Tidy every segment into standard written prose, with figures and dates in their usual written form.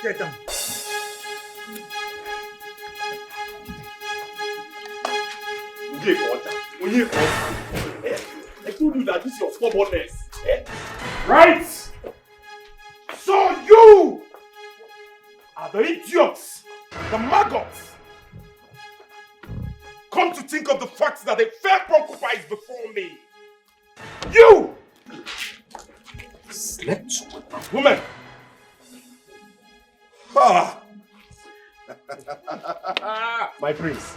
Get them. I told you that this is your stubbornness. Right? So you are the idiots, the maggots. Come to think of the fact that a fair concubine is before me. You slept with a woman. Ah. My prince.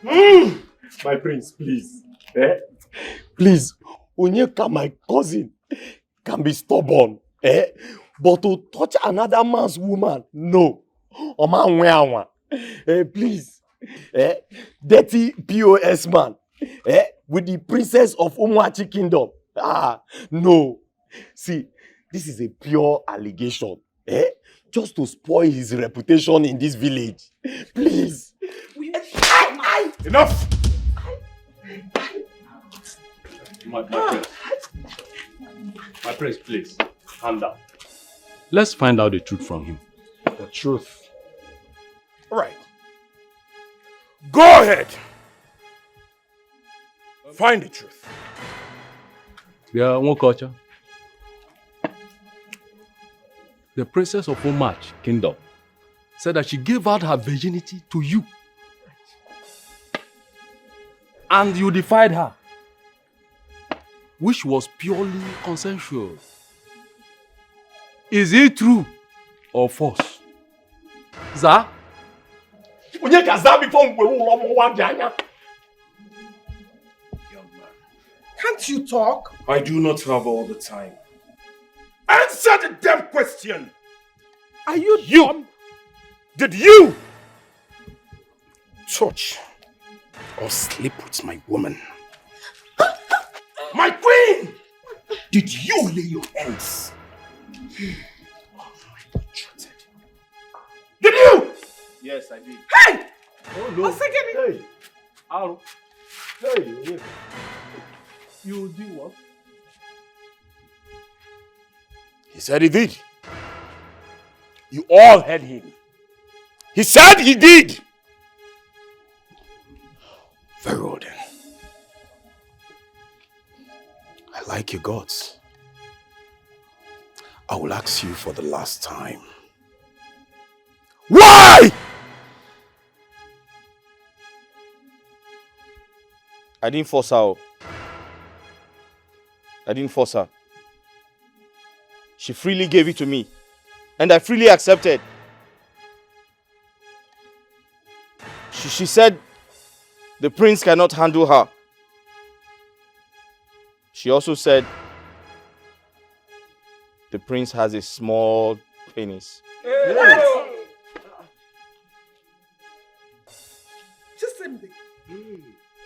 My prince, please. Please, Onyeka, my cousin, can be stubborn. But to touch another man's woman, no. Please. Dirty POS man. With the princess of Umuachi kingdom. No. See, this is a pure allegation. Just to spoil his reputation in this village. Please. Enough! My prince, please, calm down. Let's find out the truth from him. The truth. All right. Go ahead. Find the truth. Yeah, one culture. The princess of Umach kingdom said that she gave out her virginity to you. And you defied her, which was purely consensual. Is it true or false? Za? Young man, can't you talk? I do not have all the time. Answer the damn question! Are you dumb? Did you touch or sleep with my woman? My queen! Did you lay your hands? Did you? Yes, I did. Hey! Oh no. Hey! Aro. Hey! You did what? He said he did. You all heard him. He said he did. Very well then. I like your guts. I will ask you for the last time. Why? I didn't force her. I didn't force her. She freely gave it to me, and I freely accepted. She said the prince cannot handle her. She also said the prince has a small penis. What? Just same thing.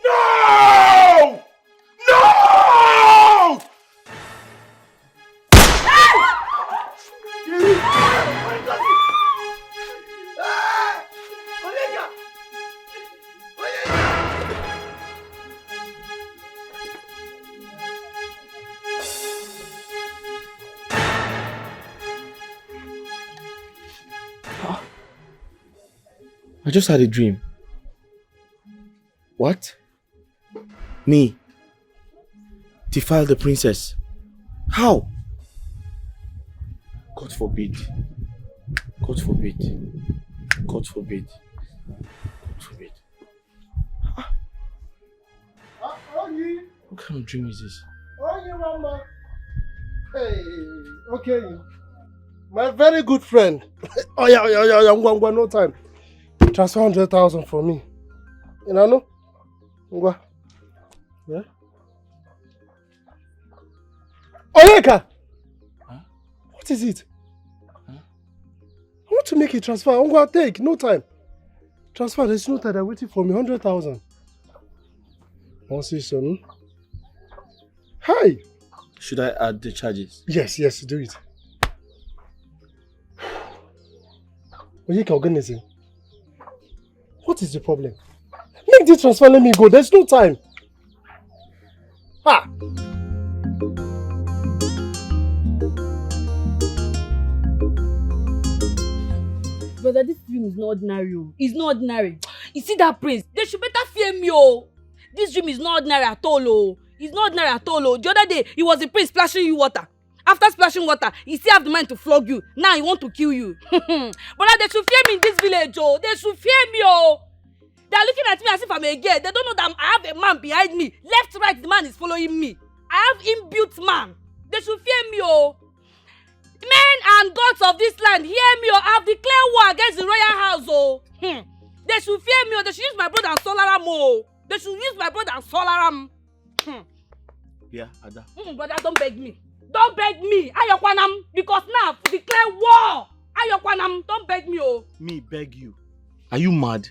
No! No! I just had a dream. What? Me? Defile the princess? How? God forbid. God forbid. God forbid. God forbid. What kind of dream is this? Mama. Hey, okay. My very good friend. Oh yeah, no time. Transfer 100,000 for me. You know? Ngwa. Yeah? Onyeka! Huh? What is it? Huh? I want to make a transfer. Ngwa, take. No time. Transfer. There's no time. They're waiting for me. 100,000. One season. Hi! Should I add the charges? Yes, do it. Onyeka, organizing. What is the problem? Make the transfer, let me go. There's no time. Ha! brother, this dream is not ordinary. It's not ordinary. You see that prince? They should better fear me, oh. This dream is not ordinary at all, oh. It's not ordinary at all, oh. The other day, he was the prince splashing you water. After splashing water, he still have the mind to flog you. Now he want to kill you. Brother, they should fear me in this village, oh. They should fear me, oh. They are looking at me as if I'm a girl. They don't know that I have a man behind me. Left, right, the man is following me. I have inbuilt man. They should fear me, oh. Men and gods of this land, hear me, oh. I have declared war against the royal house, oh. They should fear me, oh. They should use my brother and Solaram, oh. They should use my brother and Solaram. Yeah, Ada. Brother, don't beg me. Don't beg me. Ayokwanam. Because now, declare war. Ayokwanam. Don't beg me, oh. Me beg you. Are you mad?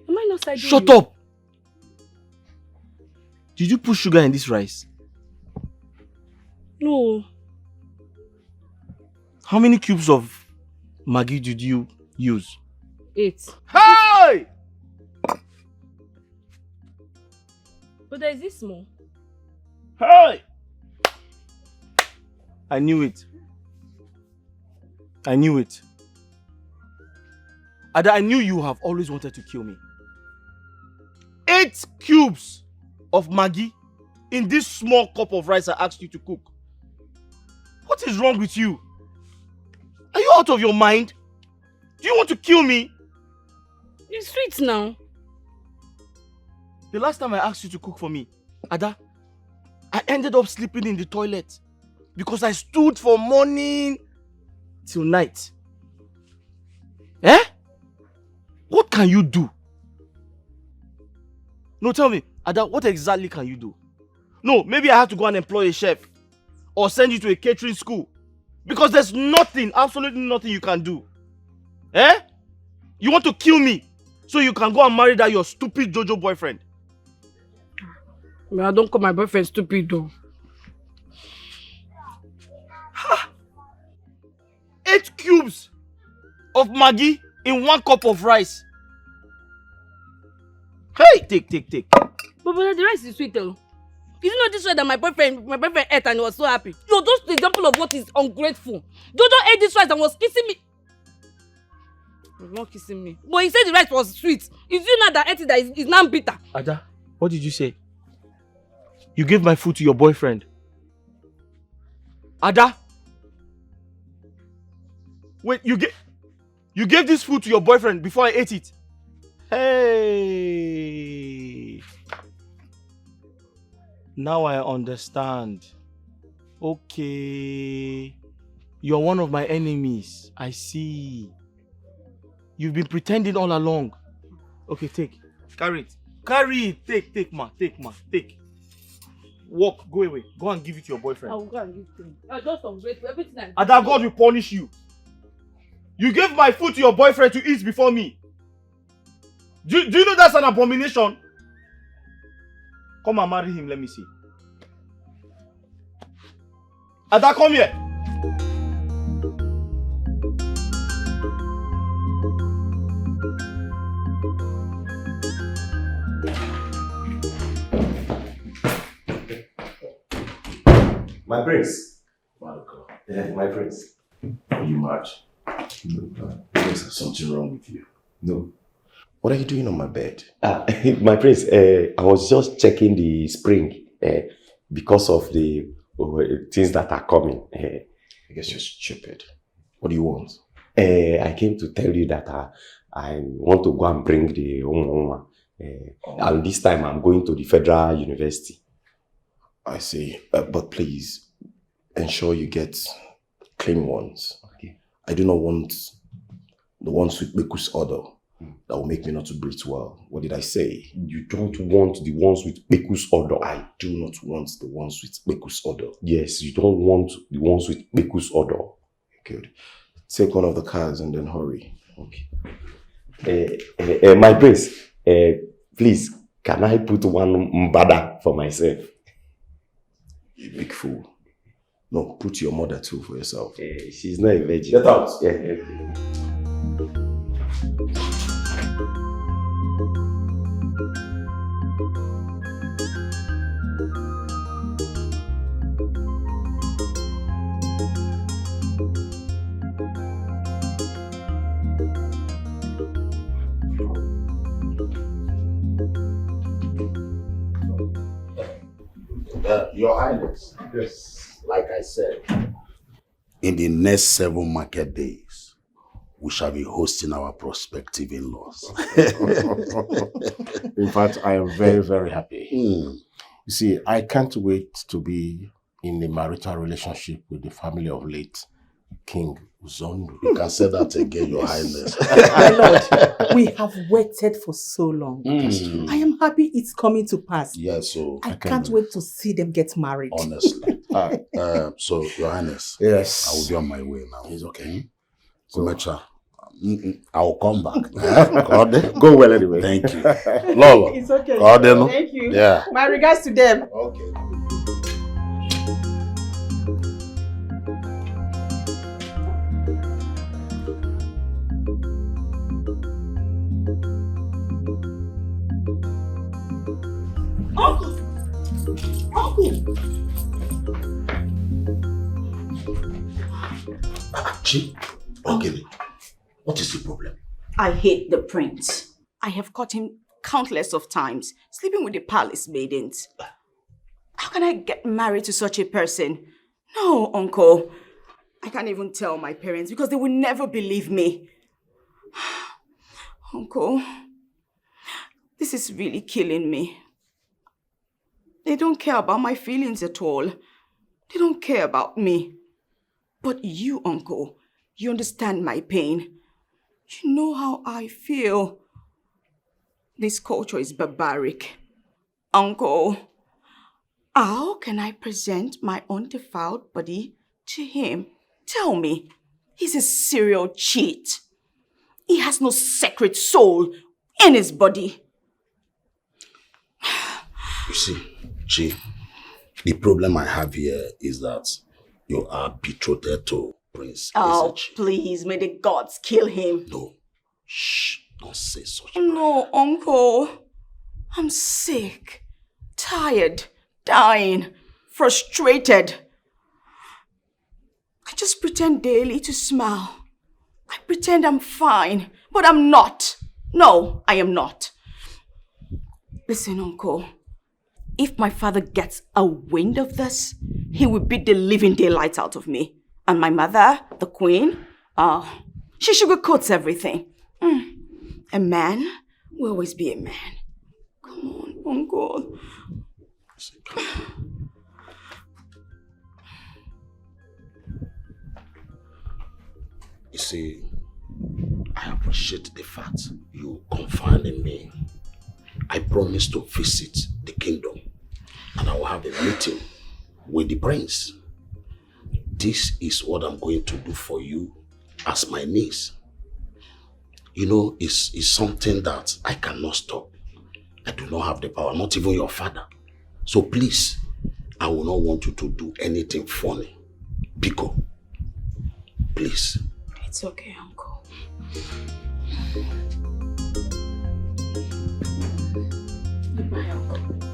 Am I not siding you? Shut up! Did you put sugar in this rice? No. How many cubes of Maggi did you use? 8. Hey! But there is this small. Hey! I knew it. I knew it. Ada, I knew you have always wanted to kill me. 8 cubes of Maggi in this small cup of rice I asked you to cook. What is wrong with you? Are you out of your mind? Do you want to kill me? It's sweet now. The last time I asked you to cook for me, Ada, I ended up sleeping in the toilet because I stood from morning till night. Eh? What can you do? No, tell me, Ada, what exactly can you do? No, maybe I have to go and employ a chef or send you to a catering school because there's nothing, absolutely nothing you can do. Eh? You want to kill me so you can go and marry that your stupid Jojo boyfriend. I don't call my boyfriend stupid though. 8 cubes of Maggi in 1 cup of rice. Hey, take. But brother, the rice is sweet though. Is it not this way that my boyfriend ate and he was so happy? Yo, those the example of what is ungrateful. Jojo ate this rice and was kissing me. He was not kissing me. But he said the rice was sweet. It's you now that ate it that is now bitter. Ada, what did you say? You gave my food to your boyfriend. Ada? Wait, you gave this food to your boyfriend before I ate it? Hey. Now I understand. Okay. You're one of my enemies. I see. You've been pretending all along. Okay, take. Carry it. Carry it. Take, ma. Take. Walk, go away. Go and give it to your boyfriend. I will go and give it to him. You're just ungrateful. Everything I do. And that God will punish you. You gave my food to your boyfriend to eat before me. Do you know that's an abomination? Come and marry him, let me see. Ada, come here. My prince. Marco, Yeah, my prince. are you mad? No, there's something wrong with you. No. What are you doing on my bed? My prince, I was just checking the spring because of the things that are coming. I guess you're stupid. What do you want? I came to tell you that I want to go and bring the Oma. And this time I'm going to the Federal University. I see. But please, ensure you get clean ones. Okay. I do not want the ones with Beku's order. That will make me not to breathe well. What did I say? You don't want the ones with Beku's order. I do not want the ones with Beku's order. Yes, you don't want the ones with Beku's order. Good. Take one of the cars and then hurry. Okay. My prince, please, can I put one mbada for myself? You big fool. No, put your mother too for yourself. She's not a virgin. Get out. Yeah. Your Highness. Yes. Like I said, in the next 7 market days, we shall be hosting our prospective in-laws. In fact, I am very, very happy. Hmm. You see, I can't wait to be in a marital relationship with the family of late King Zondo. You can say that again, Your Highness. My lord, we have waited for so long. Mm. I am happy it's coming to pass. Yes, so I can't wait to see them get married. honestly. So, Your Highness, Yes. I will be on my way now. It's okay. So, Mecha, I will come back. Go well anyway. Thank you. Lolo. It's okay. Cordeno. Thank you. Yeah. My regards to them. Okay. Chi, okay. What is the problem? I hate the prince. I have caught him countless of times, sleeping with the palace maidens. How can I get married to such a person? No, uncle. I can't even tell my parents because they will never believe me. Uncle, this is really killing me. They don't care about my feelings at all. They don't care about me. But you, uncle, you understand my pain. You know how I feel. This culture is barbaric. Uncle, how can I present my undefiled body to him? Tell me, he's a serial cheat. He has no sacred soul in his body. You see, Chi, the problem I have here is that you are betrothed to Prince Oh, Ezechi. please, may the gods kill him. No. Shh. Don't say such. No, uncle. I'm sick, tired, dying, frustrated. I just pretend daily to smile. I pretend I'm fine, but I'm not. No, I am not. Listen, uncle. If my father gets a wind of this, he will beat the living daylights out of me. And my mother, the queen, she sugarcoats everything. A man will always be a man. Come on, uncle. You see, I appreciate the fact you confide in me. I promise to visit the kingdom and I will have a meeting with the prince. This is what I'm going to do for you as my niece. You know, it's something that I cannot stop. I do not have the power, not even your father. So please, I will not want you to do anything funny. Biko, please. It's okay, uncle. Goodbye, uncle.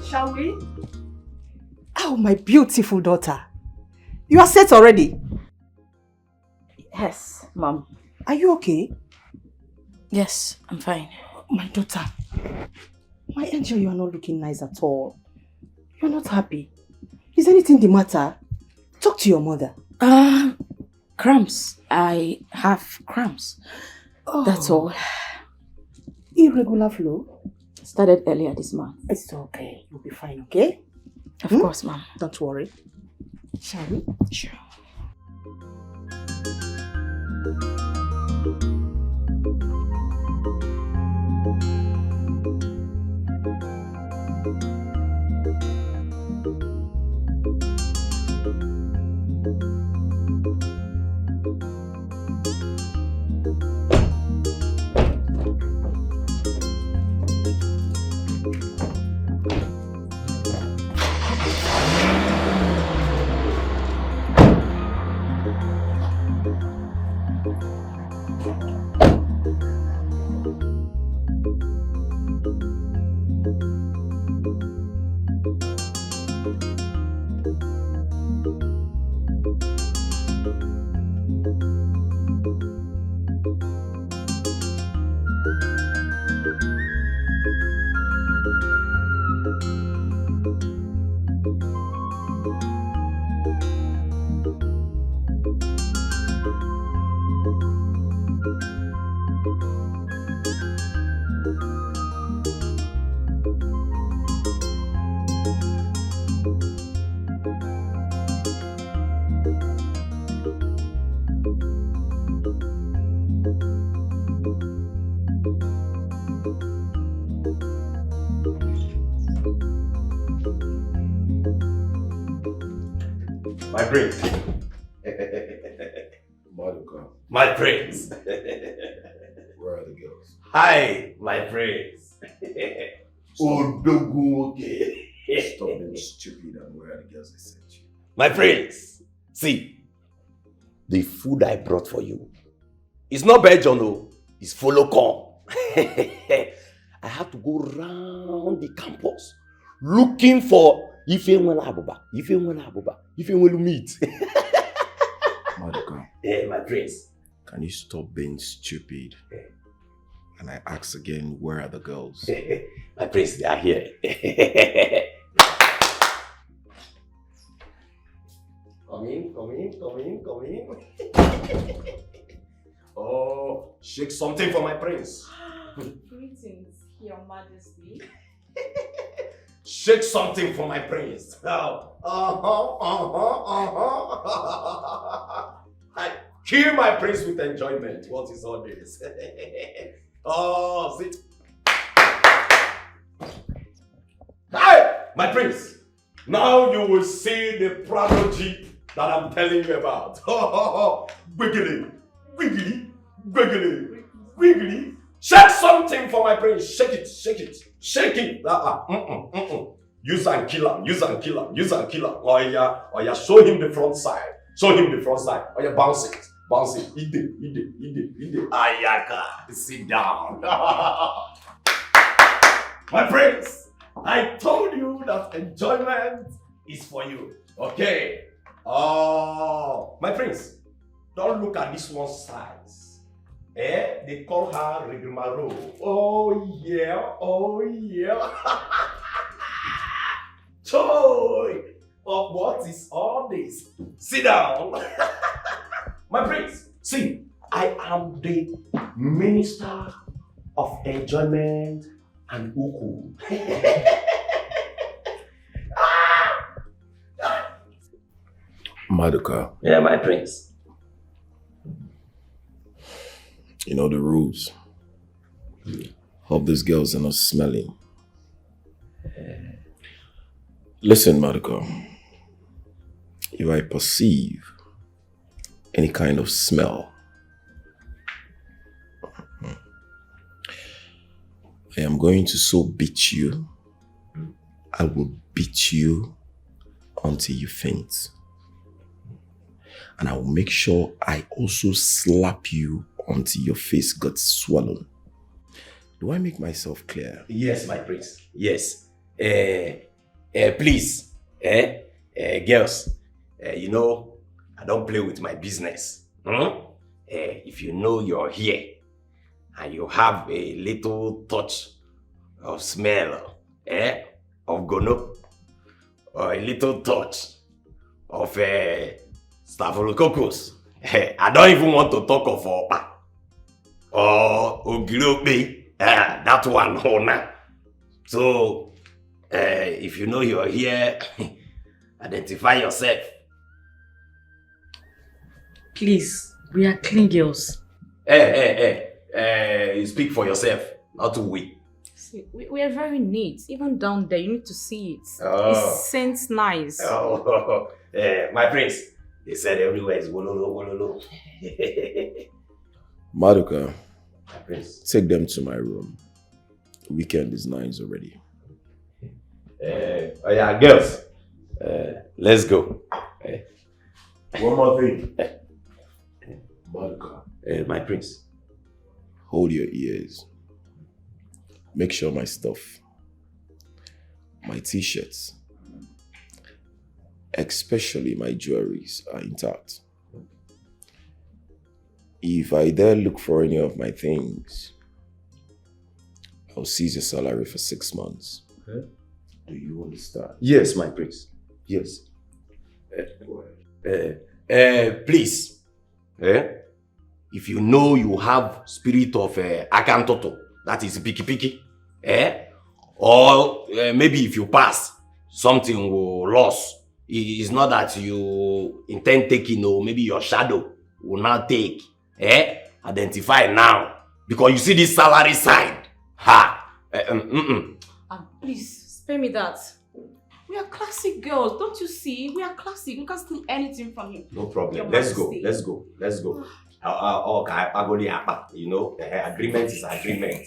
Shall we? Oh, my beautiful daughter. You are set already? Yes, Mom. Are you okay? Yes, I'm fine. My daughter. My angel, you are not looking nice at all. You are not happy. Is anything the matter? Talk to your mother. Cramps. I have cramps. Oh. That's all. Irregular flow? Started earlier this month. It's okay. You'll be fine, okay? Of course, Mom. Don't worry. Shall we? Sure. My prince. My prince. Where are the girls? Hi, my prince. Odogunwoke. Stop being stupid and where are the girls I sent you? My prince. See, the food I brought for you. It's not Belgian, no. It's follow-con. I have to go round the campus looking for Ifenwela meat. Maduka, My prince. can you stop being stupid? And I ask again, where are the girls? My prince, they are here. Come in. Oh, shake something for my prince. Greetings, Your Majesty. Shake something for my prince. I kill my prince with enjoyment. What is all this? Oh, sit. Hi, my prince. Now you will see the prodigy that I'm telling you about. Wiggly. Shake something for my prince. Shake it. Use and kill him. Oh yeah, show him the front side. Oh yeah, bounce it. Ide. Ayaka, sit down. My prince, I told you that enjoyment is for you. Okay. Oh, my prince, don't look at this one's size. They call her Rigmaro. Oh yeah. Toy. Oh, what is all this? Sit down. My prince, see, I am the minister of enjoyment and uku. Maduka, Yeah, my prince. you know the rules. Hope these girls are not smelling. Listen, Maduka. If I perceive any kind of smell, I am going to so beat you. I will beat you until you faint. And I will make sure I also slap you until your face got swollen. Do I make myself clear? Yes, my prince. Yes. Please, girls, you know, I don't play with my business. If you know you're here and you have a little touch of smell, of gono, or a little touch of staphylococcus, I don't even want to talk of opa or ogilope, that one, Hona. So, if you know you're here, identify yourself. Please, we are clean girls. You speak for yourself, not we. See, we are very neat. Even down there, you need to see it. Oh. It scents nice. Oh, my prince, they said everywhere is wololo. Maduka, My prince. take them to my room. The weekend is nice already. Oh yeah, girls, let's go. One more thing. Maduka, My prince. hold your ears. Make sure my stuff, my t-shirts, especially my jewelries, are intact. If I dare look for any of my things, I'll seize your salary for 6 months. Okay. Do you understand? Yes, my prince. Yes. Please. If you know you have spirit of akantoto, that is piki, or maybe if you pass, something will lose. It's not that you intend taking, or maybe your shadow will not take. Identify now, because you see this salary side. Please, spare me that. We are classic girls, don't you see? We are classic. We can't steal anything from you. No problem. Your Let's go. Majesty. Let's go. You know, agreement is agreement.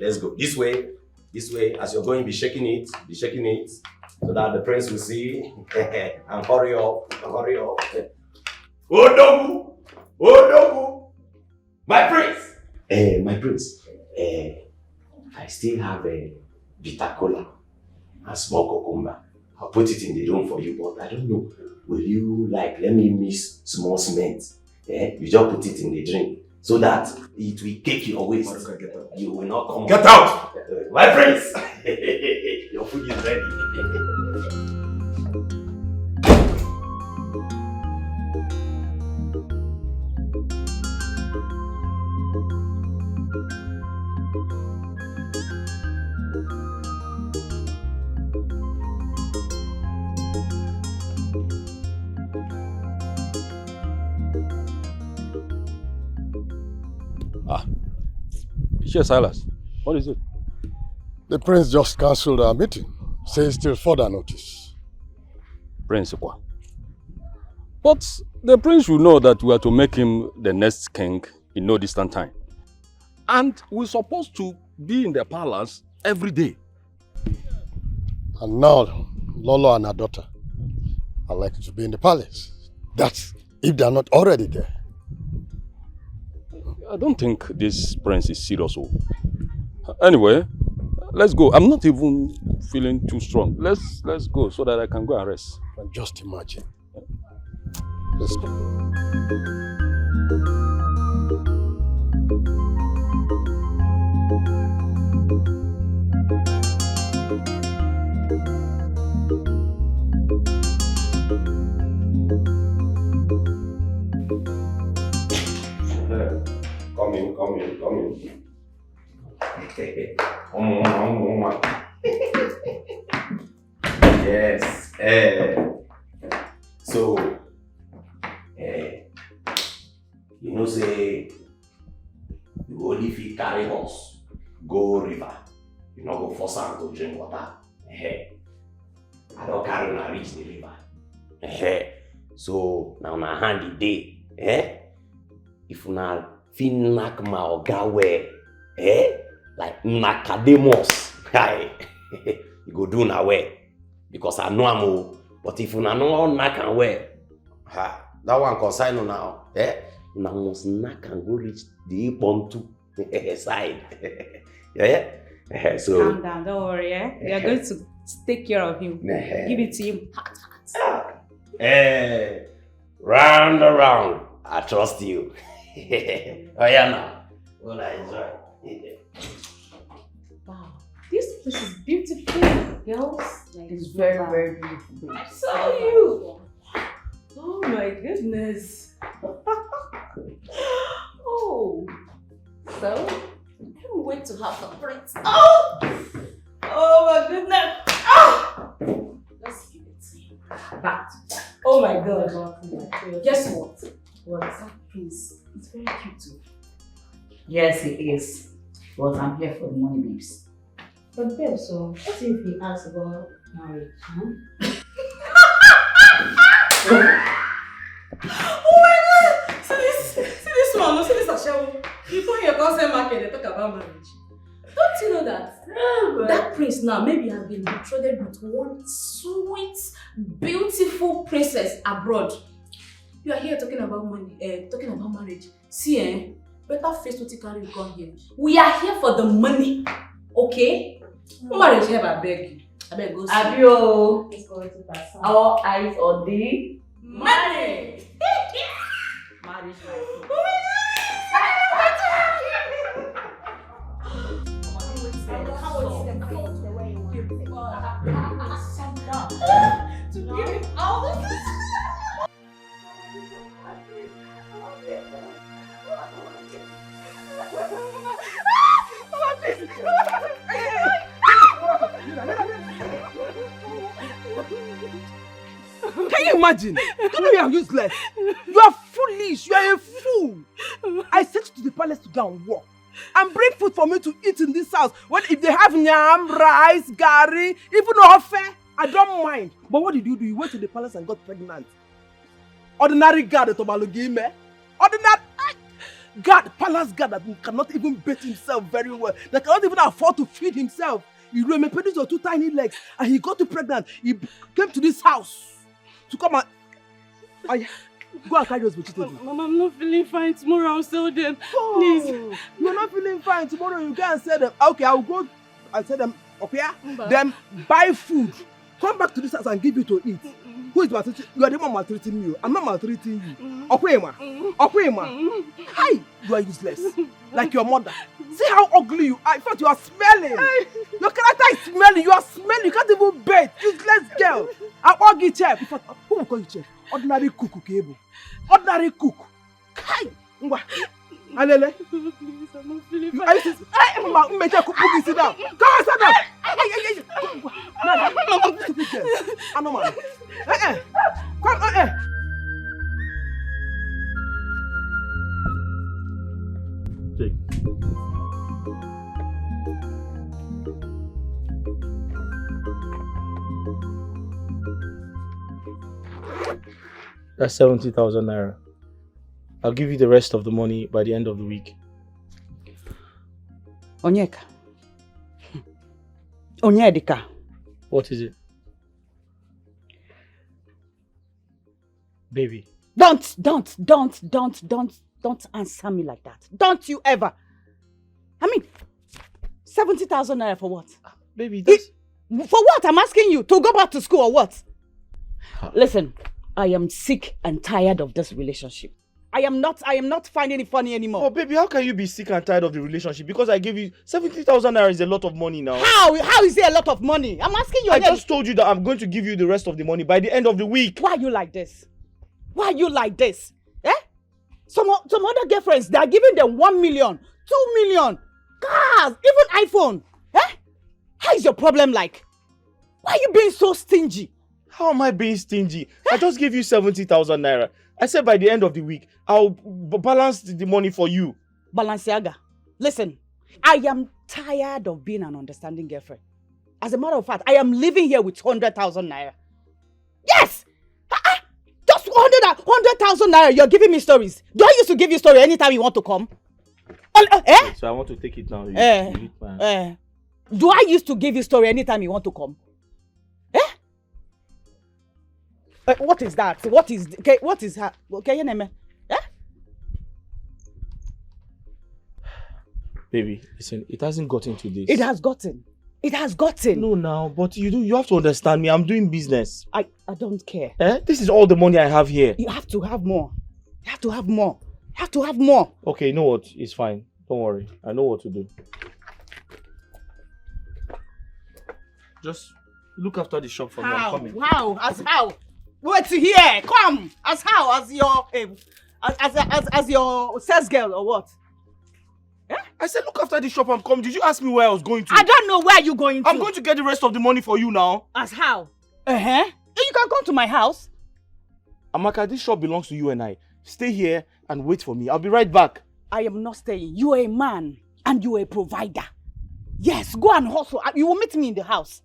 Let's go. This way. As you're going, be shaking it, so that the prince will see. And hurry up. Odogu! My prince! I still have a bitter cola and small cucumber. I'll put it in the room for you, but I don't know. Will you let me mix small cement? You just put it in the drink so that it will cake your waist. You will not come. Get out! My prince! Your food is ready. Yes, Silas. What is it? The prince just cancelled our meeting. Says till further notice. Principal. But the prince will know that we are to make him the next king in no distant time. And we're supposed to be in the palace every day. And now, Lolo and her daughter are likely to be in the palace. That's if they are not already there. I don't think this prince is serious. Anyway, let's go. I'm not even feeling too strong. Let's go so that I can go and rest. And just imagine. Let's go. Come in. Yes. So, you know, say, you only if you carry horse, go river. You not go force am to drink water. I don't carry na reach the river. So, now na handy day. If una fit knack my oga well, like Nakademus, you go do na well. Because I know am, but if una no knack am well, that one consign now. Una must knack and go reach the Pontu side. So Calm down, don't worry. We are going to take care of him. Give it to him. Round around, I trust you. Oh yeah, now. Well, I enjoy. Wow, this place is beautiful, girls. It's very, very beautiful. I saw you. Oh my goodness. Oh, so I can't wait to have the prince. Oh my goodness. Let's give it to him. Back to back. Oh my God. Guess what? What's that piece? It's very cute too. Yes, it is. But I'm here for the money, babes. But babe, so what if he asks about marriage? Oh my God! See this one, see this Ashawo. People in your consent market, they talk about marriage. Don't you know that? That prince now maybe has been betrothed with one sweet, beautiful princess abroad. You are here talking about money, talking about marriage. See, better face what you carry come here. We are here for the money, okay? Marriage here, I beg you. I beg go see. Abio. Our eyes on the Money! marriage. To give him all this. Can you imagine? You know you are useless. You are foolish. You are a fool. I sent you to the palace to go and work and bring food for me to eat in this house. When if they have nyam, rice, gari, even offer, I don't mind. But what did you do? You went to the palace and got pregnant. Ordinary guard at Obalogime. Ordinary guard, palace guard that cannot even bathe himself very well. That cannot even afford to feed himself. He remembered these are 2 tiny legs and he got pregnant. He came to this house to come and go and carry those vegetables. Mama, I'm not feeling fine. Tomorrow I'll sell them. Oh, please. You're not feeling fine. Tomorrow you can sell them. Okay, I'll go and sell them up here. Then buy food. Come back to this house and give you to eat. Who is maltreating? You are the one maltreating you. I'm not maltreating you. Okwema. Hi, you are useless. Like your mother. See how ugly you are. In fact, you are smelling. Your character is smelling. You are smelling. You can't even bathe. Useless girl. I'm ugly chef. In fact, who will call you chef? Ordinary cook, Kebo. Ordinary cook. Hi. Alele. Please, I'm not feeling You fine. are useless. Hey, sit down. Come on, sit down. No, stupid girl. I know, man. Come, Take. That's 70,000 naira. I'll give you the rest of the money by the end of the week. Onyeka. Onyedika. What is it? Baby. Don't answer me like that. Don't you ever. I mean, 70,000 naira for what? Baby, that's... For what? I'm asking you. To go back to school or what? Listen, I am sick and tired of this relationship. I am not finding it funny anymore. Oh, baby, how can you be sick and tired of the relationship? Because I gave you 70,000 naira is a lot of money now. How is it a lot of money? I'm asking you. I just told you that I'm going to give you the rest of the money by the end of the week. Why are you like this? Why are you like this? Eh? Some other girlfriends, they are giving them 1 million, 2 million, cars, even iPhone. Eh? How is your problem like? Why are you being so stingy? How am I being stingy? I just gave you 70,000 naira. I said by the end of the week, I'll balance the money for you. Balenciaga, listen, I am tired of being an understanding girlfriend. As a matter of fact, I am living here with 100,000 naira. Yes! Just 100,000 naira, you're giving me stories. Do I used to give you story anytime you want to come? So I want to take it now. Do I used to give you story anytime you want to come? What is that? What is her? Okay, your name? Baby, listen, it hasn't gotten to this. It has gotten. It has gotten. No, now, but you have to understand me. I'm doing business. I don't care. This is all the money I have here. You have to have more. You have to have more. You have to have more. Okay, you know what? It's fine. Don't worry. I know what to do. Just look after the shop for me. I'm coming. How? As how? Wait here. Come. As how? As your as your sales girl or what? I said look after the shop. I'm coming. Did you ask me where I was going to? I don't know where you're going to. I'm going to get the rest of the money for you now. As how? You can come to my house. Amaka, this shop belongs to you and I. Stay here and wait for me. I'll be right back. I am not staying. You are a man and you are a provider. Yes, go and hustle. You will meet me in the house.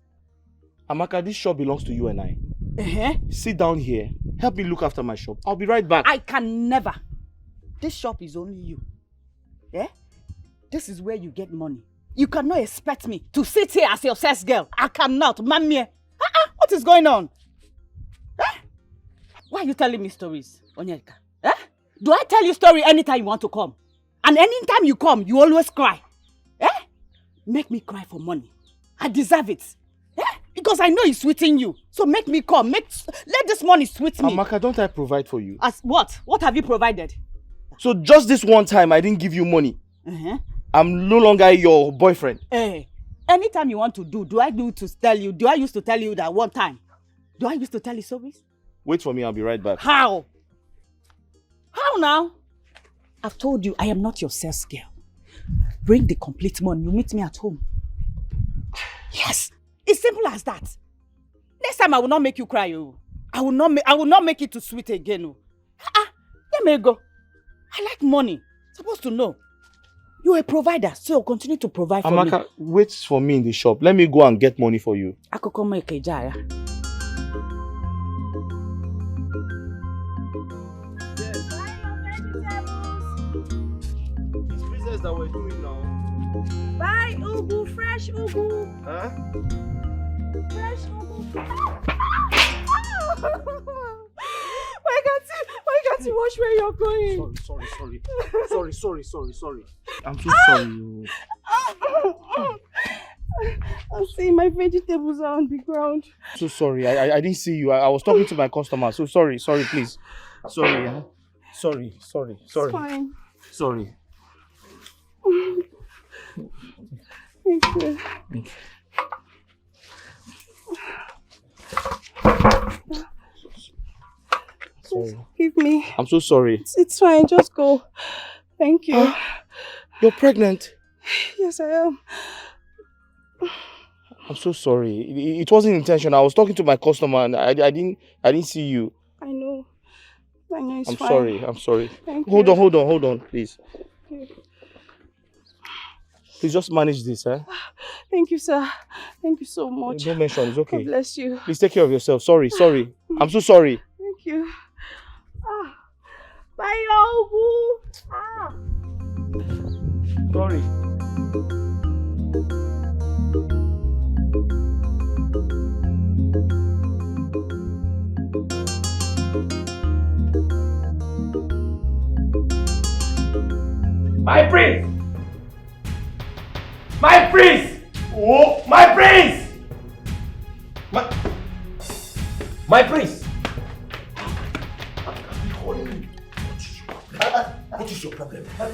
Amaka, this shop belongs to you and I. Sit down here. Help me look after my shop. I'll be right back. I can never. This shop is only you. Yeah? This is where you get money. You cannot expect me to sit here as your sales girl. I cannot. Mamie. What is going on? Why are you telling me stories, Onyeka? Do I tell you story anytime you want to come? And anytime you come, you always cry. Eh? Make me cry for money. I deserve it. Eh? Because I know it's sweeting you. So make me come. Let this money sweet me. Amaka, don't I provide for you? As what? What have you provided? So just this one time I didn't give you money. I'm no longer your boyfriend. Eh. Anytime you want to do I used to tell you that one time? Do I used to tell you so? Wait for me, I'll be right back. How? How now? I've told you I am not your sales girl. Bring the complete money. You meet me at home. Yes. It's simple as that. Next time I will not make you cry. Oh. I will not make it too sweet again. Oh. Let me go. I like money. Supposed to know. You're a provider, so you'll continue to provide for me. Amaka, wait for me in the shop. Let me go and get money for you. I could come make a jar. That we're doing now. Buy ugu, fresh ugu. Huh? Fresh ugu. Why can't you watch where you're going? Sorry. I'm so sorry. I'm seeing my vegetables are on the ground. So sorry. I didn't see you. I was talking to my customer. So sorry, please. Sorry. It's fine. Sorry. Thank you. Sorry. Give me. I'm so sorry. It's fine. Just go. Thank you. You're pregnant? Yes, I am. I'm so sorry. It wasn't intentional. I was talking to my customer and I didn't see you. I know. It's I'm fine. sorry. Thank Hold you. on, please. Okay. Please just manage this, eh? Thank you, sir. Thank you so much. Don't mention, it's okay. God bless you. Please take care of yourself. Sorry. I'm so sorry. Thank you. Bye, Ogu. Sorry. My prince! My prince! Oh, my prince! My prince! What is your problem? Why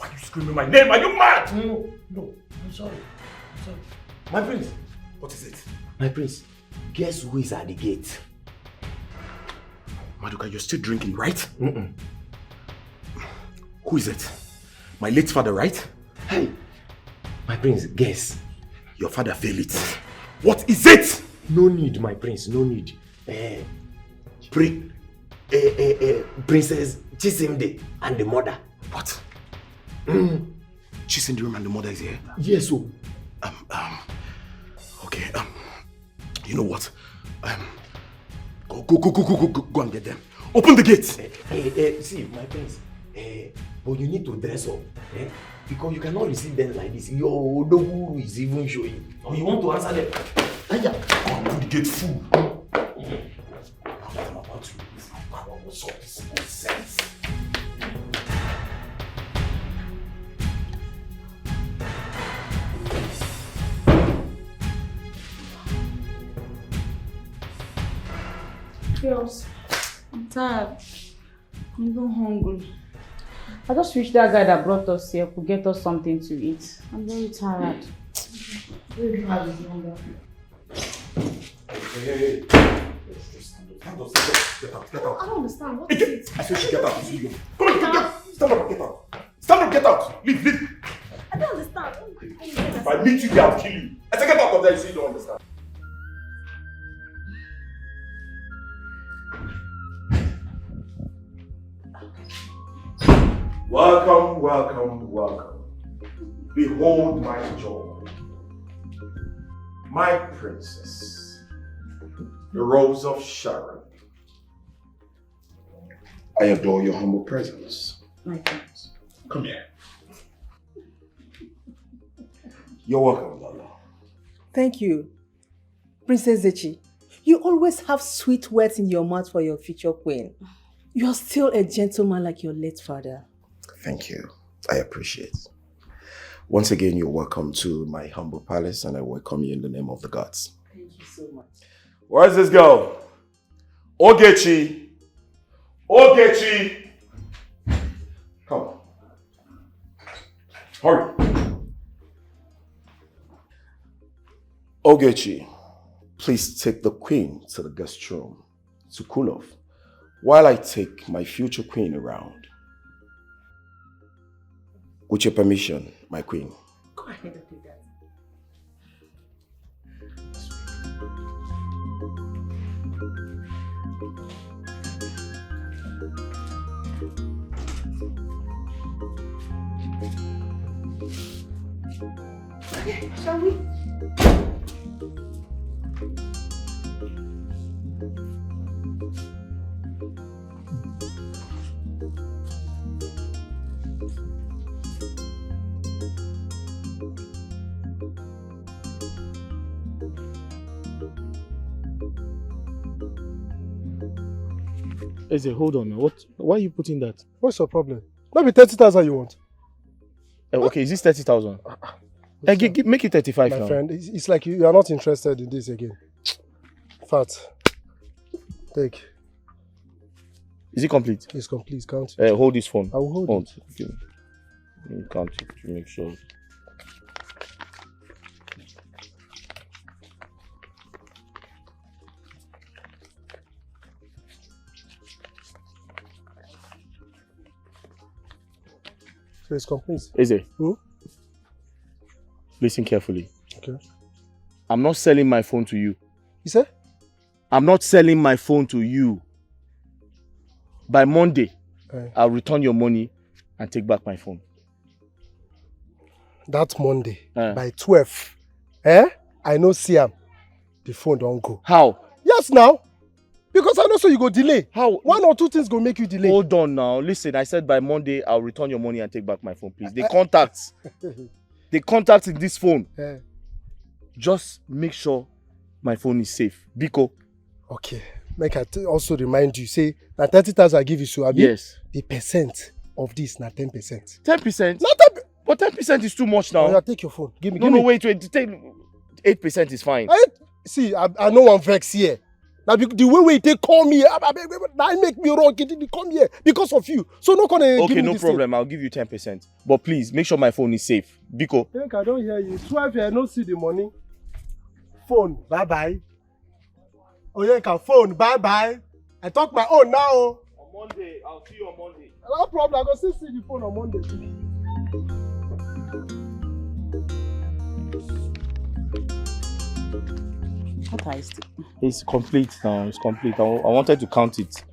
are you screaming my name? Are you mad? No, I'm sorry. My prince! What is it? My prince, guess who is at the gate? Maduka, you're still drinking, right? Who is it? My late father, right? Hey, my prince, guess. Your father failed it. What is it? No need, my prince, no need. Princess Chisimde and the mother. What? Chisimde and the mother is here? Yes, so. Okay, you know what? Go and get them. Open the gate! See, my prince, but you need to dress up, because you cannot receive them like this. Your dogu is even showing. Or you want to answer them. Go and put the gate full. I'm about to leave. What's up? This is nonsense. Girls, I'm tired. I'm even hungry. I just wish that guy that brought us here could get us something to eat. I'm very tired. Very hard his number. Hey. Stand up. Get out. I don't understand. What is it? I said she get out. Come on, get out. Stand up, get out. Stand up, get out. Leave. I don't understand. If I meet you, I'll kill you. I said get out of there, so you don't understand. Welcome. Behold my joy. My princess. The Rose of Sharon. I adore your humble presence. My thanks. Come here. You're welcome, Lala. Thank you. Princess Zechi, you always have sweet words in your mouth for your future queen. You're still a gentleman like your late father. Thank you. I appreciate. Once again, you're welcome to my humble palace, and I welcome you in the name of the gods. Thank you so much. Where's this girl? Ogechi! Ogechi! Come. Hurry. Ogechi, please take the queen to the guest room to cool off while I take my future queen around. With your permission, my queen. Go ahead and do that. Okay, shall we? Eze, hold on now. Why are you putting that? What's your problem? Maybe 30,000 you want. Okay, is this 30,000? Make it 35 now. My friend, it's like you are not interested in this again. Fat. Take. Is it complete? It's complete. Count. Hold this phone. I will hold it. Okay. You count it to make sure. So it's complete. Eze, listen carefully. Okay. I'm not selling my phone to you. You say? I'm not selling my phone to you. By Monday, I'll return your money and take back my phone. That Monday, by 12, I know Siam, the phone don't go. How? Yes, now. Because I know so you go delay. How? 1 or 2 things go make you delay. Hold on now. Listen, I said by Monday, I'll return your money and take back my phone, please. The contact in this phone. Just make sure my phone is safe. Biko. Okay. Make I also remind you, say, na 30,000 I give you, so Abi, yes. The percent of this na 10%. 10%? Not 10%. But 10% is too much now. Oh, yeah, take your phone. Give me. Wait. Take 8% is fine. See, I know one vex here. Now the way they call me, that make me wrong. They come here because of you. So no gonna give me Okay, no this problem. I'll give you 10%. But please make sure my phone is safe. Biko. I think I don't hear you. 12 I don't see the money. Phone, bye bye. Oh yeah, phone, bye bye. I talk my own now. On Monday, I'll see you on Monday. No problem. I go still see the phone on Monday. What is it? It's complete now. It's complete. I wanted to count it.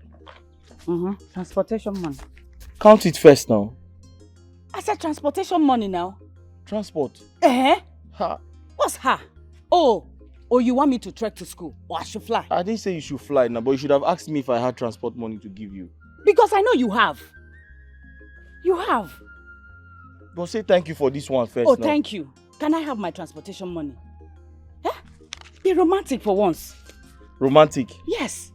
Transportation money. Count it first now. I said transportation money now. Transport. Ha. What's ha? Oh, you want me to trek to school or I should fly? I didn't say you should fly now, but you should have asked me if I had transport money to give you. Because I know you have. You have. But say thank you for this one first. Oh, now. Thank you. Can I have my transportation money? Be romantic for once. Romantic? Yes.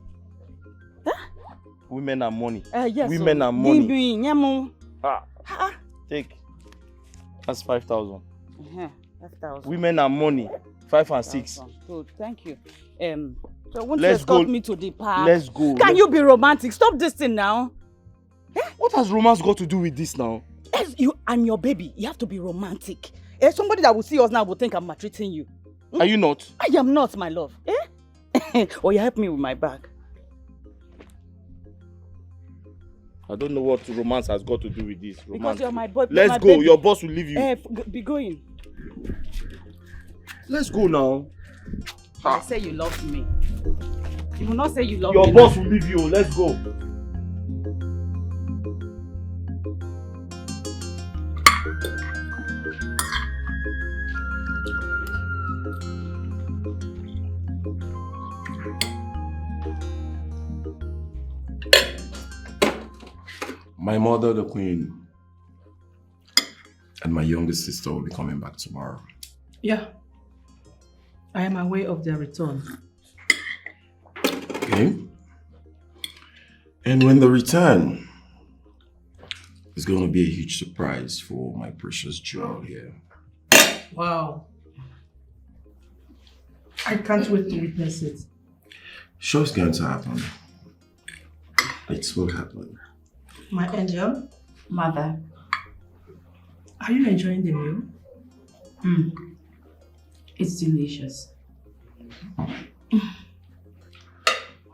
Women are money. Yes. Women are money. Take. That's 5,000. 5,000. Women are money. 5 and 6. Good, thank you. So won't you escort me to the park? Let's go. Can you be romantic? Stop this thing now. What has romance got to do with this now? Yes, you and your baby, you have to be romantic. Somebody that will see us now will think I'm maltreating you. Are you not? I am not, my love. Or you help me with my bag. I don't know what romance has got to do with this. Romance. Because you're my boy. Let's go. Baby. Your boss will leave you. Be going. Let's go now. I say you love me. You will not say you love me. Your boss will leave you. Let's go. My mother, the queen, and my youngest sister will be coming back tomorrow. Yeah. I am aware of their return. Okay. And when they return, It's going to be a huge surprise for my precious jewel here. Wow. I can't wait to witness it. Sure, it's going to happen. It will happen. My angel, Mother. are you enjoying the meal? It's delicious. I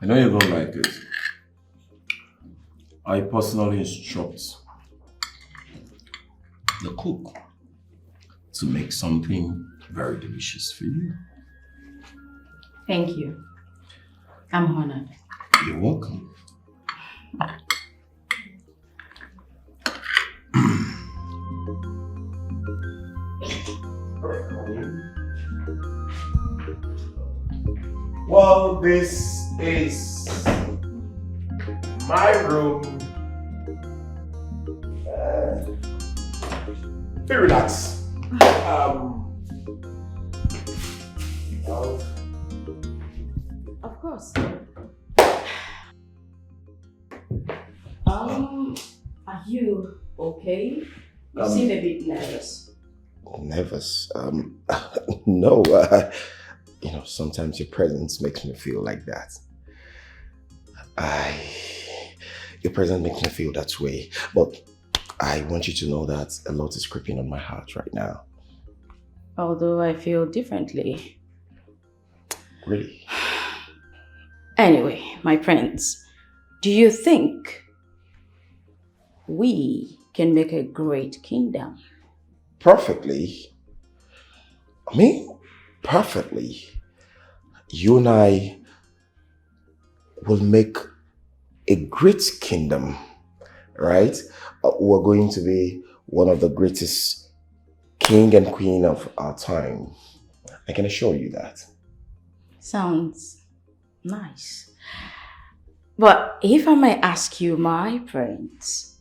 know you're going to like it. I personally instruct the cook to make something very delicious for you. Thank you. I'm honored. You're welcome. Well, this is my room. Be relaxed. Of course. Are you okay? You seem a bit nervous. Nervous? No. You know, sometimes your presence makes me feel like that. Your presence makes me feel that way. But I want you to know that a lot is creeping on my heart right now. Although I feel differently. Really? Anyway, my friends, do you think we can make a great kingdom? Perfectly. I mean, perfectly. You and I will make a great kingdom, right? We're going to be one of the greatest king and queen of our time. I can assure you that. Sounds nice. But if I may ask you, my friends,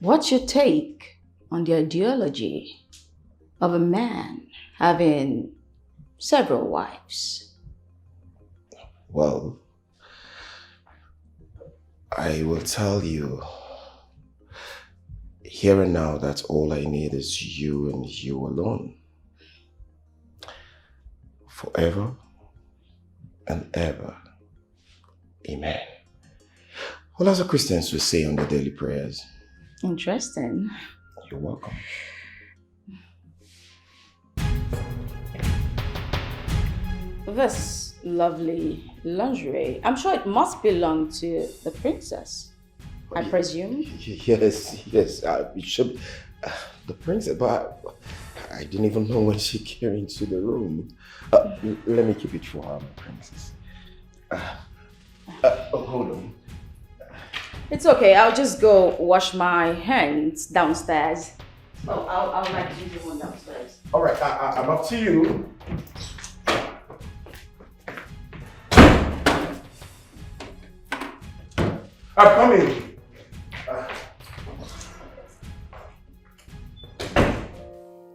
what's your take on the ideology of a man having several wives? Well, I will tell you here and now that all I need is you and you alone. Forever and ever. Amen. Well, as the Christians will say on their daily prayers. Interesting. You're welcome. This lovely lingerie, I'm sure it must belong to the princess, I presume. Yes, it should be the princess, but I didn't even know when she came into the room. Let me keep it for her, princess. Hold on. It's okay, I'll just go wash my hands downstairs. Oh, I'll like to use the one downstairs. All right, I'm up to you. I'm coming.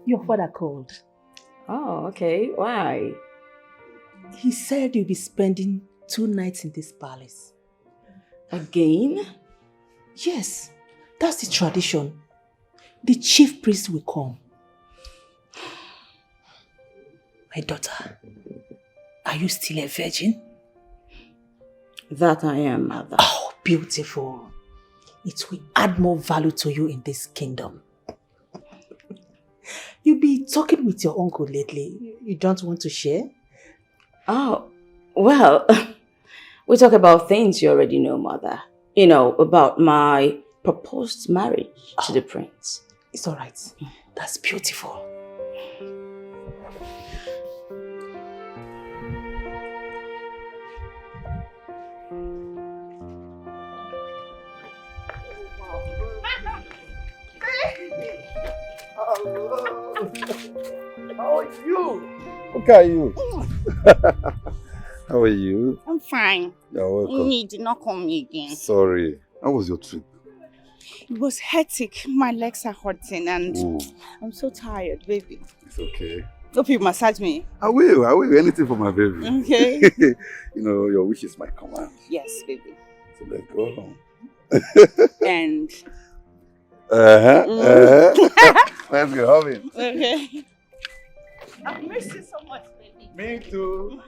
Your father called. Oh, okay. Why? He said you'll be spending 2 nights in this palace. Again? Yes, that's the tradition. The chief priest will come. My daughter, are you still a virgin? That I am, mother. Oh, beautiful. It will add more value to you in this kingdom. You've been talking with your uncle lately. You don't want to share? Oh, well, we talk about things you already know, mother. You know, about my proposed marriage to the prince. It's all right. That's beautiful. How are you? Look at you. How are you? I'm fine. You're welcome. You did not call me again. Sorry. How was your trip? It was hectic. My legs are hurting and Ooh. I'm so tired, baby. It's okay. Hope you massage me. I will. Anything for my baby. Okay. You know, your wish is my command. Yes, baby. So let's go home. And Let's go, have it. Okay. I've missed you so much, baby. Me too.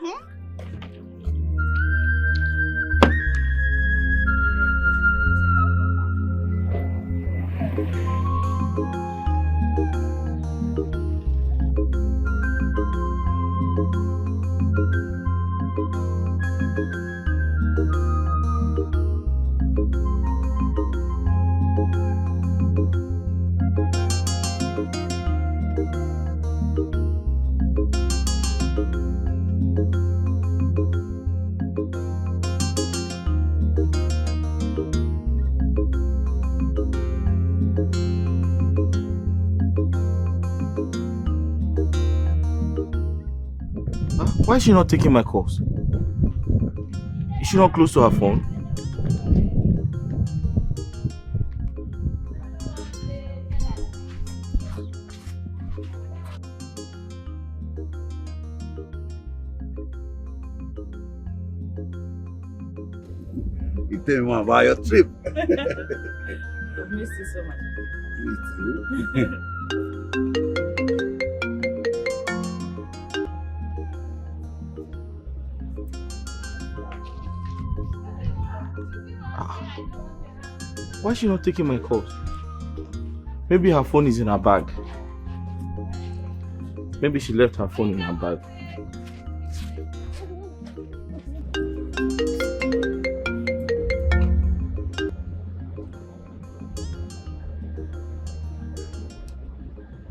Why is she not taking my calls? Is she not close to her phone? You tell me more about your trip. I've missed you so much. Me too. Why is she not taking my calls? Maybe her phone is in her bag. Maybe she left her phone in her bag.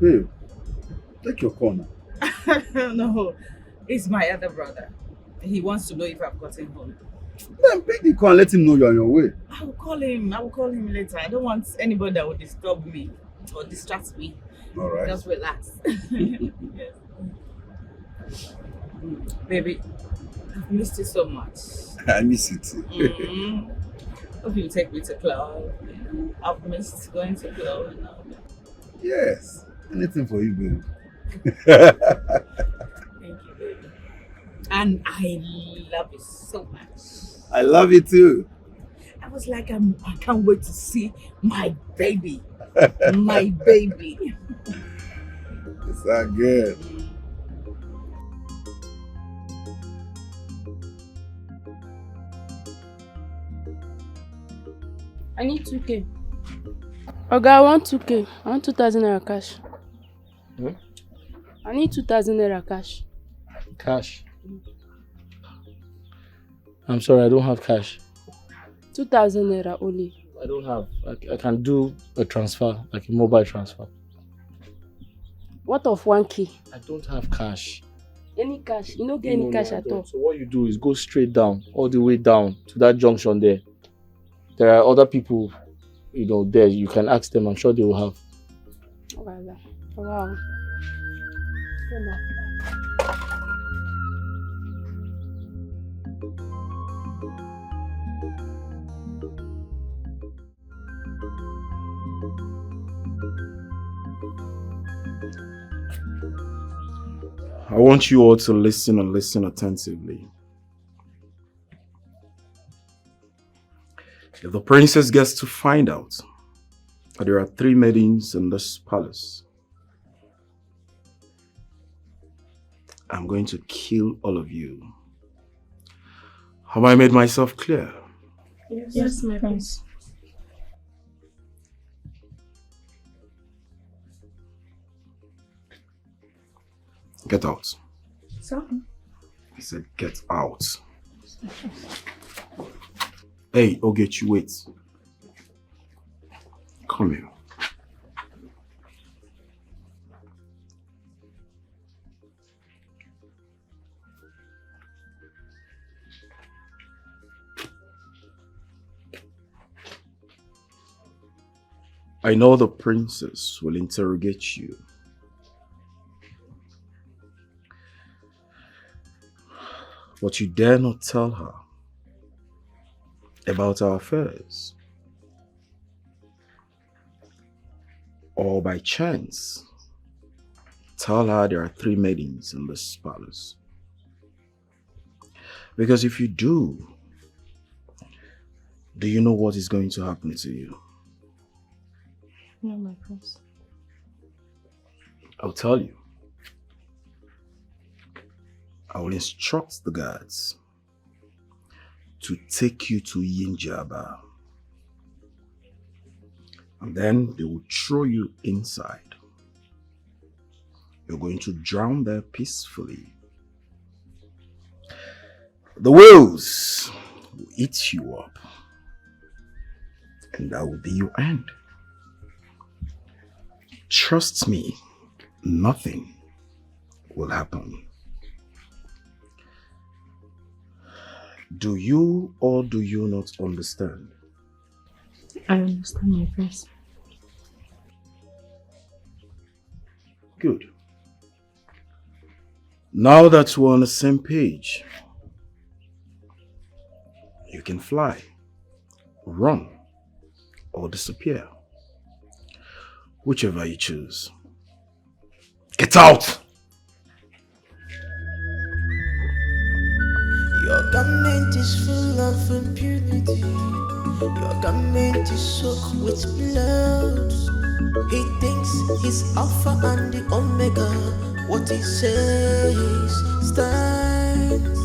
Babe, take your corner. No, it's my other brother. He wants to know if I've gotten home. Then pick the call and let him know you're on your way. I will call him later. I don't want anybody that will disturb me or distract me. All right. Just relax. Yes. Baby, I've missed you so much. I miss you too. Hope you take me to club. I've missed going to club and all that. Yes. Anything for you, babe. Thank you, baby. And I love you so much. I love you too. I was like, I can't wait to see my baby. My baby. It's so good. I need 2K. Okay, I want 2K. I want 2,000 naira cash. Hmm? I need 2,000 naira cash. Cash? I'm sorry, I don't have cash. 2,000 naira only. I don't have. I can do a transfer, like a mobile transfer. What of 1K? I don't have cash. Any cash? You don't get any cash at all. So what you do is go straight down, all the way down to that junction there. There are other people, there. You can ask them. I'm sure they will have. Wow. I want you all to listen and listen attentively. If the princess gets to find out that there are 3 maidens in this palace, I'm going to kill all of you. Have I made myself clear? Yes, my prince. Get out. Sorry. I said get out. Hey, Ogechi, wait. Come here. I know the princess will interrogate you. But you dare not tell her about our affairs. Or by chance, tell her there are 3 maidens in this palace. Because if you do you know what is going to happen to you? No, my prince. I'll tell you. I will instruct the guards to take you to Yinjaba. And then they will throw you inside. You're going to drown there peacefully. The whales will eat you up. And that will be your end. Trust me, nothing will happen. Do you or do you not understand? I understand, my prince. Good. Now that we're on the same page, you can fly, run, or disappear. Whichever you choose. Get out! Your garment is full of impunity. Your garment is soaked with blood. He thinks he's Alpha and the Omega. What he says stands.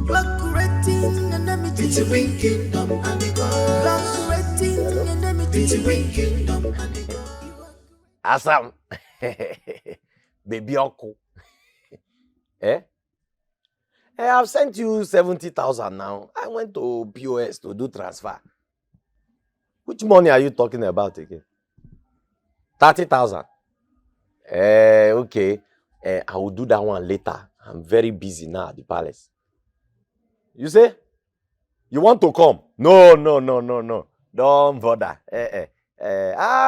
You are creating enmity between kingdom and the God. You are creating enmity between kingdom and the God. Asam, baby uncle. Eh? I have sent you 70,000 now. I went to POS to do transfer. Which money are you talking about again? 30,000. Okay. I will do that one later. I'm very busy now at the palace. You say? You want to come? No. Don't bother.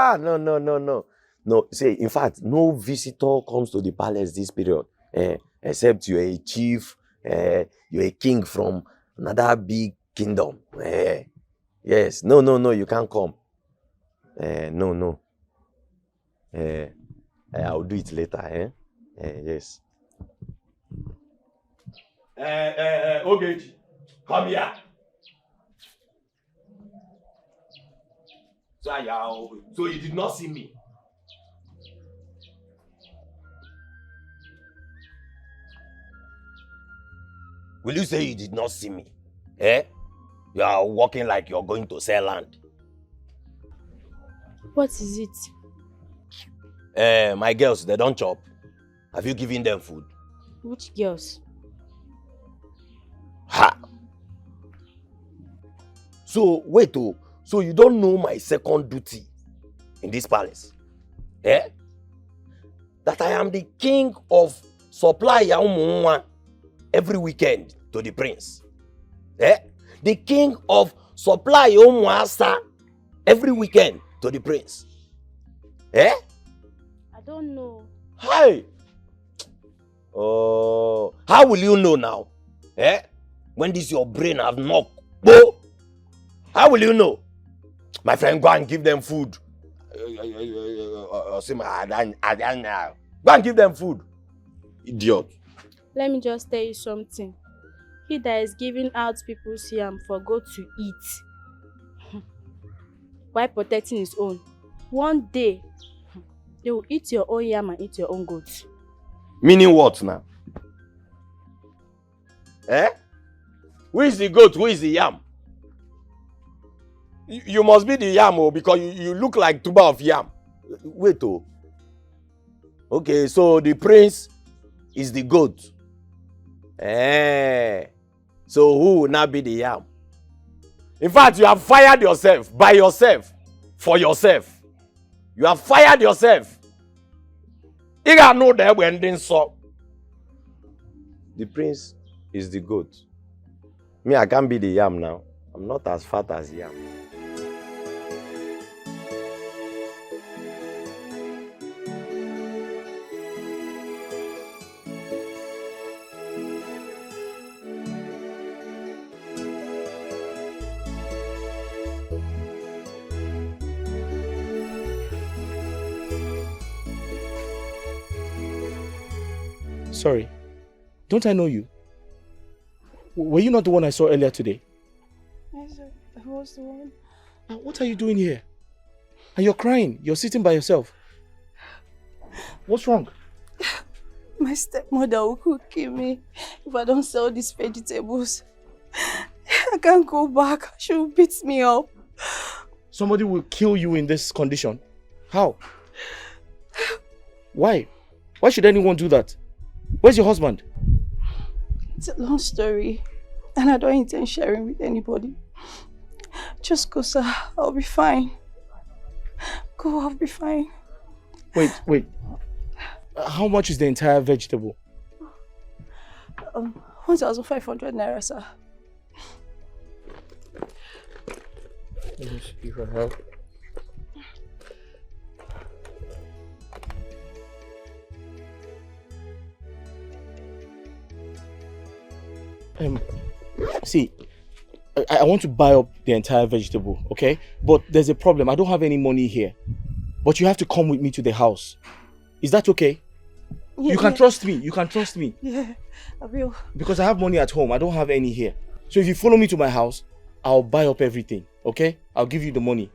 No. No, say, in fact, no visitor comes to the palace this period. Except you're a chief, you're a king from another big kingdom. Yes, no, you can't come. No. I'll do it later, yes. Ogechi, come here. So you did not see me? Will you say you did not see me? You are walking like you're going to sell land. What is it? My girls, they don't chop. Have you given them food? Which girls? Ha! So, wait, so you don't know my second duty in this palace? That I am the king of supply Yaumwa every weekend to the prince. The king of supply Yaumwa every weekend to the prince. I don't know. Hi! Oh, how will you know now? When this your brain have knocked? How will you know? My friend, go and give them food. Go and give them food. Idiot. Let me just tell you something. He that is giving out people's yam for goat to eat, while protecting his own, one day they will eat your own yam and eat your own goat. Meaning what now? Who is the goat? Who is the yam? You must be the yam, because you look like tuber of yam. Wait, Okay, so the prince is the goat. So who will now be the yam? In fact, you have fired yourself by yourself, for yourself. You have fired yourself. You gotta know that when they saw. The prince is the goat. Me, I can't be the yam now. I'm not as fat as yam. Sorry, don't I know you? Were you not the one I saw earlier today? Yes, I was the one. What are you doing here? And you're crying. You're sitting by yourself. What's wrong? My stepmother will kill me if I don't sell these vegetables. I can't go back. She will beat me up. Somebody will kill you in this condition. How? Why? Why should anyone do that? Where's your husband? It's a long story, and I don't intend sharing with anybody. Just go, sir. I'll be fine. Go, I'll be fine. Wait. How much is the entire vegetable? 1,500 naira, sir. Let me see if I have. See, I want to buy up the entire vegetable, okay? But there's a problem. I don't have any money here. But you have to come with me to the house. Is that okay? Yeah, you can trust me. You can trust me. Yeah, I will. Because I have money at home. I don't have any here. So if you follow me to my house, I'll buy up everything, okay? I'll give you the money.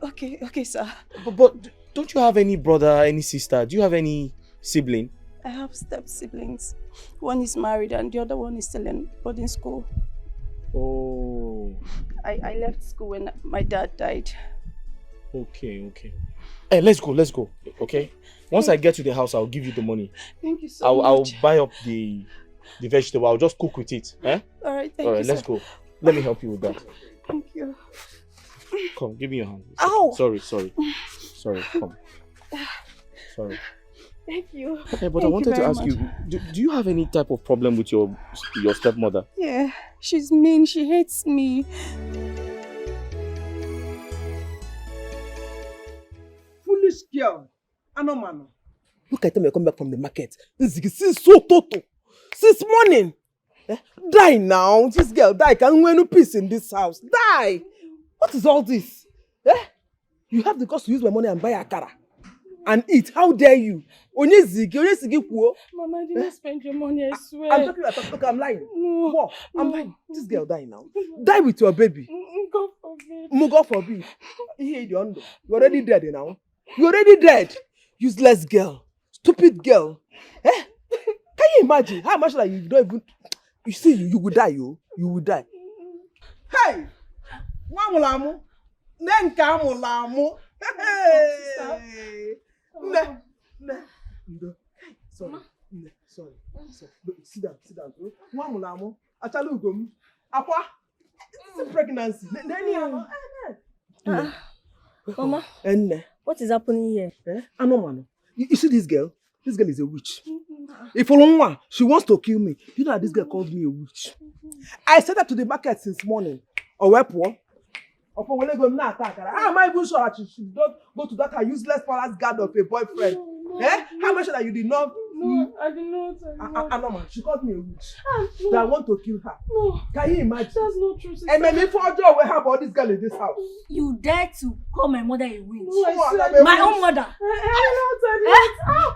Okay, sir. But don't you have any brother, any sister? Do you have any sibling? I have step-siblings. One is married and the other one is still in boarding school. Oh. I left school when my dad died. Okay. Hey, let's go, okay? Once I get to the house, I'll give you the money. Thank you so much. I'll buy up the vegetable. I'll just cook with it. Eh? All right, thank you, let's go. Let me help you with that. Thank you. Come, give me your hand. Ow! Sorry, come. Sorry. Thank you. Okay, but I wanted to ask you, do you have any type of problem with your stepmother? Yeah, she's mean. She hates me. Foolish girl. Anomano. Look at them, you come back from the market. Since so total. Since morning. Die now. This girl die. Can't win no peace in this house. Die. What is all this? You have the cost to use my money and buy a car and eat. How dare you? Onye zigi kuo. Mama, I didn't spend your money, I swear. I'm lying. No. What? I'm lying. This girl die now. Die with your baby. God forbid. God forbid. You're already dead now. You're already dead. Useless girl. Stupid girl. Can you imagine how much like you don't even... You see, you will die, you will die. Hey! Wamulamu. Nenka mulamu. Hey! Sorry. Sit down. Wamulamu. Achalugum. Apa? It's pregnancy. Mama, what is happening here? Anomano. You see this girl? This girl is a witch. If Olonwa, she wants to kill me. You know that this girl called me a witch. I said that to the market since morning. Or where poor? Or for when I go now attack her. How am I even sure that she should not go to that her useless palace guard of a boyfriend? How much that you did not? No, I did not. Anoma, she called me a witch. That I want to kill her. No. Can you imagine? That's not true, sister. And maybe for a job we have all this girl in this house. You dare to call my mother a witch? No, my own mother.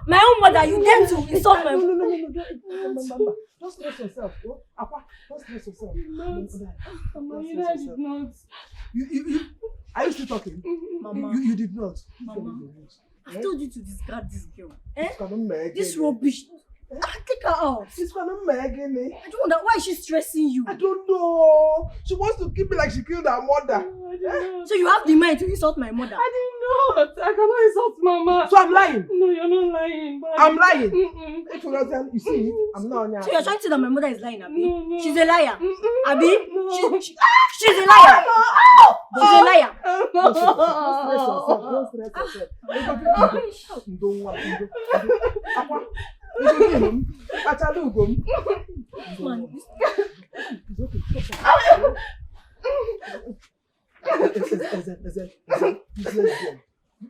My own mother, you dare to insult my mother? No. Don't stress yourself. Apa, don't stress yourself. Mama, I did not. Are you still talking? Mama. You did not. Mama, I told you to discard this girl. This rubbish. Take her out. She's gonna Megan. I don't know. Why is she stressing you? I don't know. She wants to keep me like she killed her mother. So you have the mind to insult my mother? I did not. I cannot insult Mama. So I'm lying. No, you're not lying. I'm lying. If you don't tell, you see, I'm not lying. So you're trying to say that my mother is lying, Abi? No. She's a liar. Abi? She's a liar. She's a liar. Don't stress yourself. Don't worry. Achalugum.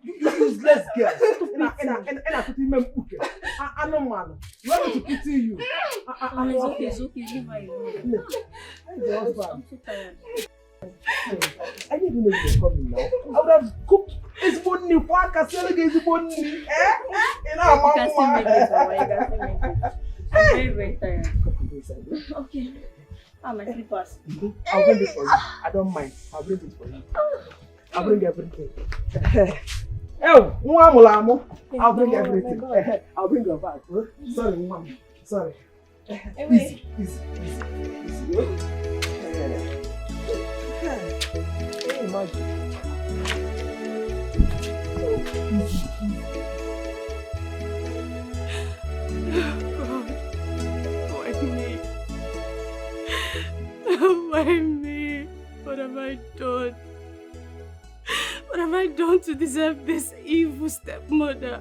Useless girl. And I put him in cooking. I know, man. You want me to pity you? It's okay. Leave her alone. I'm so tired. I didn't know you were coming now. I would have cooked his money. Why can't I get his money? You can still make it, Mama. I'm very, very tired. Okay. My slippers. I'll bring it for you. I don't mind. I'll bring it for you. I'll bring everything. Oh, I'll bring everything. I'll bring your bag. Sorry, mom. Sorry. Easy. Imagine. God, why me? Why me? What have I done? What have I done to deserve this evil stepmother?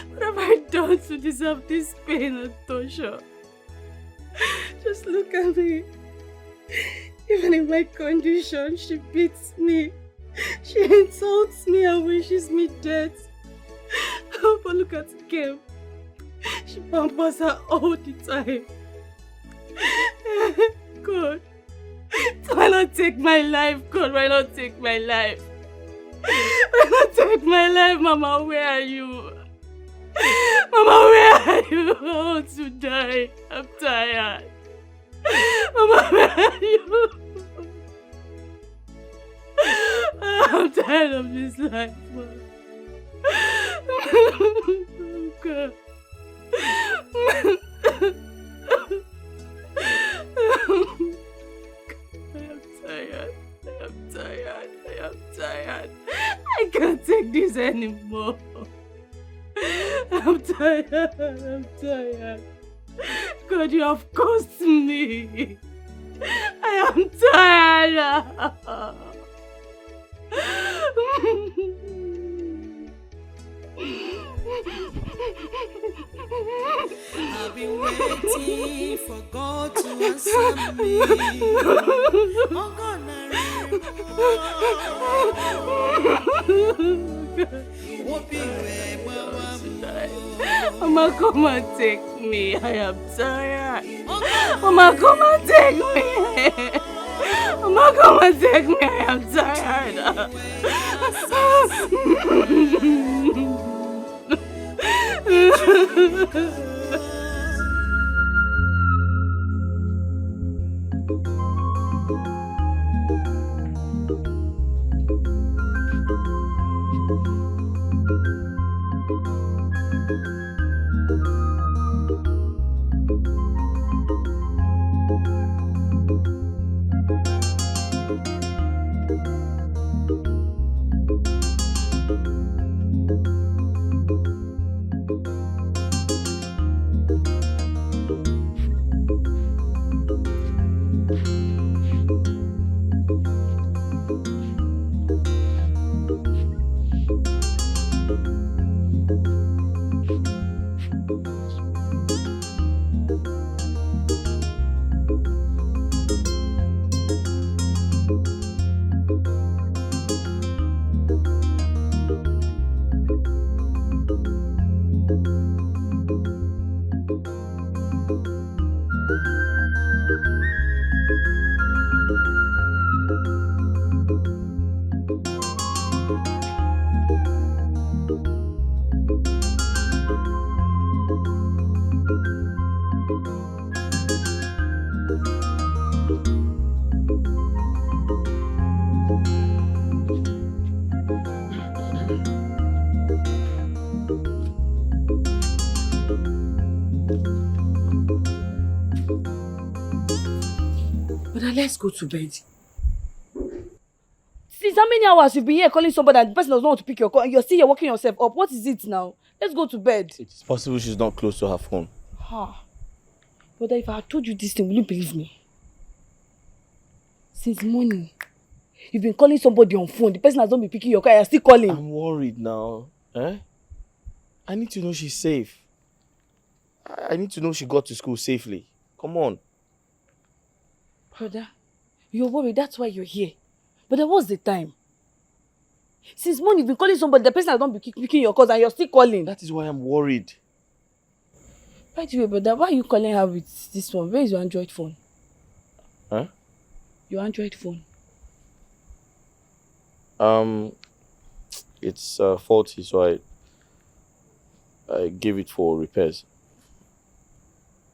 What have I done to deserve this pain and torture? Just look at me. Even in my condition, she beats me. She insults me and wishes me death. But look at Kim. She pampers her all the time. God, why not take my life? God, why not take my life? Why not take my life, Mama? Where are you? Mama, where are you? I want to die. I'm tired. Mama, where are you? I'm tired of this life, Mama. Oh, God. I am tired. I can't take this anymore. I'm tired. God, you have caused me. I am tired. I've been waiting for God to answer me. Oh God, Mama, come and take me. I am tired. Mama, come and take me. Mama, come and take me. I am tired. Let's go to bed. Since how many hours you've been here calling somebody and the person does not want to pick your call and you're still here working yourself up? What is it now? Let's go to bed. It's possible she's not close to her phone. Brother, if I had told you this thing, will you believe me? Since morning, you've been calling somebody on phone. The person has not been picking your call and you're still calling. I'm worried now. I need to know she's safe. I need to know she got to school safely. Come on. Brother, you're worried, that's why you're here. But then what's the time? Since morning you've been calling somebody, the person has not been picking your calls and you're still calling. That is why I'm worried. By the way, brother, why are you calling her with this one? Where is your Android phone? Your Android phone. It's faulty, so I gave it for repairs.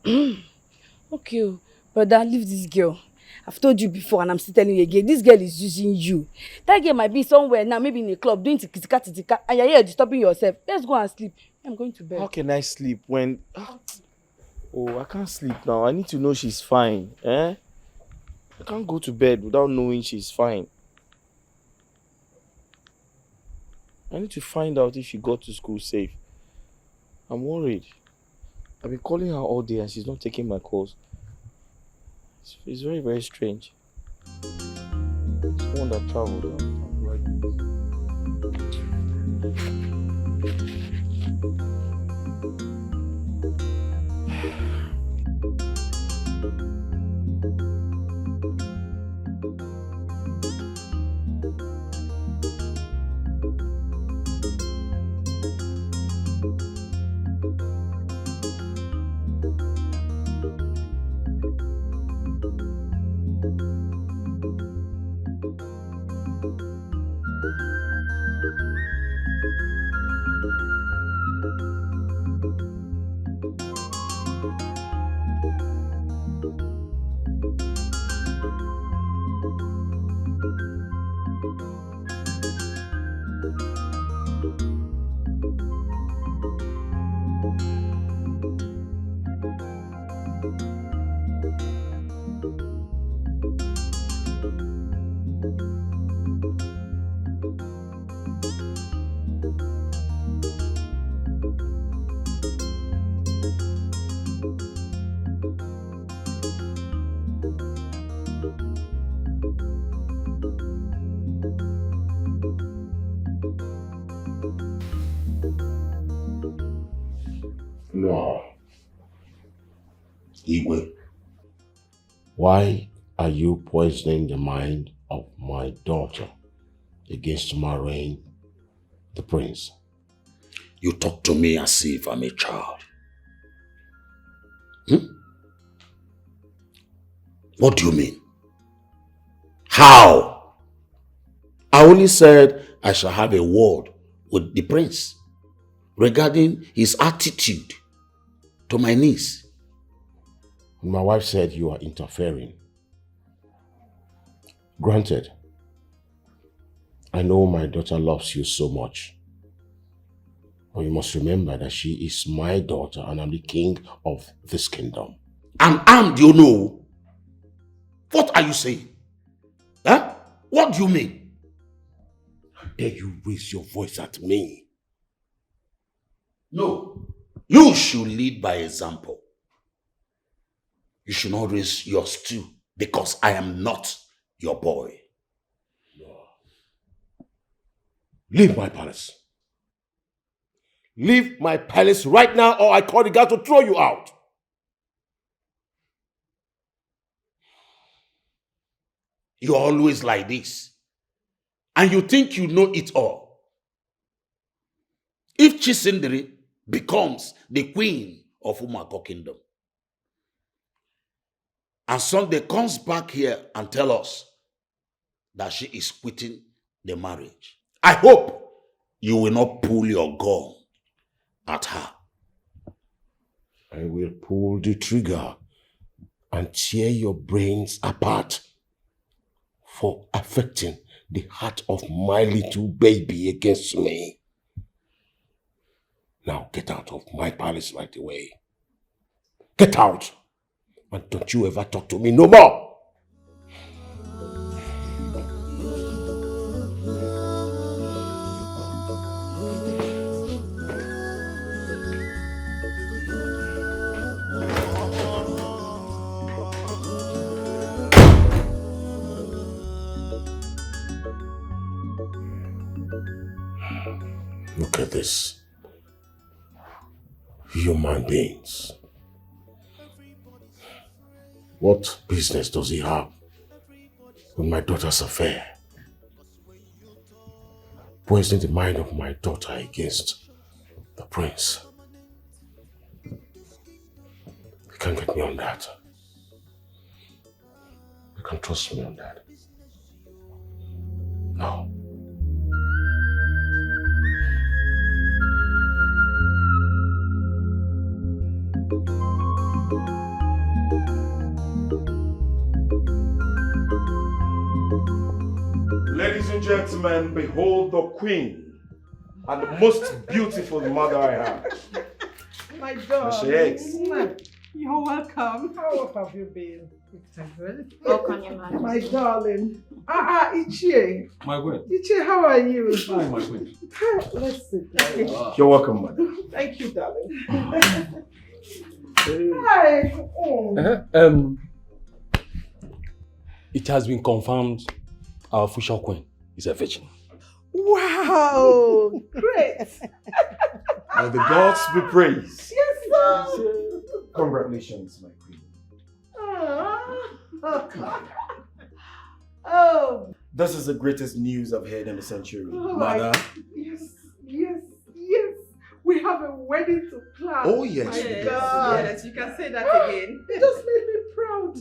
Okay, brother, leave this girl. I've told you before and I'm still telling you again, this girl is using you. That girl might be somewhere now, maybe in a club, doing tika, and you're here disturbing yourself. Let's go and sleep. I'm going to bed. How can I sleep when... Oh, I can't sleep now. I need to know she's fine. I can't go to bed without knowing she's fine. I need to find out if she got to school safe. I'm worried. I've been calling her all day and she's not taking my calls. It's very, very strange. Someone that traveled. No. Igwe, why are you poisoning the mind of my daughter against marrying the prince? You talk to me as if I'm a child. What do you mean? How? I only said I shall have a word with the prince regarding his attitude to my niece. My wife said you are interfering. Granted, I know my daughter loves you so much. But you must remember that she is my daughter and I'm the king of this kingdom. And do you know? What are you saying? Huh? What do you mean? How dare you raise your voice at me? No. You should lead by example. You should not raise yours too, because I am not your boy. No. Leave my palace. Leave my palace right now, or I call the guard to throw you out. You're always like this. And you think you know it all. If Chisindri becomes the queen of Umako Kingdom, and Sunday comes back here and tell us that she is quitting the marriage, I hope you will not pull your gun at her. I will pull the trigger and tear your brains apart for affecting the heart of my little baby against me. Now get out of my palace right away. Get out! And don't you ever talk to me no more! Look at this. Human beings. What business does he have with my daughter's affair? Poisoning the mind of my daughter against the prince. You can't get me on that. You can trust me on that. No. gentlemen, behold the queen and the most beautiful mother I have. My There she is. darling. You're welcome. How have you been? Good. Welcome, Your Majesty. My darling. Ichie. My queen. Ichie, how are you? Hi, my queen. Let's sit. You're welcome, mother. Thank you, darling. Hi. Oh. It has been confirmed our official queen is a virgin. Wow. Great. May the gods be praised. Yes, sir. Congratulations, my queen. Oh. This is the greatest news I've heard in a century. Oh Mother. Yes. We have a wedding to plan. Oh, yes. My God. Yes, you can say that again. It just made me proud.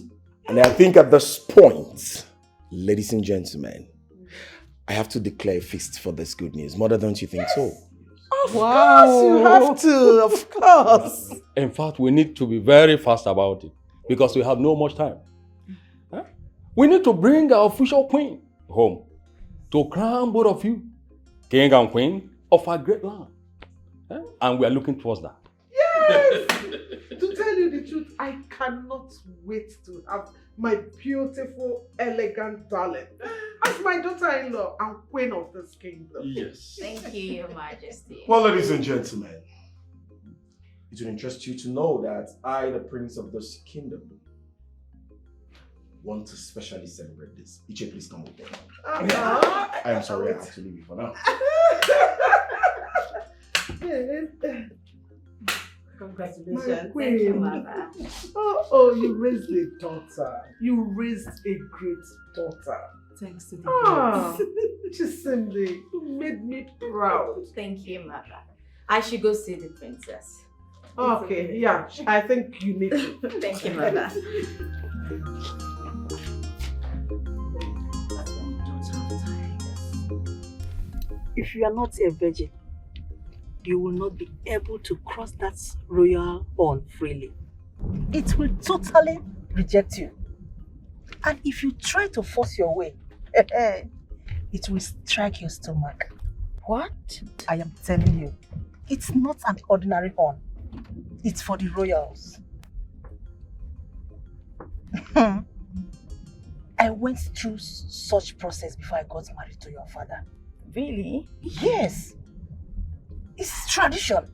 And I think at this point, ladies and gentlemen, I have to declare a feast for this good news. Mother, don't you think so? Of course, you have to. Of course. In fact, we need to be very fast about it because we have no much time. Huh? We need to bring our official queen home to crown both of you, king and queen of our great land. Huh? And we are looking towards that. Yes! To tell you the truth, I cannot wait to have my beautiful, elegant darling as my daughter-in-law and queen of this kingdom. Yes. Thank you, Your Majesty. Well, ladies and gentlemen, it will interest you to know that I, the prince of this kingdom, want to specially celebrate this. Iche, please come with me. I am sorry, I have to leave you for now. Congratulations. Thank you, Mother. Oh, you raised a daughter. You raised a great daughter. Thanks to the Ah, gods. Chisimdi, you made me proud. Thank you, Mother. I should go see the princess. Okay, yeah, I think you need to. Thank you, Mother. If you are not a virgin, you will not be able to cross that royal horn freely. It will totally reject you. And if you try to force your way, it will strike your stomach. What? I am telling you, it's not an ordinary horn. It's for the royals. I went through such process before I got married to your father. Really? Yes. It's tradition.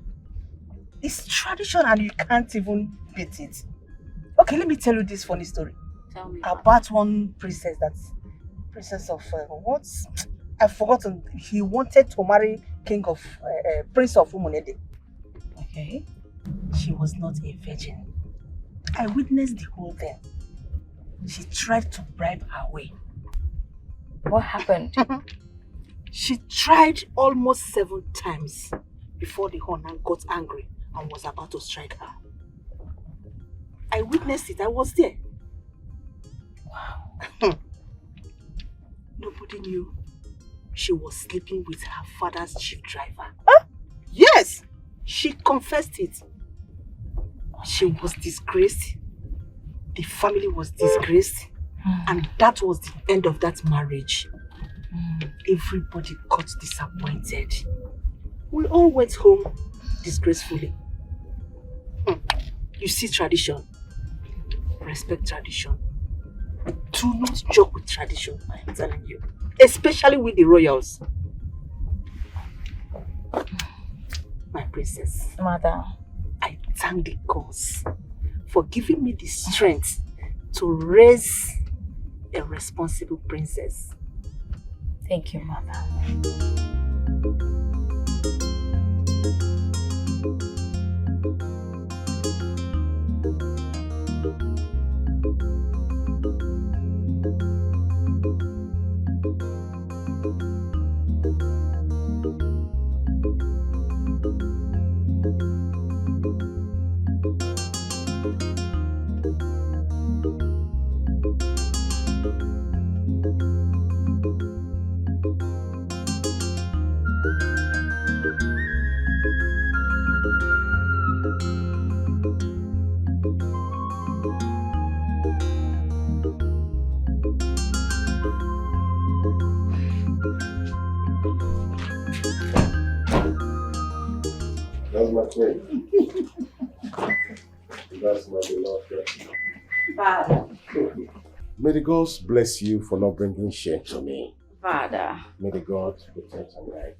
It's tradition and you can't even beat it. Okay, let me tell you this funny story. Tell me. About one princess princess of what? I've forgotten. He wanted to marry Prince of Umunede. Okay. She was not a virgin. I witnessed the whole thing. She tried to bribe her way. What happened? She tried almost 7 times before the Honan got angry and was about to strike her. I witnessed it. I was there. Wow. Nobody knew she was sleeping with her father's chief driver. Huh? Yes! She confessed it. She was disgraced. The family was disgraced. And that was the end of that marriage. Everybody got disappointed. We all went home disgracefully. You see tradition. Respect tradition. Do not joke with tradition, I am telling you. Especially with the royals. My princess. Mother. I thank the gods for giving me the strength to raise a responsible princess. Thank you, Mother. my queen. That's my beloved. Father. May the gods bless you for not bringing shame to me. Father. May the gods protect and guide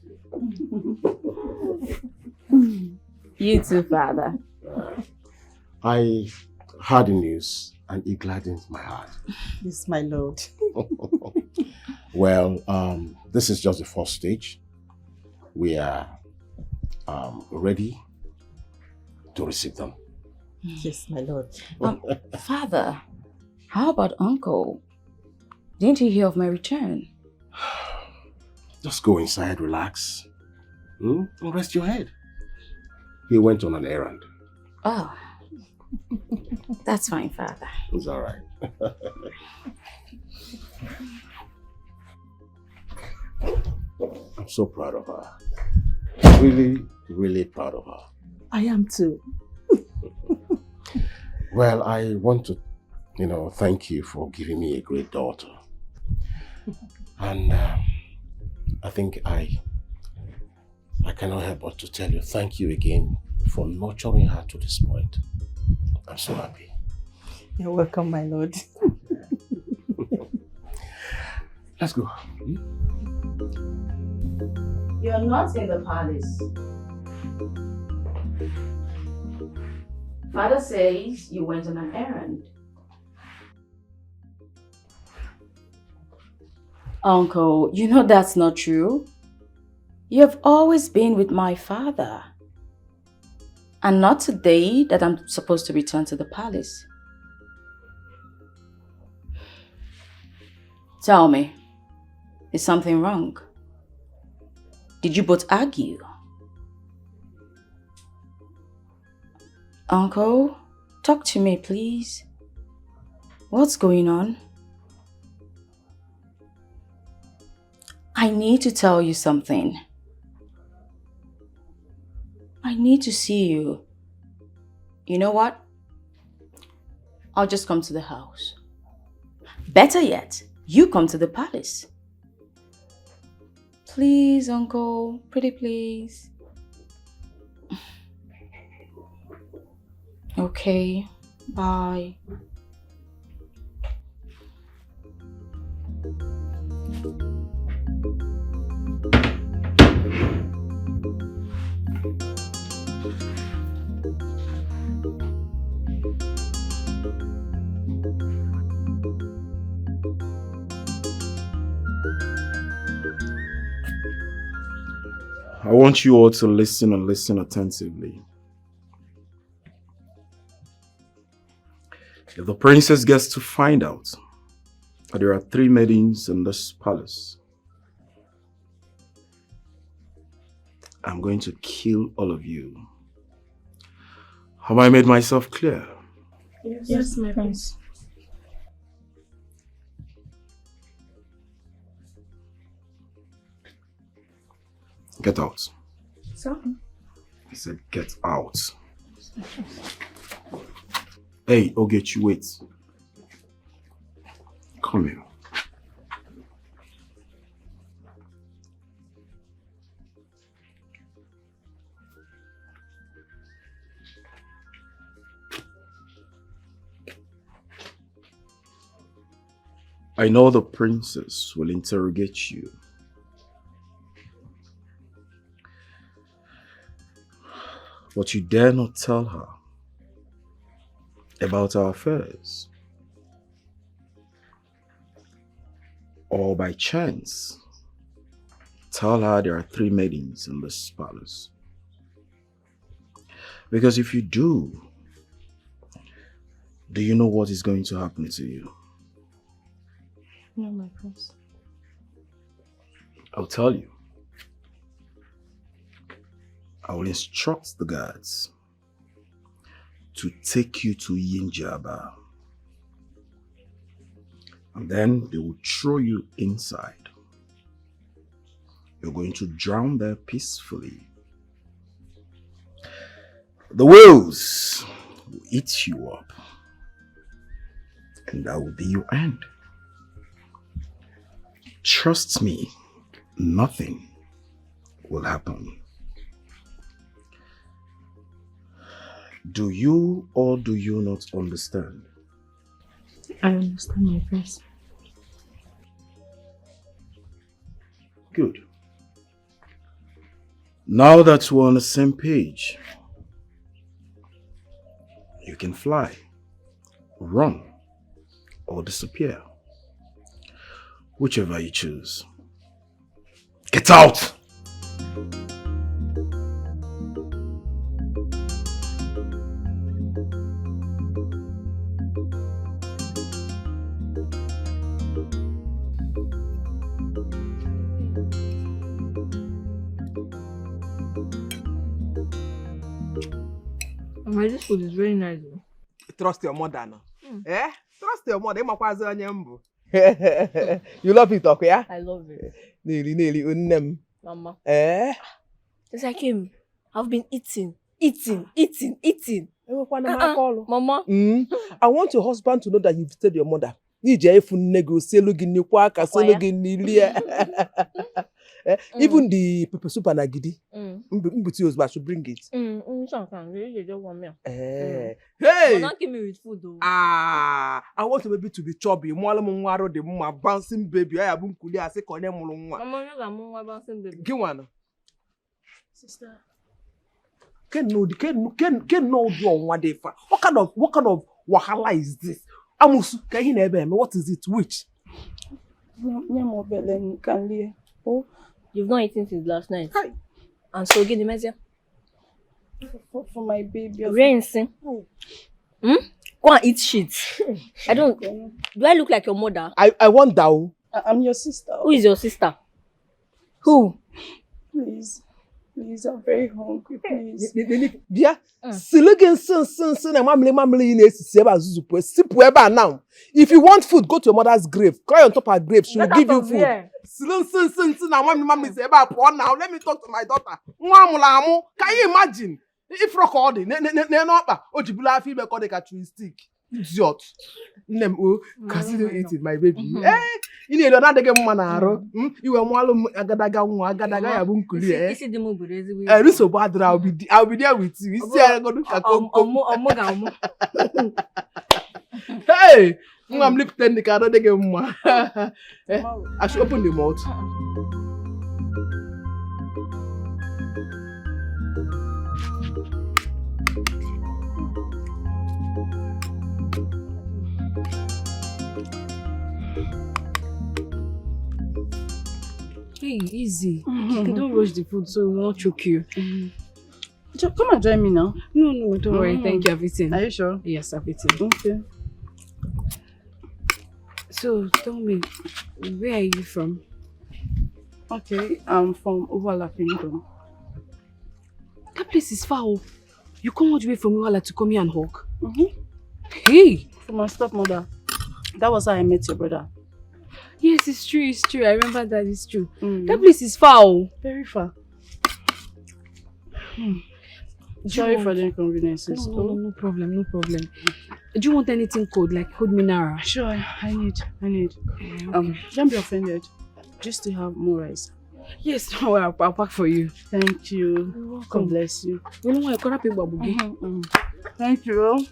you. You too, Father. I heard the news and it gladdens my heart. Yes, my lord. Well, this is just the first stage. We are ready to receive them. Yes, my lord. Father, how about Uncle? Didn't you hear of my return? Just go inside, relax, and rest your head. He went on an errand. Oh, that's fine, Father. It's all right. I'm so proud of her. Really, really proud of her. I am too. Well, I want to, thank you for giving me a great daughter. And I think I cannot help but to tell you thank you again for nurturing her to this point. I'm so happy. You're welcome, my lord. Let's go. You're not in the palace. Father says you went on an errand. Uncle, you know that's not true. You have always been with my father. And not today that I'm supposed to return to the palace. Tell me, is something wrong? Did you both argue? Uncle, talk to me, please. What's going on? I need to tell you something. I need to see you. You know what? I'll just come to the house. Better yet, you come to the palace. Please, Uncle. Pretty please. Okay. Bye. I want you all to listen and listen attentively. If the princess gets to find out that there are 3 maidens in this palace, I'm going to kill all of you. Have I made myself clear? Yes, my prince. Get out. So? I said get out. Hey, Ogechi, wait. Come here. I know the princess will interrogate you. But you dare not tell her about our affairs. Or by chance, tell her there are 3 maidens in this palace. Because if you do you know what is going to happen to you? No, my prince. I'll tell you. I will instruct the guards to take you to Yinjaba. And then they will throw you inside. You're going to drown there peacefully. The whales will eat you up. And that will be your end. Trust me, nothing will happen. Do you or do you not understand? I understand, my prince. Good. Now that we're on the same page, you can fly, run, or disappear. Whichever you choose. Get out! This food is very nice. Trust your mother now. Eh? Trust your mother. Mm. You love it, okay? Yeah? I love it. Nearly, Mama. Eh? Since I came, I've been eating. Mama. I want your husband to know that you've told your mother. Even the pepper soup and agidi. I should bring it. Hey! Don't give me with food though. I want the baby to be chubby. The bouncing baby. I have I say Mama, you bouncing baby. Give one. Sister. Can know your one day for what kind of wahala is this? What is it? Which? Oh, you've not eaten since last night. Hi. And so get the measure. For my baby. Rinsing. Hmm? Go and eat shit. I don't. Do I look like your mother? I want that. I'm your sister. Who is your sister? Who? Please, I'm very hungry. Please. Yeah. If you want food, go to your mother's grave. Cry on top of her grave. She will give you food. Now let me talk to my daughter. Can you imagine? If recording, stick. Idiot. Consider eating my baby. Eh? You know not get manaro. You were mwalo agadaga ya bunkuli. Isi the move with I so bad. I'll be there with you. You see, I go to Hey, I'm lifting the car. I should open the mouth. Hey, easy. Don't rush the food so we won't choke you. Come and join me now. No, don't worry. Thank you, I've eaten. Are you sure? Yes, I've eaten. Okay. So, tell me, where are you from? Okay, I'm from Uwala Kingdom. That place is far. You come all the way from Uwala to come here and hawk? Hey! From my stepmother. That was how I met your brother. Yes, it's true. I remember that, it's true. That place is far. Very far. Sorry for the inconveniences. No problem. Do you want anything cold, like cold mineral? Sure, I need. Don't be offended. Just to have more rice. Yes, don't worry, I'll pack for you. Thank you. You're welcome. God bless you. You know what? I can't Thank you.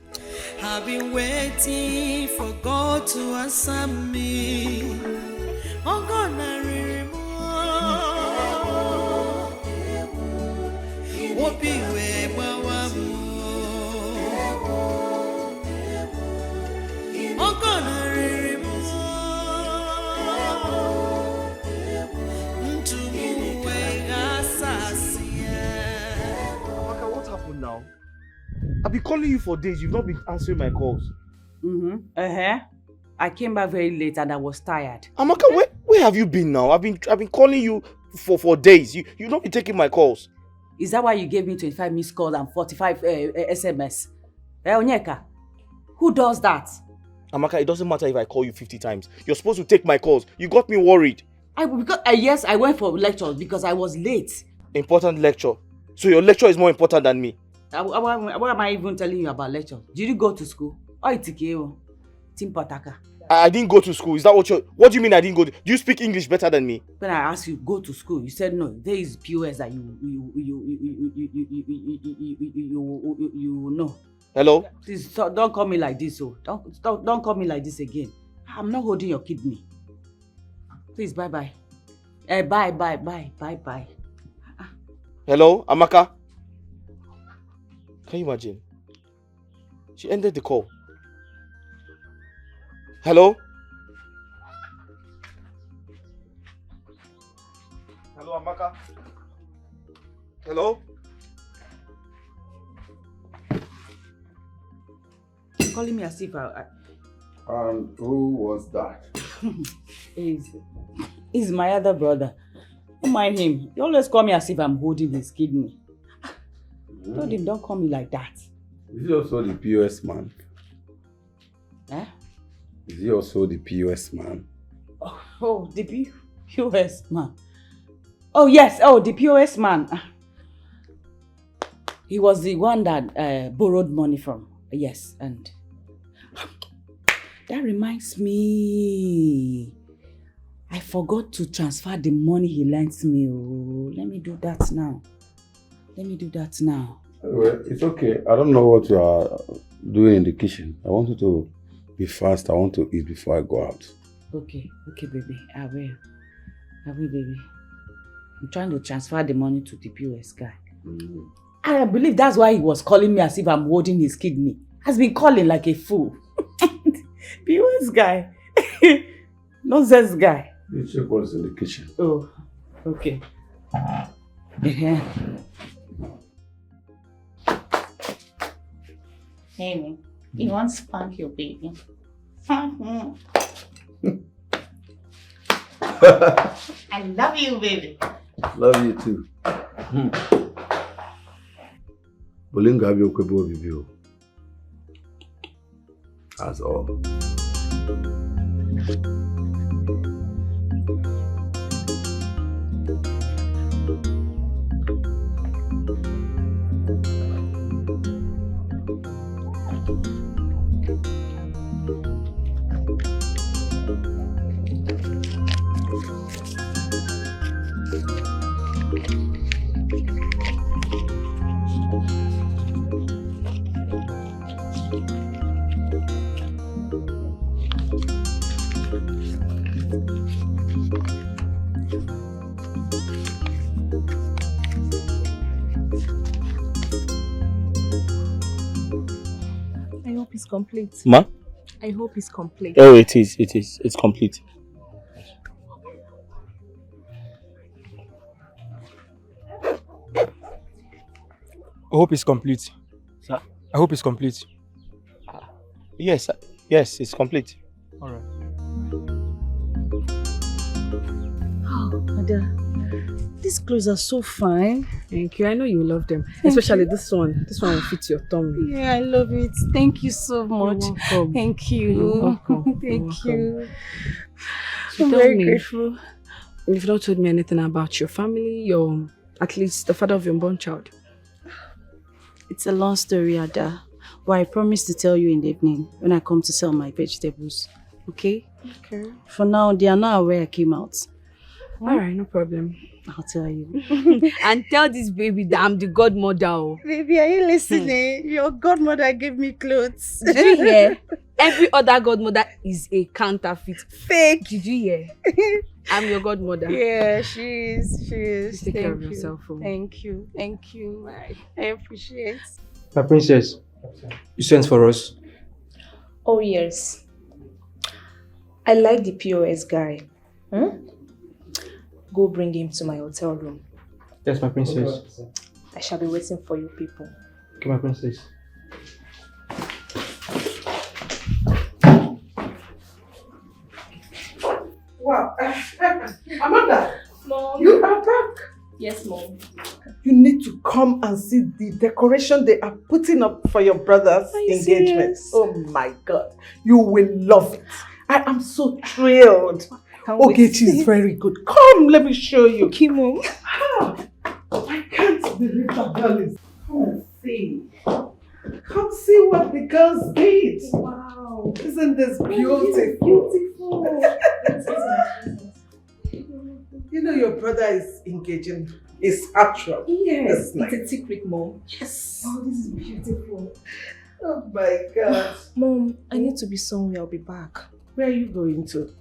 I've been waiting for God to answer me. Oh God, I remember. Oh God, I remember. What happened now? I've been calling you for days. You've not been answering my calls. I came back very late and I was tired. Amaka, where have you been now? I've been calling you for days. You've not been taking my calls. Is that why you gave me 25 missed calls and 45 SMS? Onyeka, who does that? Amaka, it doesn't matter if I call you 50 times. You're supposed to take my calls. You got me worried. Yes, I went for lectures because I was late. Important lecture. So your lecture is more important than me. What am I even telling you about lecture? Did you go to school? Oh, it's Timpataka. I didn't go to school. Is that what what do you mean I didn't go to? Do you speak English better than me? When I asked you go to school, you said no. There is POS that you know. Hello? Please don't call me like this, oh. Don't call me like this again. I'm not holding your kidney. Please, bye. Bye. Hello, Amaka? Can you imagine? She ended the call. Hello? Hello, Amaka? Hello? Calling me as if And who was that? He's my other brother. Don't mind him. He always call me as if I'm holding his kidney. Told him, don't call me like that. Is he also the POS man? Eh? Is he also the POS man? Oh, the POS man. Oh, yes. Oh, the POS man. He was the one that borrowed money from. Yes, and that reminds me. I forgot to transfer the money he lent me. Oh, let me do that now. Well, it's okay. I don't know what you are doing in the kitchen. I want you to be fast. I want to eat before I go out. Okay, baby. I will, baby. I'm trying to transfer the money to the POS guy. I believe that's why he was calling me as if I'm holding his kidney. Has been calling like a fool. POS guy. Nonsense guy. You check what's in the kitchen. Oh, okay. Amy, you want to spank your baby? I love you, baby. Love you too. Bolinga have your kwebo video. That's all. I hope it's complete. Ma? I hope it's complete. Oh, it is. It's complete. I hope it's complete. Sir? I hope it's complete. Yes, it's complete. Alright. Oh, Ada, these clothes are so fine. Thank you. I know you love them. Especially this one. This one will fit your tummy. Yeah, I love it. Thank you so much. You're welcome. Thank you. You're welcome. Thank You're you. So I'm tell very me, grateful. You've not told me anything about your family, at least the father of your unborn child. It's a long story, Ada. But I promise to tell you in the evening when I come to sell my vegetables. Okay? Okay. For now, they are not aware I came out. Alright, no problem. I'll tell you. And tell this baby that I'm the godmother. Oh. Baby, are you listening? Your godmother gave me clothes. Did you hear? Every other godmother is a counterfeit. Fake. Did you hear? I'm your godmother. Yeah, she is. Please take care of you. yourself. Oh. Thank you. Thank you. I appreciate. My princess, you sent for us. Oh yes. I like the POS guy. Go bring him to my hotel room. Yes, my princess. I shall be waiting for you people. Okay, my princess. Wow. Amanda, Mom. you are back. Yes, Mom. You need to come and see the decoration they are putting up for your brother's engagement. serious? Oh my God. You will love it. I am so thrilled. Okay, she's very good. Come, let me show you. Okay, Mom. I can't believe that girl is. Come and see. Come see what the girls did. Wow. Wow, isn't this beautiful? You know your brother is engaging his actual. Yes, That's it's a secret, Mom. Yes. Oh, this is beautiful. Oh my God. Mom, I need to be somewhere. I'll be back. Where are you going to?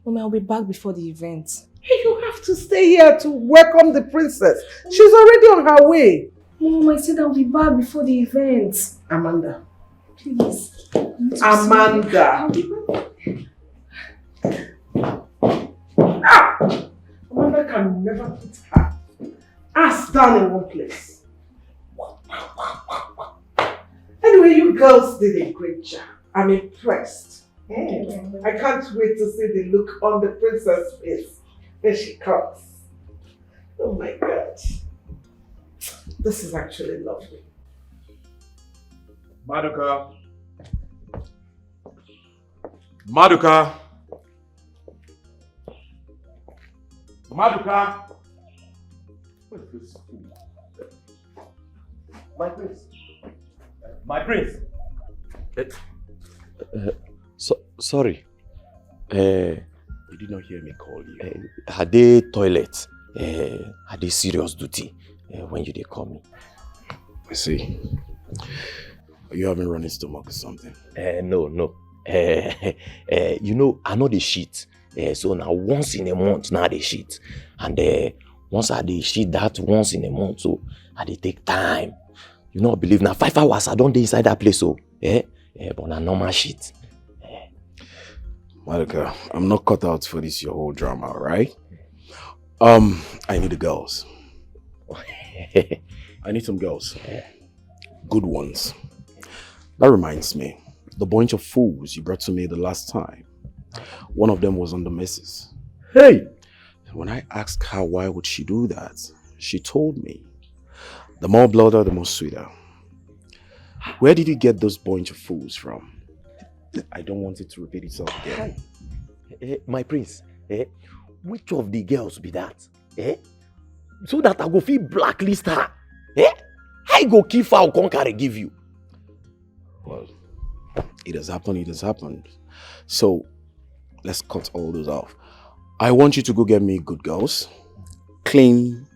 Mom, I'll be back before the event. You have to stay here to welcome the princess. She's already on her way. Mom, I said I'll be back before the event. Amanda. Please. Amanda. I'll be back. Amanda can never put her ass down in one place. Anyway, you girls did a great job. I'm impressed. I can't wait to see the look on the princess' face when she comes. Oh my God. This is actually lovely. Maduka. Maduka. Maduka. What is this fool? My prince. My prince. Sorry. You did not hear me call you. Had they toilet? Had they serious duty when you did call me? I see. Are you having running stomach or something? No. You know, I know the shit. So now once in a month, now they shit. And once I dey shit that once in a month, so I dey take time. You know, believe now 5 hours I don't dey inside that place, so but na normal shit. Maduka, I'm not cut out for this your whole drama, right? I need the girls. I need some girls. Good ones. That reminds me, the bunch of fools you brought to me the last time. One of them was on the missus. Hey! When I asked her why would she do that, she told me, the more blooded, the more sweeter. Where did you get those bunch of fools from? I don't want it to repeat itself again. My prince, which of the girls be that? So that I go feel blacklist her. I go keep foul conquer give you. Well, it has happened. So let's cut all those off. I want you to go get me good girls. Clean,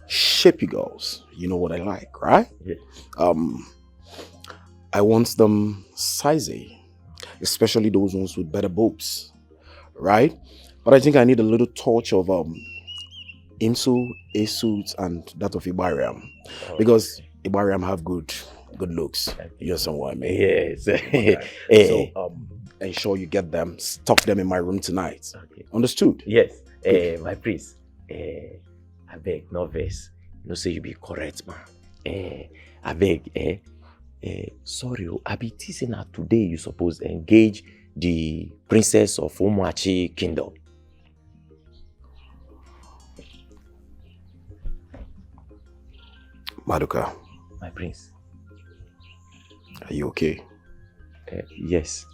shapy girls. You know what I like, right? Yeah. I want them sizey. Especially those ones with better boobs. Right? But I think I need a little touch of Imsu, Esut, and that of Ibariam. Because Ibariam have good looks. You understand what I mean? Yes. Okay. So ensure you get them, stock them in my room tonight. Okay. Understood? Yes. My prince, I beg, no vex. No say you be correct, man. I beg, sorry, I be teasing her today. You suppose engage the princess of Umuachi Kingdom. Maduka. My prince. Are you okay? Yes.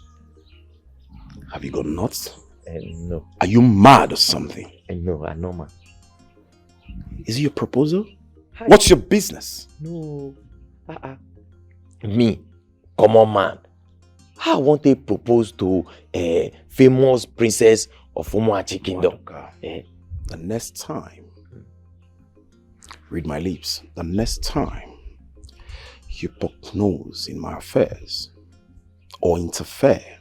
Have you got nuts? No. Are you mad or something? No, I'm not mad. Is it your proposal? Hi. What's your business? No. Me, common man. I want to propose to a famous princess of Umuachi Kingdom. The next time, read my lips, the next time you poke nose in my affairs or interfere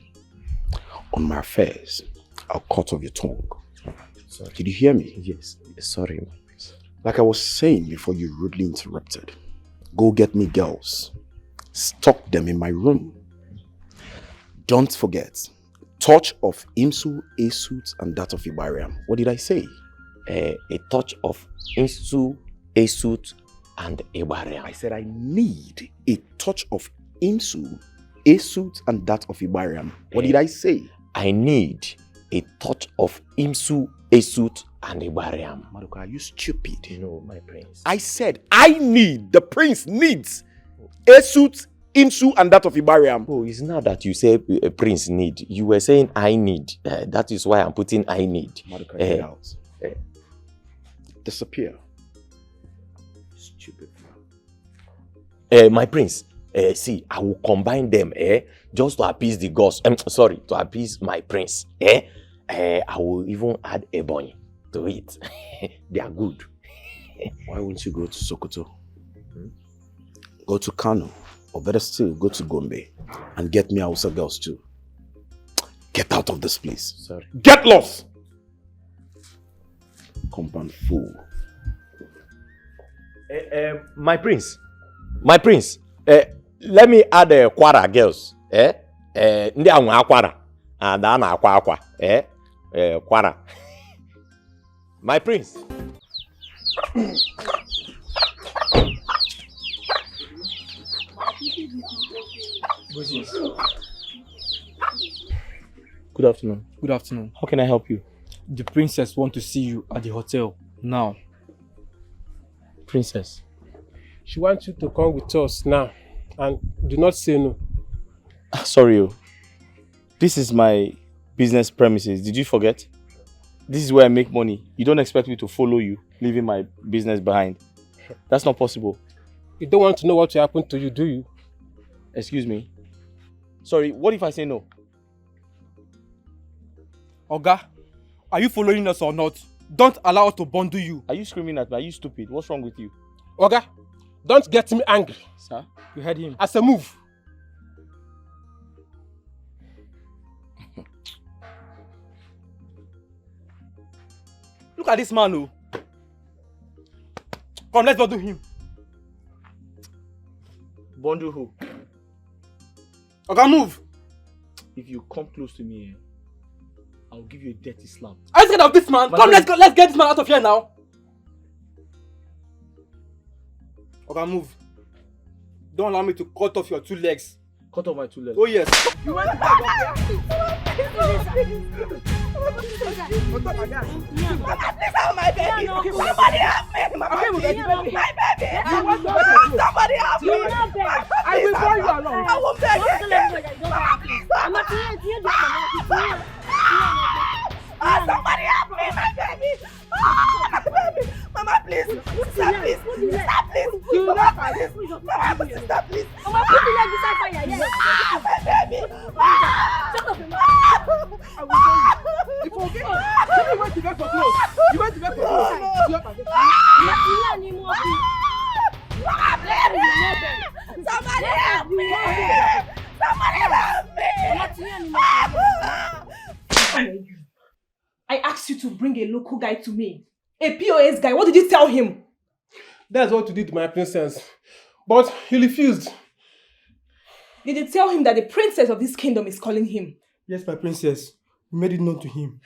on my affairs, I'll cut off your tongue. Sorry. Did you hear me? Yes. Sorry. Like I was saying before you rudely interrupted, go get me girls. Stock them in my room. Don't forget, touch of Imsu, Esut, and that of Ibariam. What did I say? A touch of Imsu, Esut, and Ibariam. I said I need a touch of Imsu, Esut, and that of Ibariam. What did I say? I need a touch of Imsu, Esut, and Ibariam. Maduka, are you stupid? No, my prince. I said I need, the prince needs Esut, Imsu, and that of Ibariam. Oh, it's not that you say a prince need. You were saying I need. That is why I'm putting I need. Maduka, get out. Disappear. Stupid. My prince, see, I will combine them, just to appease the gods. Sorry, to appease my prince, I will even add ebony to it. They are good. Why won't you go to Sokoto? Go to Kano, or better still, go to Gombe and get me Hausa girls too. Get out of this place. Sorry. Get lost! Compound fool. My prince, let me add Kwara girls. Ndị anwa akwara, and ana akwa akwa. Kwara. My prince. Good afternoon. Good afternoon. How can I help you? The princess wants to see you at the hotel now. Princess? She wants you to come with us now and do not say no. Sorry, this is my business premises. Did you forget? This is where I make money. You don't expect me to follow you, leaving my business behind. That's not possible. You don't want to know what will happen to you, do you? Excuse me. Sorry, what if I say no? Oga, are you following us or not? Don't allow us to bundle you. Are you screaming at me? Are you stupid? What's wrong with you? Oga, don't get me angry. Sir? You heard him. As a move. Look at this man, oh. Come, let's bundle him. Bundle who? Oga, move. If you come close to me, I'll give you a dirty slap. Are you scared of this man? Come, let's go. Let's get this man out of here now. Oga, move. Don't allow me to cut off your 2 legs. Cut off my 2 legs? Oh, yes. You want to my baby! Somebody help me! My baby! Somebody help me! I will follow you along. I won't beg you! Somebody help me! My baby! My baby! Mama, please! Sister, please! Sister, please! Mama, please! Mama, sister, please! Mama, put the leg beside fire! Yes! My baby! Shut up! I will tell you. You forget. You went to bed for clothes. You went to bed for clothes. Somebody help me! Somebody help me! I asked you to bring a local guy to me. A POS guy. What did you tell him? That's what you did to my princess. But he refused. Did you tell him that the princess of this kingdom is calling him? Yes, my princess. We made it known to him.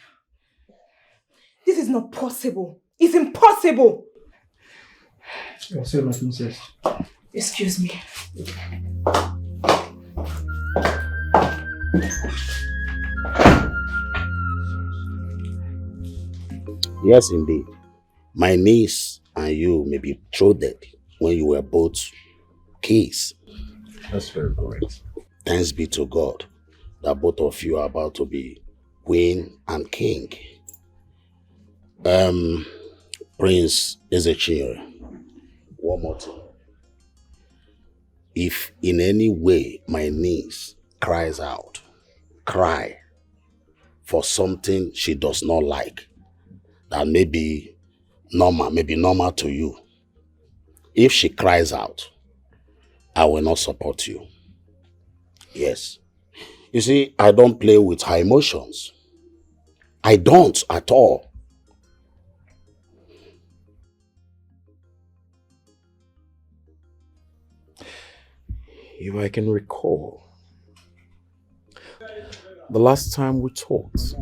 This is not possible. It's impossible. I'm sorry, my princess. Excuse me. Yes, indeed. My niece and you may be betrothed when you were both kids. That's very correct. Thanks be to God that both of you are about to be queen and king. Prince Ezechiel, one more thing. If in any way my niece cries out, cry for something she does not like, that may be normal to you. If she cries out, I will not support you. Yes. You see, I don't play with her emotions. I don't at all. If I can recall, the last time we talked,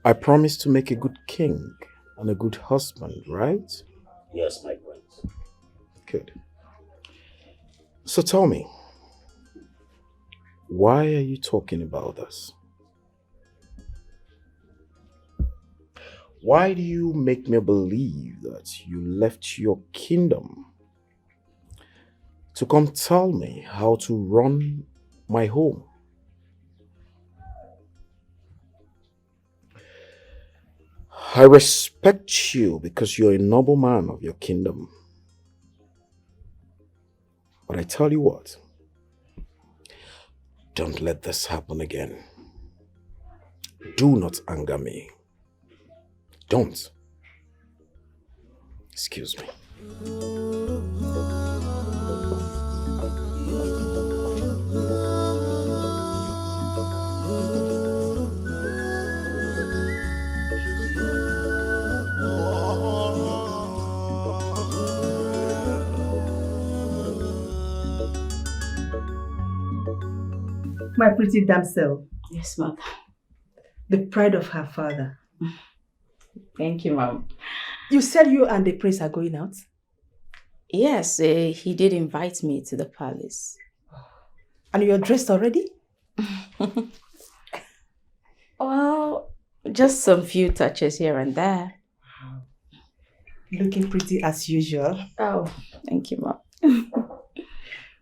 I promised to make a good king and a good husband, right? Yes, my prince. Good. So tell me, why are you talking about this? Why do you make me believe that you left your kingdom to come tell me how to run my home? I respect you because you're a noble man of your kingdom. But I tell you what, don't let this happen again. Do not anger me. Don't. Excuse me. My pretty damsel. Yes, mother. The pride of her father. Thank you, mom. You said you and the prince are going out? Yes, he did invite me to the palace. And you're dressed already? Well, just some few touches here and there. Looking pretty as usual. Oh, thank you, mom.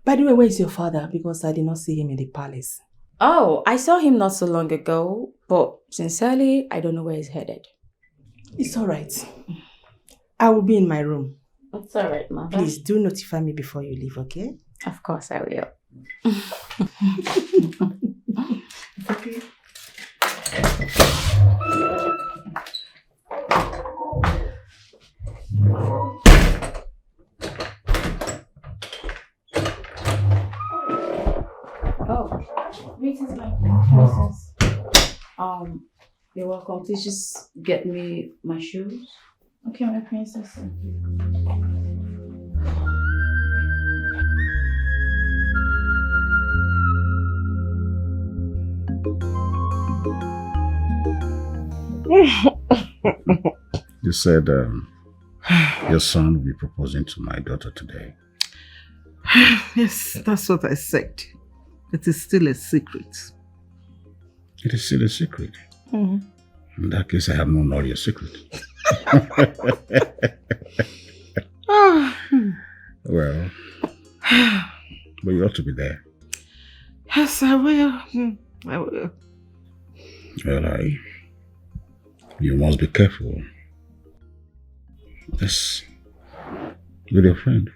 By the way, where is your father? Because I did not see him in the palace. Oh, I saw him not so long ago, but sincerely, I don't know where he's headed. It's all right. I will be in my room. It's all right, mother. Please do notify me before you leave, okay? Of course I will. Okay. Oh, greetings, my princess. You're welcome. Please just get me my shoes. Okay, my princess. You said your son will be proposing to my daughter today. Yes, that's what I said. It is still a secret. It is still a secret. Mm-hmm. In that case, I have known all your secret. Well, but you ought to be there. Yes, I will. I will. Well, you must be careful. Yes, with your friend.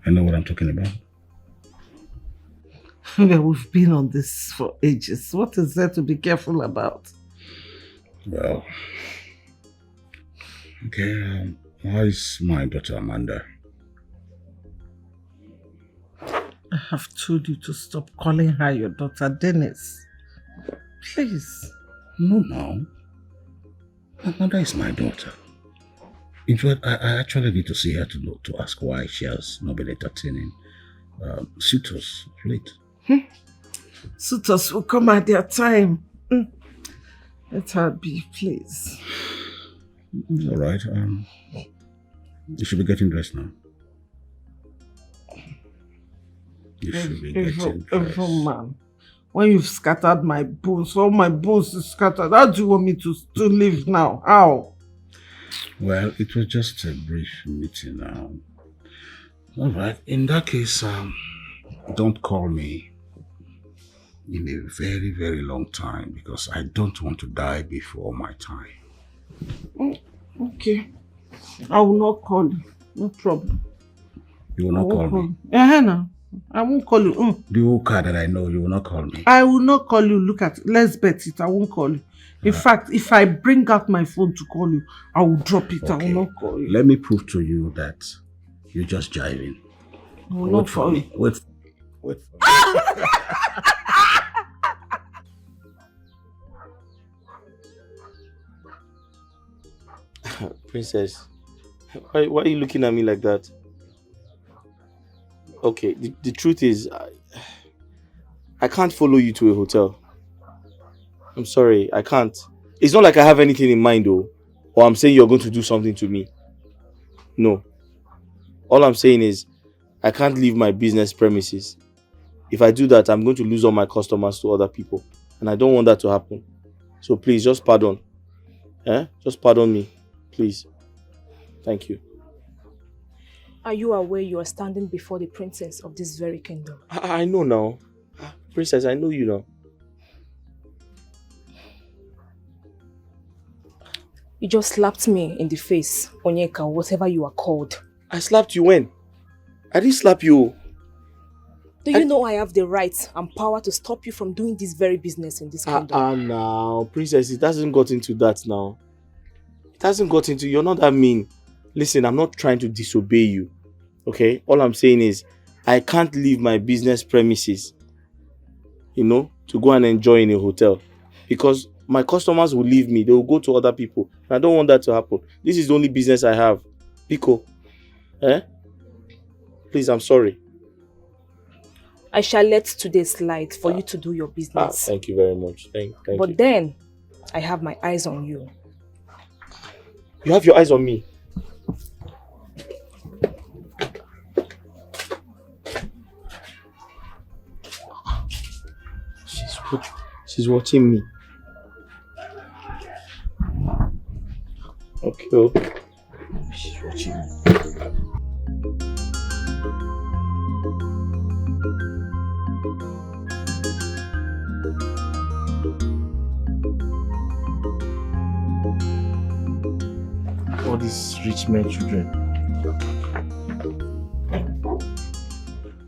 I know what I'm talking about. Well, we've been on this for ages. What is there to be careful about? Well, okay, how is my daughter Amanda? I have told you to stop calling her your daughter, Dennis. Please. No. Amanda is my daughter. In fact, I actually need to see her to ask why she has not been entertaining suitors of late. Suitors will come at their time. Let her be, please. It's all right. You should be getting dressed now. You should be getting dressed. Man, when you've scattered my bones, all my bones is scattered. How do you want me to live now? How? Well, it was just a brief meeting now. All right. In that case, don't call me in a very, very long time because I don't want to die before my time. Okay. I will not call you. No problem. You will not call me? No. I won't call you. The old car that I know, you will not call me. I will not call you. Look at it. Let's bet it. I won't call you. In fact, if I bring out my phone to call you, I will drop it. Okay. I will not call you. Let me prove to you that you're just jiving. I will not call you. Wait. Princess, why are you looking at me like that? Okay, the truth is, I can't follow you to a hotel. I'm sorry, I can't. It's not like I have anything in mind though, or I'm saying you're going to do something to me. No. All I'm saying is, I can't leave my business premises. If I do that, I'm going to lose all my customers to other people. And I don't want that to happen. So please, just pardon. Just pardon me. Please. Thank you. Are you aware you are standing before the princess of this very kingdom? I know now. Princess, I know you now. You just slapped me in the face, Onyeka, whatever you are called. I slapped you when? I didn't slap you. Do you know I have the right and power to stop you from doing this very business in this kingdom? Now, princess, it hasn't got into that now. It hasn't got into, you're not that mean. Listen, I'm not trying to disobey you. Okay? All I'm saying is, I can't leave my business premises, to go and enjoy in a hotel. Because my customers will leave me. They will go to other people. I don't want that to happen. This is the only business I have. Pico. Please, I'm sorry. I shall let today slide for you to do your business. Thank you very much. Thank but you. Then, I have my eyes on you. You have your eyes on me? She's watching me. Okay. She's watching me. All these rich men children.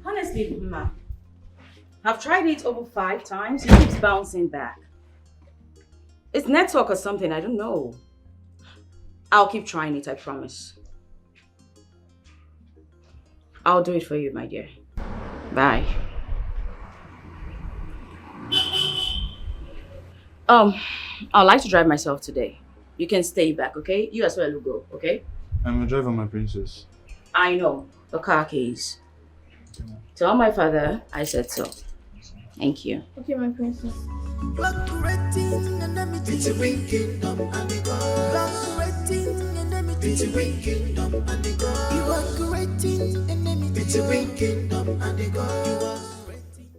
Honestly, Ma, I've tried it over 5 times. It keeps bouncing back. It's network or something, I don't know. I'll keep trying it, I promise. I'll do it for you, my dear. Bye. I'd like to drive myself today. You can stay back, okay? You as well will go, okay? I'm a driver, my princess. I know. The car keys. Tell my father I said so. Thank you. Okay, my princess.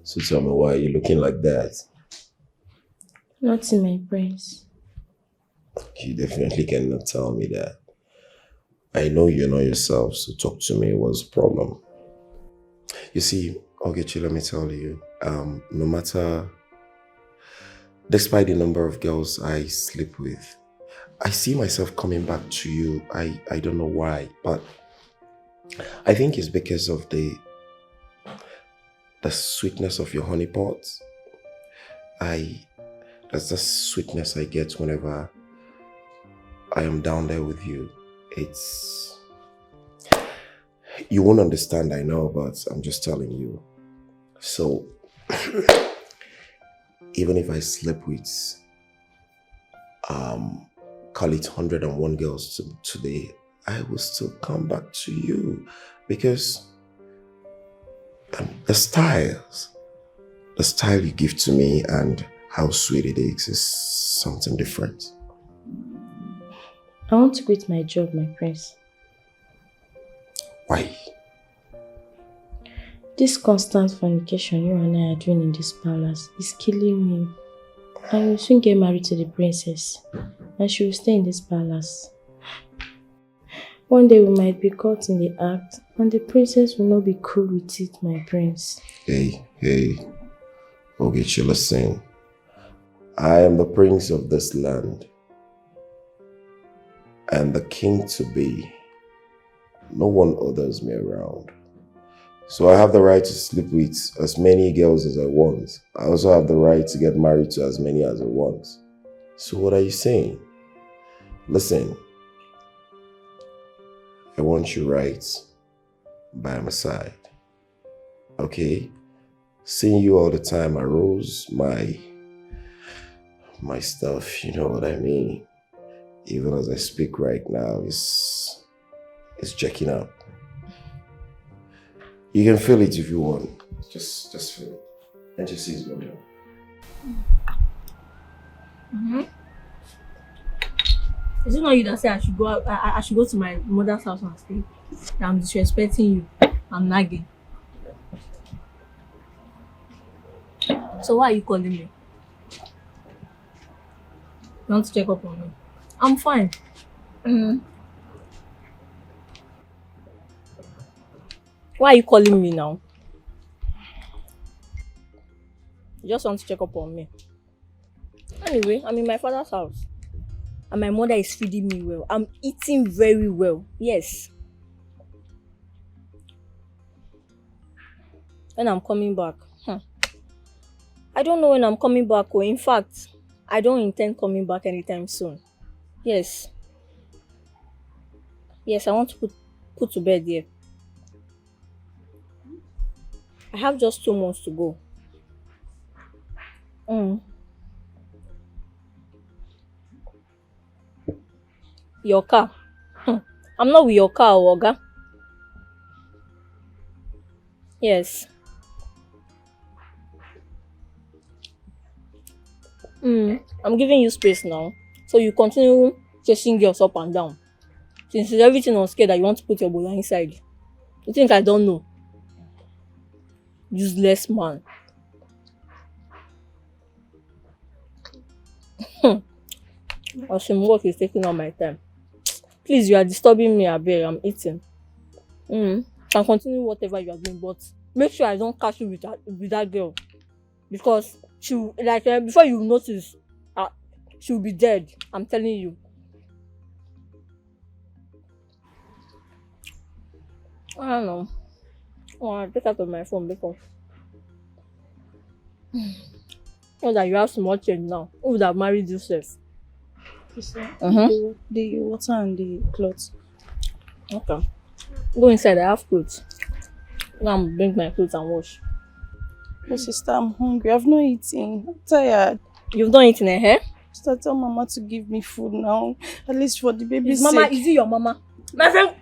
So tell me, why are you looking like that? Nothing, my prince. You definitely cannot tell me that. I know you know yourself, so talk to me. What's the problem? You see, Ogechi, let me tell you, no matter, despite the number of girls I sleep with, I see myself coming back to you. I don't know why, but I think it's because of the sweetness of your honey pot. That's the sweetness I get whenever I am down there with you. You won't understand, I know, but I'm just telling you. So, even if I sleep with, call it 101 girls today, I will still come back to you because the style you give to me and how sweet it is something different. I want to quit my job, my prince. Why? This constant fornication you and I are doing in this palace is killing me. I will soon get married to the princess and she will stay in this palace. One day we might be caught in the act and the princess will not be cool with it, my prince. Hey, Ogechi, listen. I am the prince of this land and the king to be. No one others me around. So I have the right to sleep with as many girls as I want. I also have the right to get married to as many as I want. So what are you saying? Listen, I want you right by my side. Okay? Seeing you all the time arose my stuff, you know what I mean? Even as I speak right now, it's checking up. You can feel it if you want. Just feel it. And just see it's going down. Mm-hmm. Is it not you that say I should go out, I should go to my mother's house and stay? I'm disrespecting you. I'm nagging. So why are you calling me? You want to check up on me? I'm fine. Why are you calling me now? You just want to check up on me. Anyway, I'm in my father's house. And my mother is feeding me well. I'm eating very well. Yes. when I'm coming back. I don't know when I'm coming back. Oh. In fact, I don't intend coming back anytime soon. Yes. Yes, I want to put to bed here. I have just 2 months to go. Your car? I'm not with your car, Oga. Yes. I'm giving you space now. So you continue chasing girls up and down. Since it's everything on scale that you want to put your bola inside. You think I don't know? Useless man. Some work is taking all my time. Please, you are disturbing me, Abel. I'm eating. Can continue whatever you are doing, but make sure I don't catch you with that girl. Because before you notice, she'll be dead. I'm telling you. I don't know. I'll take out of my phone because know that you have small change now. Who would have married yourself? The water and the clothes. Okay. Go inside, I have clothes. Now I'm bring my clothes and wash. Oh, sister, I'm hungry. I've not eaten. I'm tired. You've not eaten, eh? Sister, tell Mama to give me food now. At least for the baby's Mama, sake. is it your mama? My friend.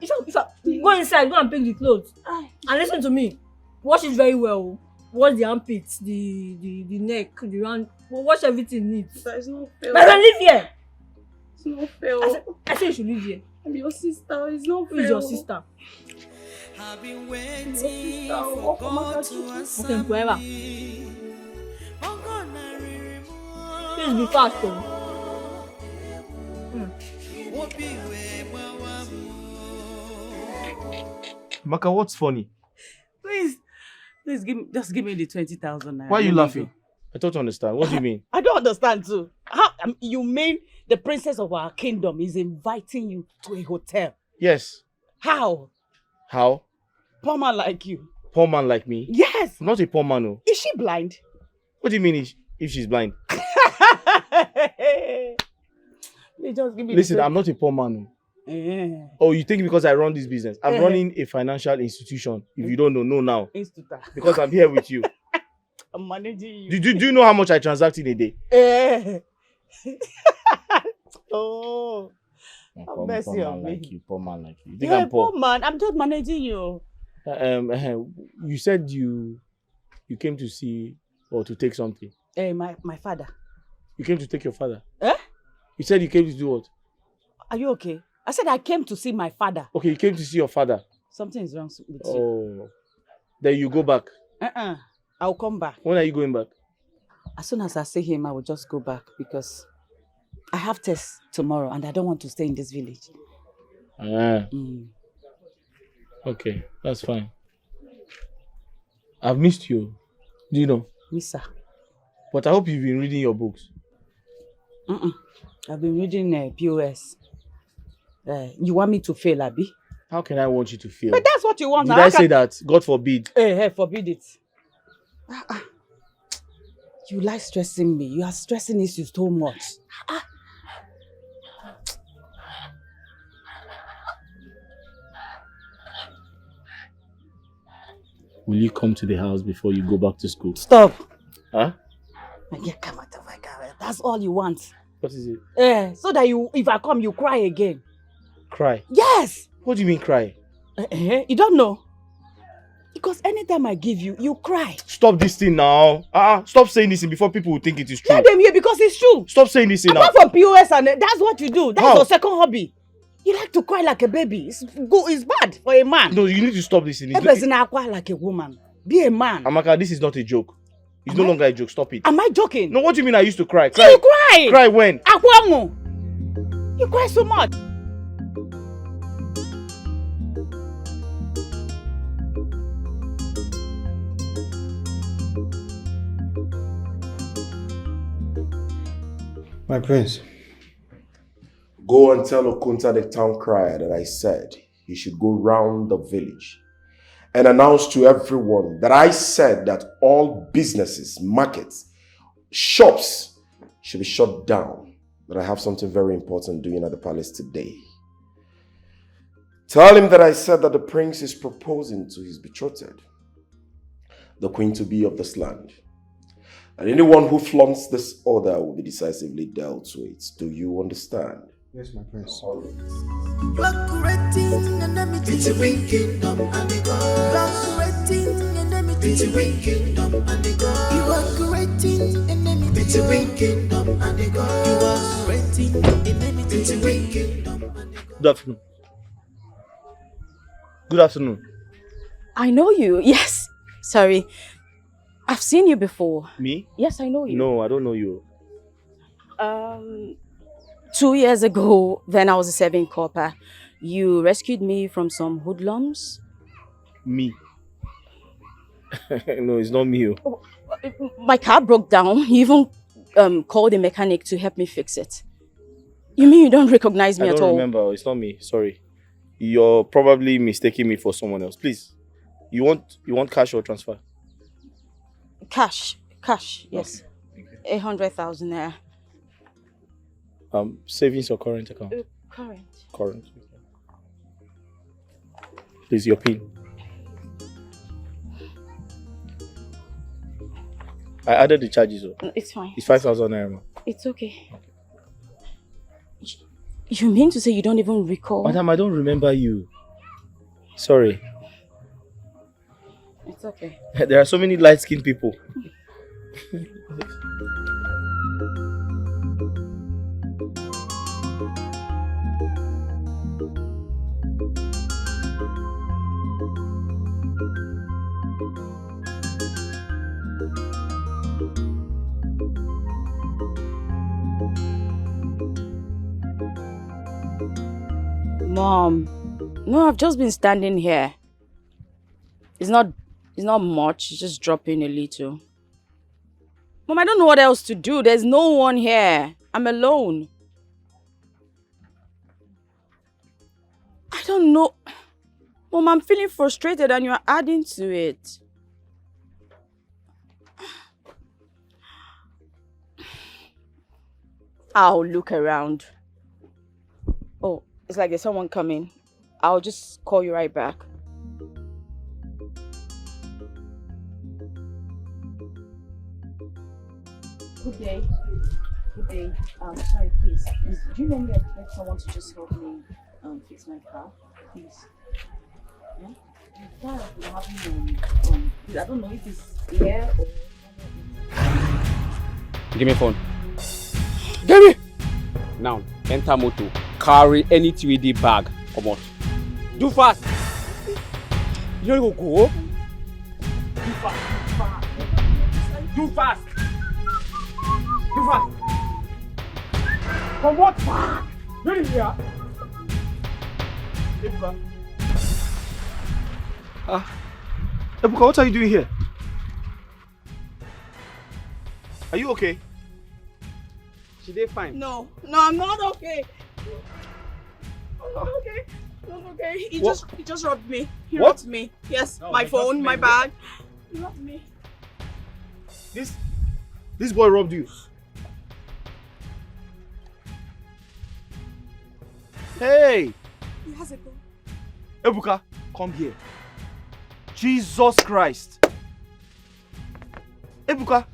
If I go inside, go and pick the clothes. And listen to me. Wash it very well. Wash the armpits, the neck, the round. Wash everything neat. It's not fair. My friend, live here. It's not fair. I said you should live here. I'm your sister. It's not fair. Who is your sister? I've been waiting for God to answer Okay, forever. me. Please be fast, though. Maka, what's funny? Please just give me the 20,000 naira. Why are you laughing? I don't understand. What do you mean? I don't understand too. How you mean the princess of our kingdom is inviting you to a hotel? Yes. How? How? Poor man like you. Poor man like me? Yes. I'm not a poor man. No. Is she blind? What do you mean if she's blind? Please just give me Listen, I'm not a poor man. No. Oh, you think because I run this business? I'm running a financial institution. If you don't know now. Because I'm here with you. I'm managing you. Do you know how much I transact in a day? Oh. Poor mercy man on me. like you. Poor man like you. You think You're I'm a poor poor? man. I'm just managing you. You said you came to see or to take something. My father. You came to take your father? Eh? You said you came to do what? Are you okay? I said I came to see my father. Okay, you came to see your father. Something is wrong with you. Oh. Then you go back. I'll come back. When are you going back? As soon as I see him, I will just go back because I have tests tomorrow and I don't want to stay in this village. Okay, that's fine. I've missed you. Do you know? Miss her. But I hope you've been reading your books. I've been reading POS. You want me to fail, Abi? How can I want you to fail? But that's what you want. Did I say that? God forbid. Hey, forbid it. You like stressing me. You are stressing issues too much. Will you come to the house before you go back to school? Stop. Huh? Come out of my car. That's all you want. What is it? So that if I come, you cry again. Cry? Yes. What do you mean cry? You don't know? Because anytime I give you, you cry. Stop this thing now. Stop saying this thing before people will think it is true. Let them hear because it's true. Stop saying this thing now. Apart from POS and that's what you do. That's How? your second hobby. You like to cry like a baby. It's bad for a man. No, you need to stop this thing. A person cry like a woman. Be a man. Amaka, this is not a joke. It's no longer a joke. Stop it. Am I joking? No, what do you mean I used to cry? So you cry? Cry when? Akwamu. You cry so much. My prince. Go and tell Okunta the town crier that I said he should go round the village and announce to everyone that I said that all businesses, markets, shops should be shut down. That I have something very important doing at the palace today. Tell him that I said that the prince is proposing to his betrothed, the queen-to-be of this land. And anyone who flaunts this order will be decisively dealt with. Do you understand? Yes, my prince. Good afternoon. Good afternoon. I know you. Yes. Sorry. I've seen you before. Me? Yes, I know you. No, I don't know you. 2 years ago, when I was a serving corper, you rescued me from some hoodlums. Me? No, it's not me. My car broke down. You even called a mechanic to help me fix it. You mean you don't recognize me at all? I don't remember. It's not me. Sorry. You're probably mistaking me for someone else. Please. You want cash or transfer? Cash, yes. Okay. 100,000 naira. Savings or current account? Current. Current. Please, your PIN. I added the charges. It's fine. It's 5,000 naira. It's okay. You mean to say you don't even recall? Madam, I don't remember you. Sorry. It's okay. There are so many light-skinned people. Mom, no, I've just been standing here. It's not much, it's just dropping a little. Mom, I don't know what else to do. There's no one here. I'm alone. I don't know. Mom, I'm feeling frustrated and you're adding to it. I'll look around. Oh, it's like there's someone coming. I'll just call you right back. Good day. Good day. Sorry, please. Do you know me expect someone to just help me fix my car? Please. Yeah? I don't know if it's here or... Give me phone. Give me! Now, enter motor. Carry any 3D bag. Come on. Do fast! You don't go. Do fast. Do fast. Do fast. Come on, fast. You're in here. Ebuka, what are you doing here? Are you okay? She did fine. No, I'm not okay. I'm not okay. I'm not okay. He just robbed me. He robbed me. Yes, no, my phone, my bag. He robbed me. This boy robbed you. Hey! He has a gun. Ebuka, come here. Jesus Christ. Ebuka,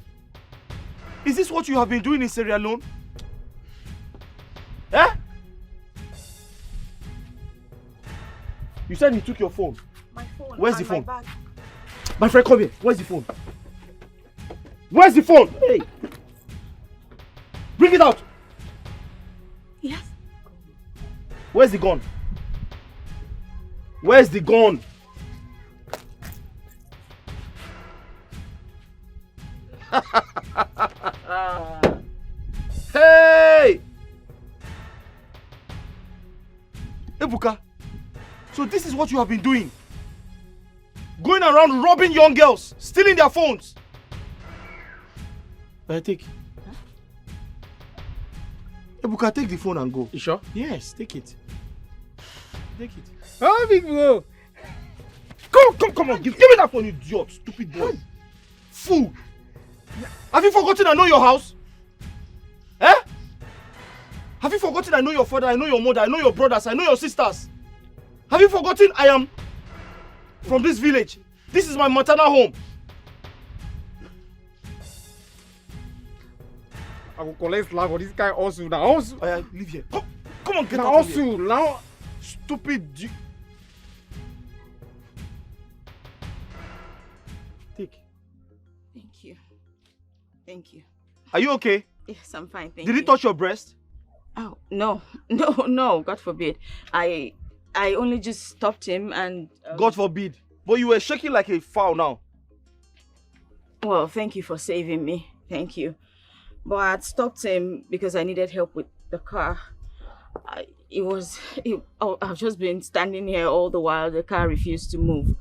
is this what you have been doing in Sierra Leone? Eh? You said he took your phone. My phone. Where's and the phone? My bag. My friend, come here. Where's the phone? Where's the phone? Hey! Bring it out! Yes. Where's the gun? Where's the gun? Hey! Ebuka, so this is what you have been doing? Going around robbing young girls, stealing their phones. Take. Ebuka, take the phone and go. You sure? Yes, take it. Take it. Oh, big bro. Go! Come on, give me that phone, you idiot, stupid boy. Fool. Have you forgotten I know your house? Eh? Have you forgotten I know your father, I know your mother, I know your brothers, I know your sisters? Have you forgotten I am from this village? This is my maternal home. I will collect slag for this guy also now. Also. Leave here. Come on, get now out of also, here. now. Stupid. Take. Thank you. Thank you. Are you okay? Yes, I'm fine. Thank Did you. he touch your breast? Oh, no. No, God forbid. I only just stopped him and... God forbid. But you were shaking like a fowl now. Well, thank you for saving me. Thank you. But I had stopped him because I needed help with the car. I've just been standing here all the while. The car refused to move.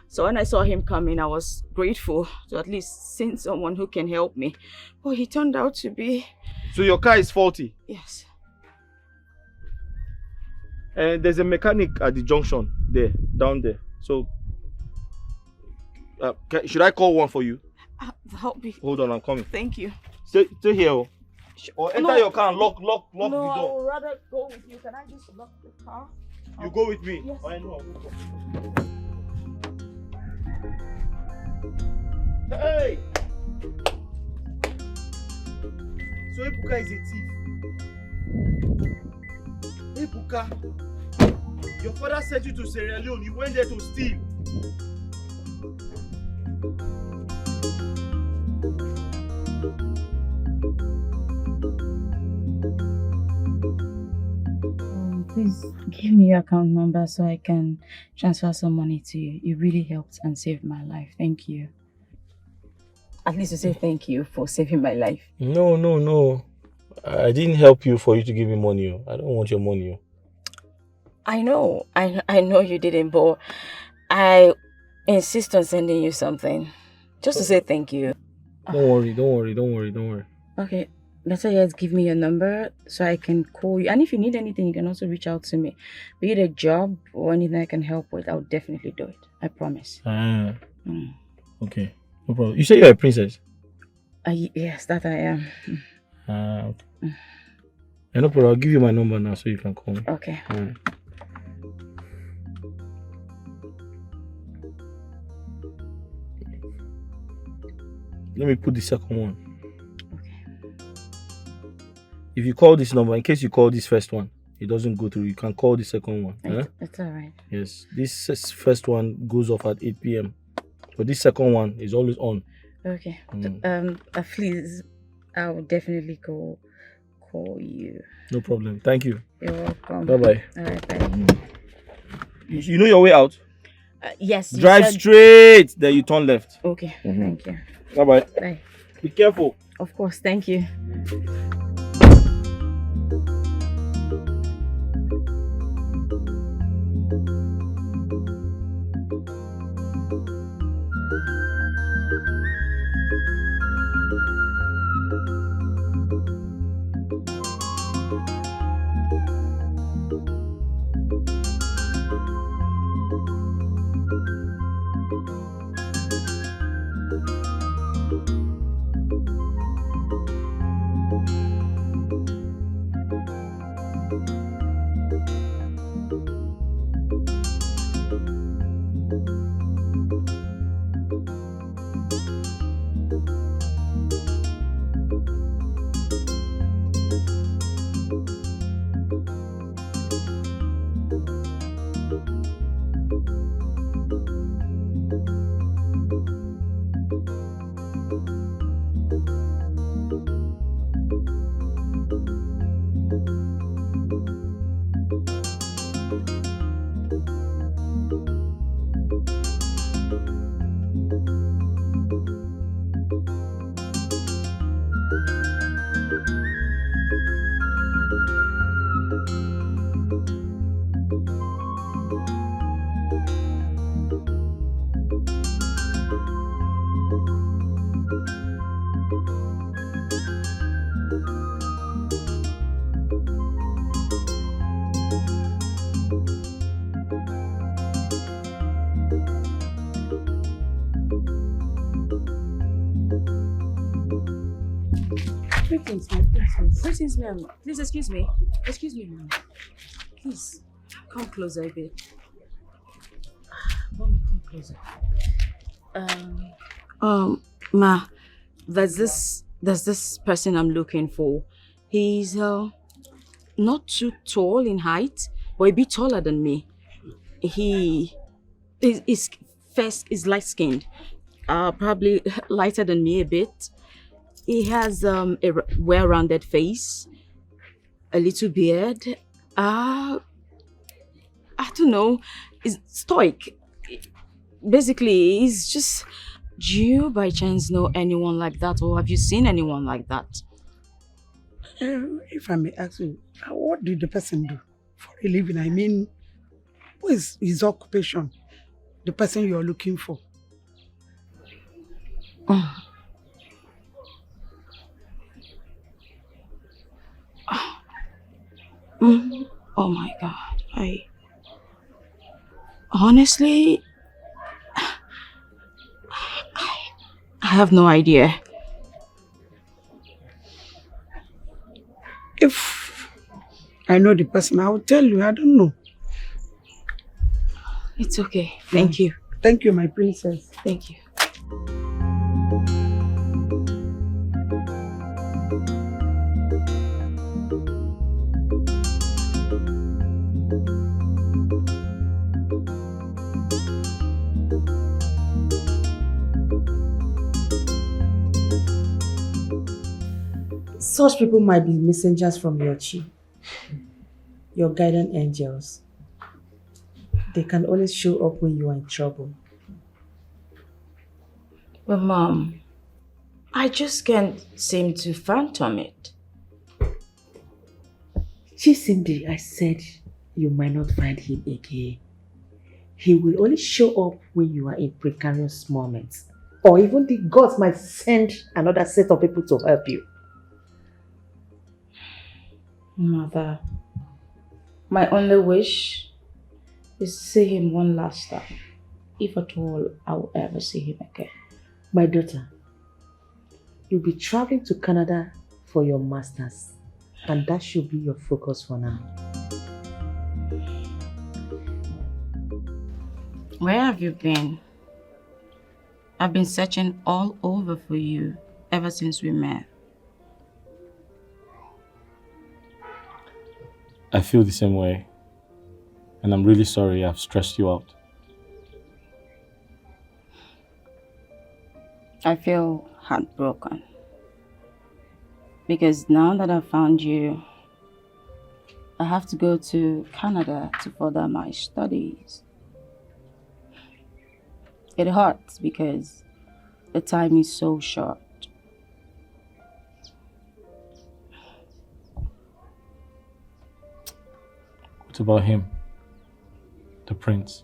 So when I saw him coming, I was grateful to at least see someone who can help me. But he turned out to be... So your car is faulty? Yes. And there's a mechanic at the junction there, down there. So, should I call one for you? Help me. Hold on, I'm coming. Thank you. Stay here. Or enter your car and lock the door. No, I would rather go with you. Can I just lock the car? You go with me? Yes. I know. Hey! So Ebuka is a thief. Ebuka, your father sent you to Sierra Leone. You went there to steal. Please give me your account number so I can transfer some money to you. You really helped and saved my life. Thank you. At least you say thank you for saving my life. No. I didn't help you for you to give me money. I don't want your money. I know you didn't, but I insist on sending you something. Just to say thank you. Don't worry. Okay, better yet, give me your number so I can call you. And if you need anything, you can also reach out to me. Be it a job or anything I can help with, I'll definitely do it. I promise. Okay, no problem. You say you're a princess? Yes, that I am. Okay. No problem. I'll give you my number now so you can call me. Okay. Let me put the second one. Okay. If you call this number, in case you call this first one, it doesn't go through, you can call the second one. It's alright. Yes. This first one goes off at 8 p.m. But this second one is always on. Okay. Please, I will definitely call you. No problem. Thank you. You're welcome. Bye-bye. Alright, bye. You know your way out? Yes. Drive straight, then you turn left. Okay. Thank you. Bye-bye. Bye. Be careful. Of course. Thank you. Greetings, my princess. Greetings, ma'am. Please excuse me. Excuse me, ma'am. Please, come closer a bit. Mommy, come closer. Ma, there's this person I'm looking for. He's not too tall in height, but a bit taller than me. His face is light skinned, probably lighter than me a bit. He has a well-rounded face, a little beard. I don't know. He's stoic. Basically, he's just. Do you by chance know anyone like that, or have you seen anyone like that? If I may ask you, what did the person do for a living? I mean, what is his occupation? The person you are looking for. Oh my God. Honestly, I have no idea. If I know the person, I will tell you. I don't know. It's okay. Thank you. Thank you, my princess. Thank you. Such people might be messengers from your chi, your guardian angels. They can always show up when you are in trouble. But Mom, I just can't seem to phantom it. Cindy, I said you might not find him again. He will only show up when you are in precarious moments. Or even the gods might send another set of people to help you. Mother, my only wish is to see him one last time. If at all I will ever see him again. My daughter, you'll be traveling to Canada for your master's. And that should be your focus for now. Where have you been? I've been searching all over for you ever since we met. I feel the same way. And I'm really sorry I've stressed you out. I feel heartbroken. Because now that I've found you, I have to go to Canada to further my studies. It hurts because the time is so short. What about him? The prince?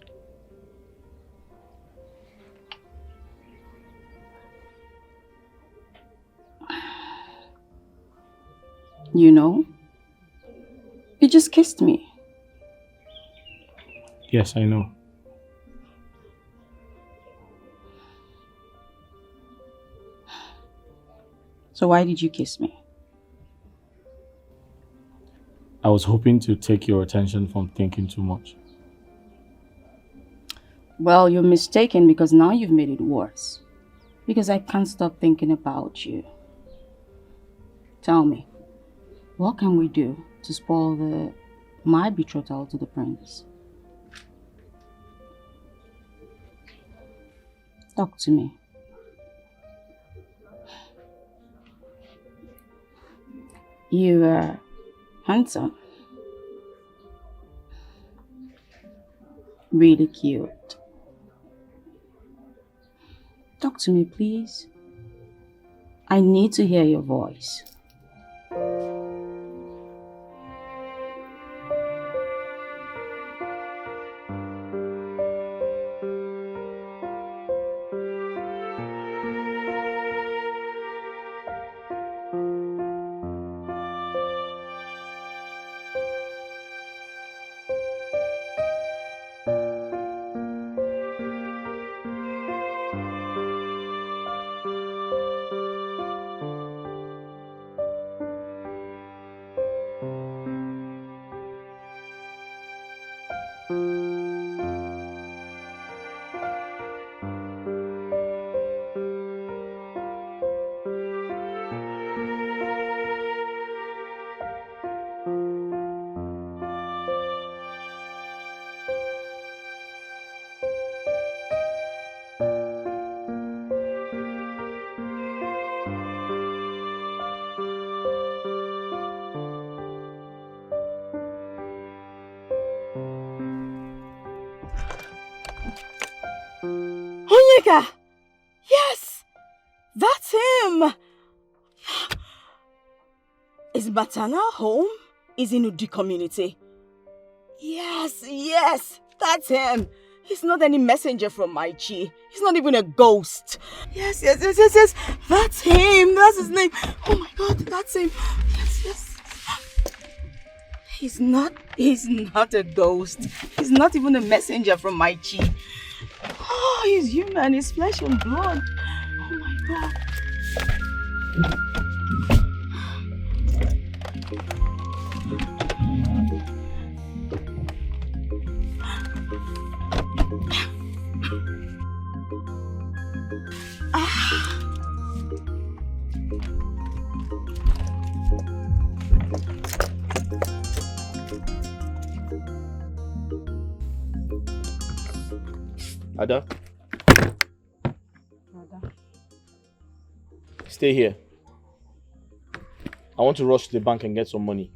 You know, you just kissed me. Yes, I know. So why did you kiss me? I was hoping to take your attention from thinking too much. Well, you're mistaken because now you've made it worse. Because I can't stop thinking about you. Tell me, what can we do to spoil my betrothal to the prince? Talk to me. You are handsome. Really cute. Talk to me, please. I need to hear your voice. Onyeka! Yes! That's him! His maternal home is in Udi community. Yes, that's him. He's not any messenger from my Chi. He's not even a ghost. Yes. That's him. That's his name. Oh my God, that's him. Yes. He's not a ghost. He's not even a messenger from my Chi. Oh, he's human. He's flesh and blood. Oh my God. Ada? Stay here. I want to rush to the bank and get some money.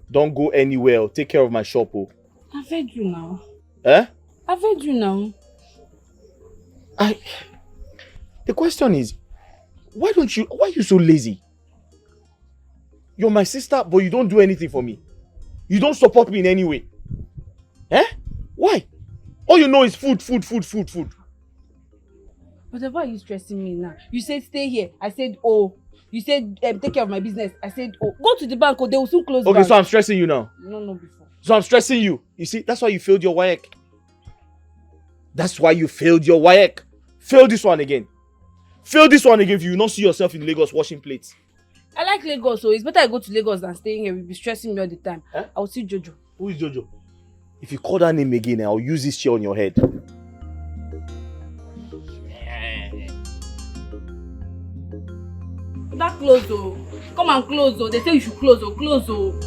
Don't go anywhere. Take care of my shop. Oh. I've heard you now. Eh? I've heard you now. The question is, why are you so lazy? You're my sister, but you don't do anything for me. You don't support me in any way. Eh? Why? All you know is food. But why are you stressing me now? You said stay here. I said oh. You said take care of my business. I said oh. Go to the bank or they will soon close. Okay, bank. so I'm stressing you now. No, before. So I'm stressing you. You see, that's why you failed your WAEC. That's why you failed your WAEC. Fail this one again. Fail this one again if you will not see yourself in Lagos washing plates. I like Lagos, so it's better I go to Lagos than staying here. You'll be stressing me all the time. Eh? I will see Jojo. Who is Jojo? If you call that name again, I'll use this chair on your head. That close oh. Come and close oh. They say you should close oh. Close oh.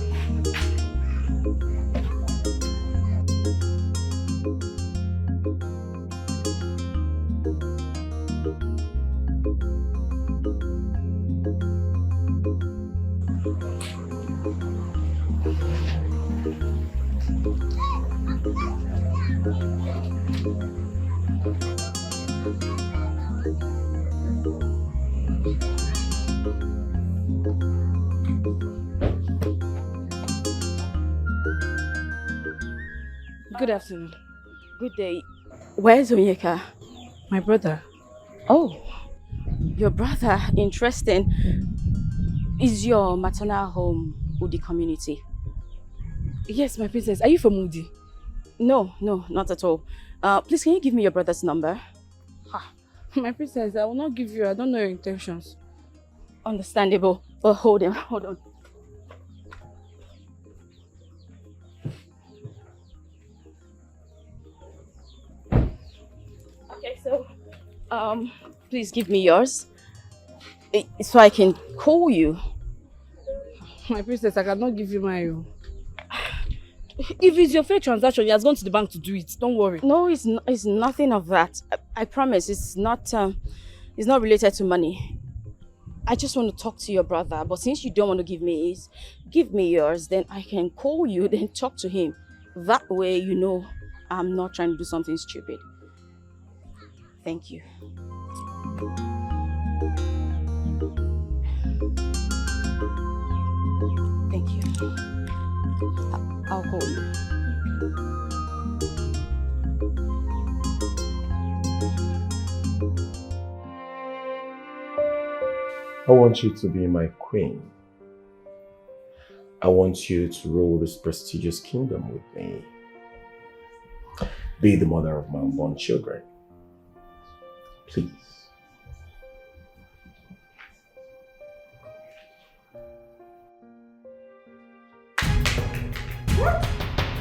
Good afternoon. Good day. Where's Onyeka? My brother. Oh, your brother. Interesting. Is your maternal home Udi community? Yes, my princess. Are you from Udi? No, not at all. Please, can you give me your brother's number? My princess, I will not give you. I don't know your intentions. Understandable. But hold on. Okay, so, please give me yours, so I can call you. My princess, I cannot give you my. If it's your fair transaction, he has gone to the bank to do it. Don't worry. No, it's nothing of that. I promise. It's not related to money. I just want to talk to your brother. But since you don't want to give me his, give me yours. Then I can call you. Then talk to him. That way, you know, I'm not trying to do something stupid. Thank you. Thank you. I'll call you. I want you to be my queen. I want you to rule this prestigious kingdom with me. Be the mother of my unborn children. Please.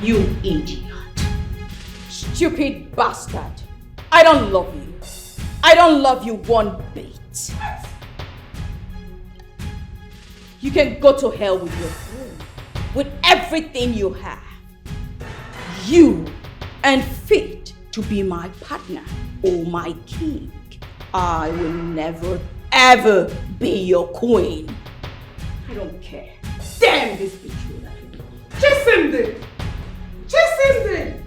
You idiot. Stupid bastard. I don't love you. I don't love you one bit. You can go to hell with your food, with everything you have. You ain't fit to be my partner or my king. I will never, ever be your queen. I don't care. Damn this bitch. Chase him then! Chase him then!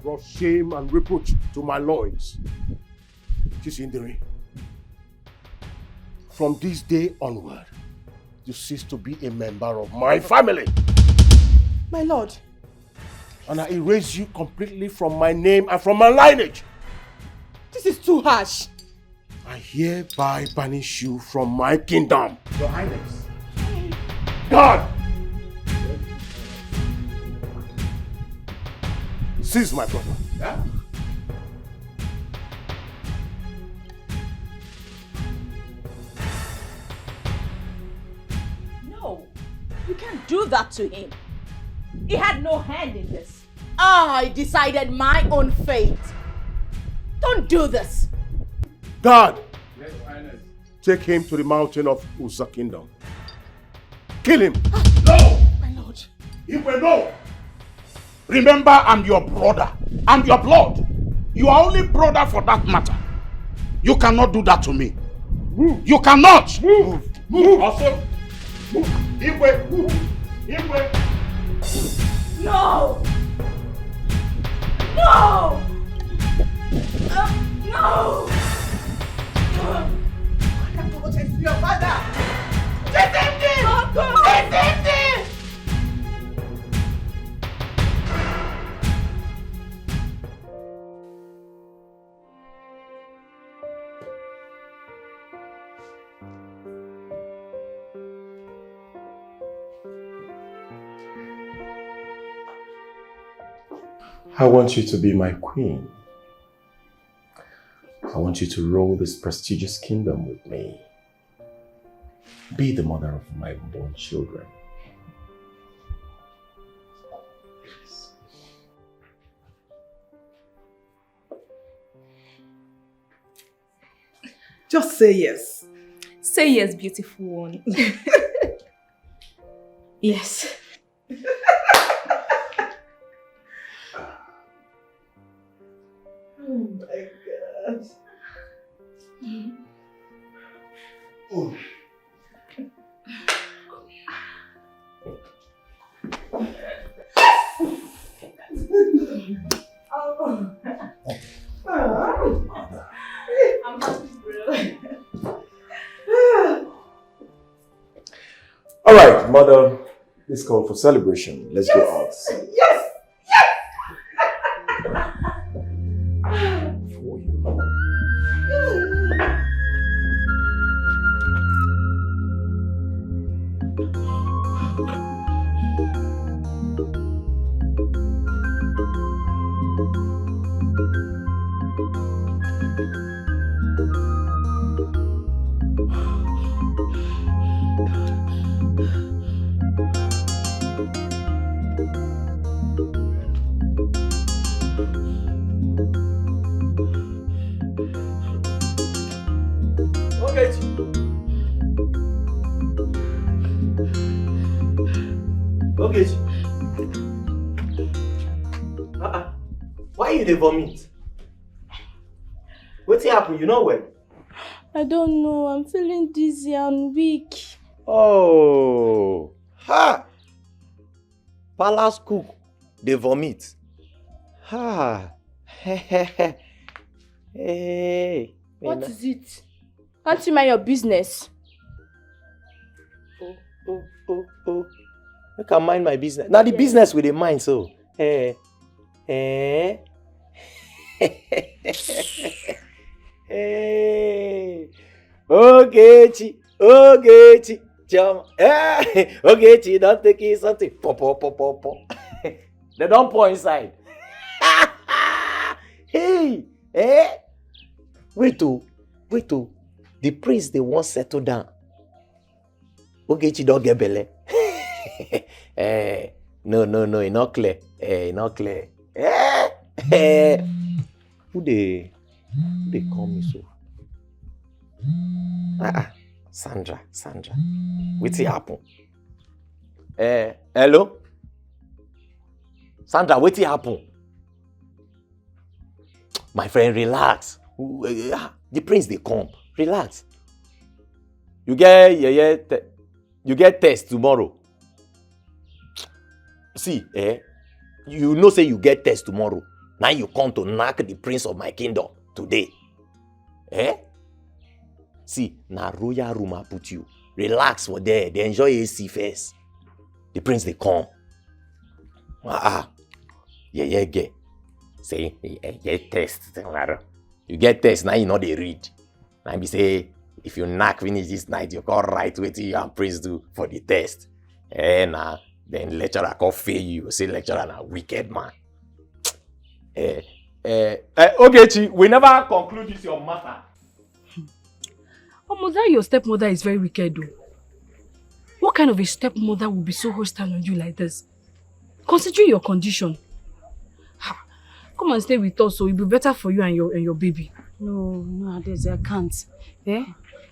brought shame and reproach to my loins. Chisindere, from this day onward, you cease to be a member of my family. My lord. And I erase you completely from my name and from my lineage. This is too harsh. I hereby banish you from my kingdom. Your Highness. God! Seize my brother. Yeah? No, you can't do that to him. He had no hand in this. I decided my own fate. Don't do this. God! Yes, Highness. Take him to the mountain of Uza Kingdom. Kill him. No! My lord. Iwe, no! Remember, I'm your brother. I'm your blood. You are only brother for that matter. You cannot do that to me. Move. You cannot. Move. Move. Also. Move. Iwe. Move. Iwe. No! No! No! I have to protect your father. Let him be! Let him be! I want you to be my queen. I want you to rule this prestigious kingdom with me. Be the mother of my unborn children. Just say yes. Say yes, beautiful one. Yes. Oh my God. Oh. I'm happy, bro. All right, mother, let's call for celebration. Let's go out. Yes! Why you dey vomit? Wetin happen? You know when? I don't know. I'm feeling dizzy and weak. Oh, ha! Palace cook dey vomit. Ha! Hey. What is it? Can't you mind your business? Oh. Make I mind my business. Now the business with the mind, so. Hey. Ogechi, Chama. Ogechi, don't take it something. Po. They don't pour inside. Hey, Wait, the prince they won't settle down. Ogechi don't get belle. No, it's not clear. Not clear. Who they call me so? Sandra. What's happen? Hello? Sandra, what's happen? My friend, relax. The prince they come. Relax. You get test tomorrow. See, you know say you get test tomorrow. Now you come to knock the prince of my kingdom today. Eh? See, na royal room I put you. Relax for there. They enjoy AC first. The prince they come. Yeah, get. Say, get test. You get test, now you know they read. Now be say, if you knock finish this night, you can write what you and prince do for the test. Then lecturer can fail you. Say lecturer na wicked man. Ogechi, we never conclude this your matter. Oh, mother, your stepmother is very wicked though. What kind of a stepmother would be so hostile on you like this? Considering your condition. Come and stay with us so it'll be better for you and your baby. No, Adeze, I can't. Eh?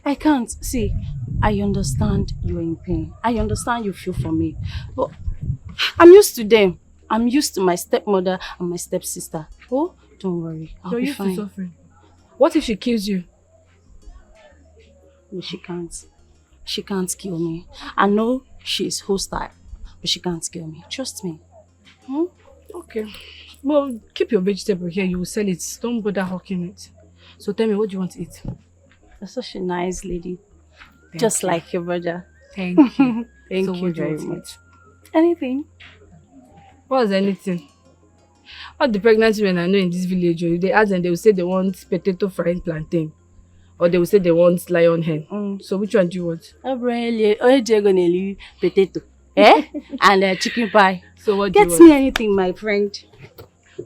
I can't. See, I understand you're in pain. I understand you feel for me. But I'm used to them. I'm used to my stepmother and my stepsister. Oh, don't worry. I'll be fine. You're used to suffering. What if she kills you? No, she can't. She can't kill me. I know she's hostile, but she can't kill me. Trust me. Okay. Well, keep your vegetable here. You will sell it. Don't bother hawking it. So tell me, what do you want to eat? You're such a nice lady. Just like your brother. Thank you. Thank So you what do you very want to much. Anything? What's anything? All the pregnant women I know in this village, if they ask them, they will say they want potato frying plantain. Or they will say they want lion hen. So which one do you want? Potato. Eh? And chicken pie. So what do you Get want? me anything, my friend.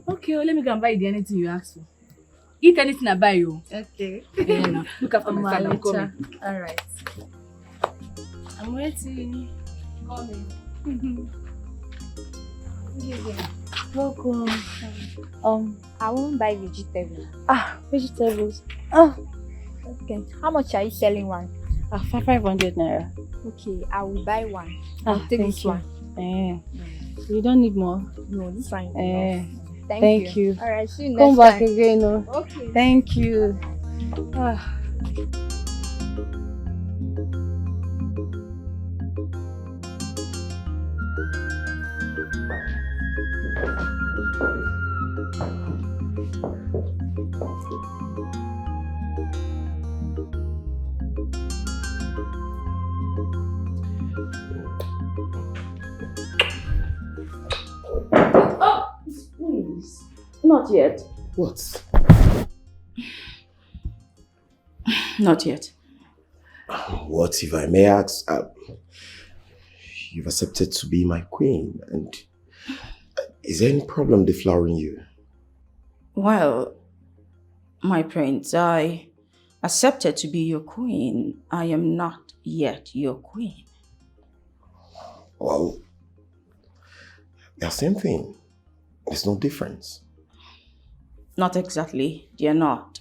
Okay, well, let me go and buy you anything you ask for. Eat anything I buy you. Okay. Yeah, look after my son, I'm coming. Alright. I'm waiting. Coming. Welcome. I won't buy vegetables. Vegetables. Okay. How much are you selling one? 500 naira. Okay, I will buy one. Take Thank this you. one. You don't need more. No, this fine. Thank you. Alright, see you Come next back time. again. Okay. Thank you. Please. Not yet. What? Not yet. What if I may ask? You've accepted to be my queen, and is there any problem deflowering you? Well, my prince, I accepted to be your queen. I am not yet your queen. Well, they're the same thing. There's no difference. Not exactly. They're not.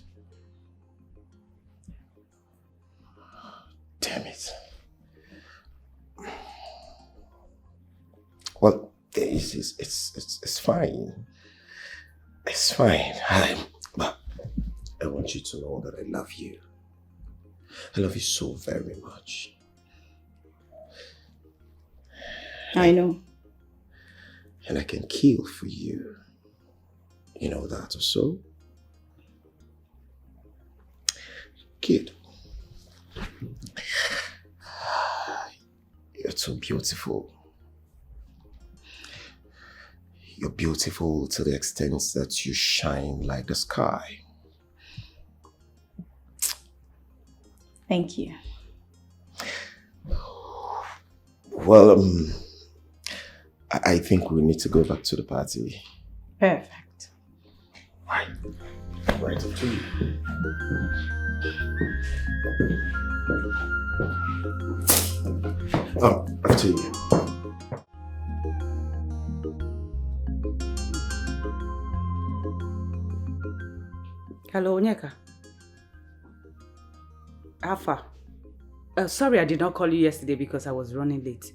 Damn it. Well, it's fine. It's fine. But I want you to know that I love you. I love you so very much. I know. And I can kill for you. You know that or so? Kid. You're so beautiful. You're beautiful to the extent that you shine like the sky. Thank you. Well, I think we need to go back to the party. Perfect. Right up to you. Up to you. Hello, Onyeka. Alpha. Sorry I did not call you yesterday because I was running late.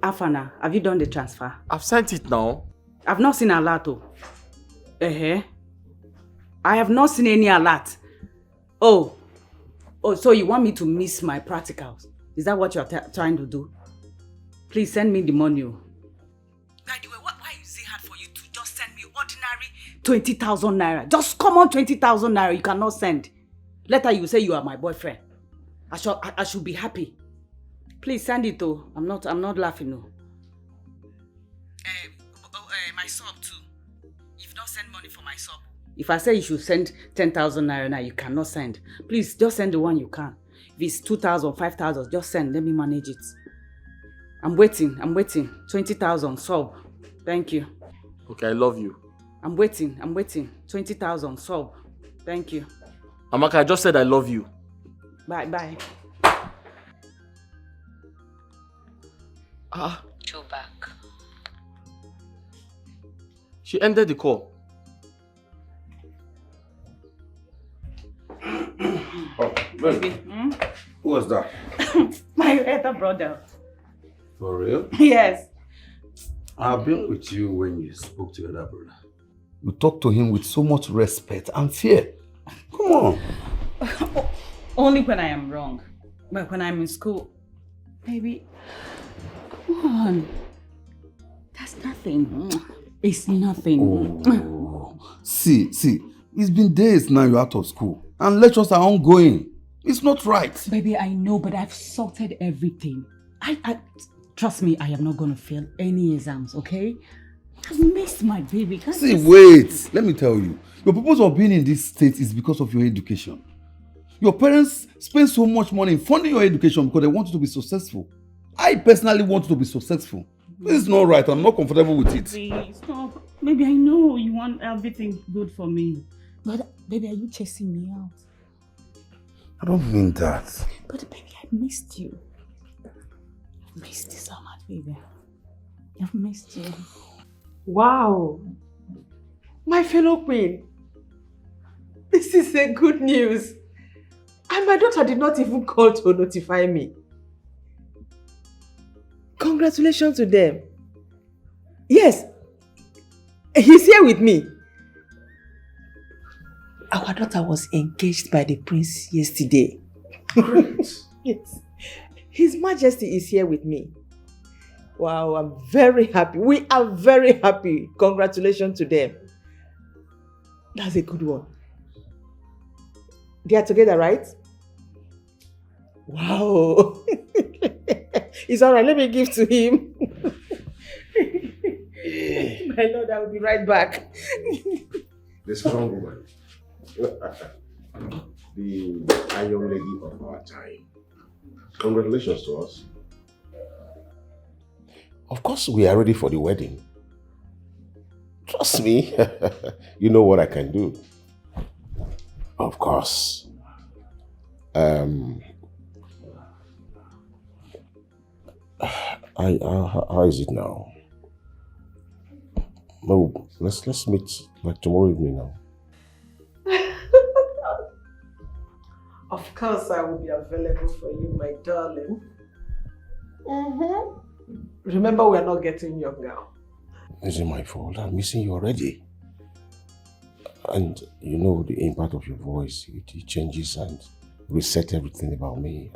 Alpha, have you done the transfer? I've sent it now. I've not seen alert. I have not seen any alert. Oh, so you want me to miss my practicals? Is that what you're trying to do? Please send me the money. By the way, why is it hard for you to just send me ordinary 20,000 naira. Just common 20,000 naira you cannot send. Later you say you are my boyfriend. I should be happy. Please send it though. I'm not laughing no. My sub too. If not send money for my sub. If I say you should send 10,000 naira now, you cannot send. Please just send the one you can. If it's 2,000, 5,000, just send. Let me manage it. I'm waiting. 20,000 sub. Thank you. Okay, I love you. I'm waiting. 20,000 sub. Thank you. Amaka, I just said I love you. Bye. Two back. She ended the call. Oh, baby. Who was that? My other brother. For real? Yes. I've been with you when you spoke to your other brother. You talked to him with so much respect and fear. Come on. Only when I am wrong. But when I'm in school, baby, come on. That's nothing. It's nothing. Oh. See, it's been days now you're out of school and lectures are ongoing. It's not right. Baby, I know, but I've sorted everything. I trust me, I am not going to fail any exams, okay? I've missed my baby. See, wait. Let me tell you. Your purpose of being in this state is because of your education. Your parents spend so much money in funding your education because they want you to be successful. I personally want you to be successful. This is not right. I'm not comfortable with it. Please, stop. Baby, I know you want everything good for me. But, baby, are you chasing me out? I don't mean that. But, baby, I missed you. I've missed you so much, baby. I've missed you. Wow. My fellow queen. This is a good news. And my daughter did not even call to notify me. Congratulations to them. Yes. He's here with me. Our daughter was engaged by the prince yesterday. Yes. His Majesty is here with me. Wow, I'm very happy. We are very happy. Congratulations to them. That's a good one. They are together, right? Wow. It's all right. Let me give to him. My Lord, I will be right back. The strong woman. The iron lady of our time. Congratulations to us. Of course, we are ready for the wedding. Trust me. You know what I can do. Of course. How is it now? No, let's meet like tomorrow evening now. Of course, I will be available for you, my darling. Remember, we are not getting younger. Is it my fault? I'm missing you already. And you know the impact of your voice, it changes and reset everything about me.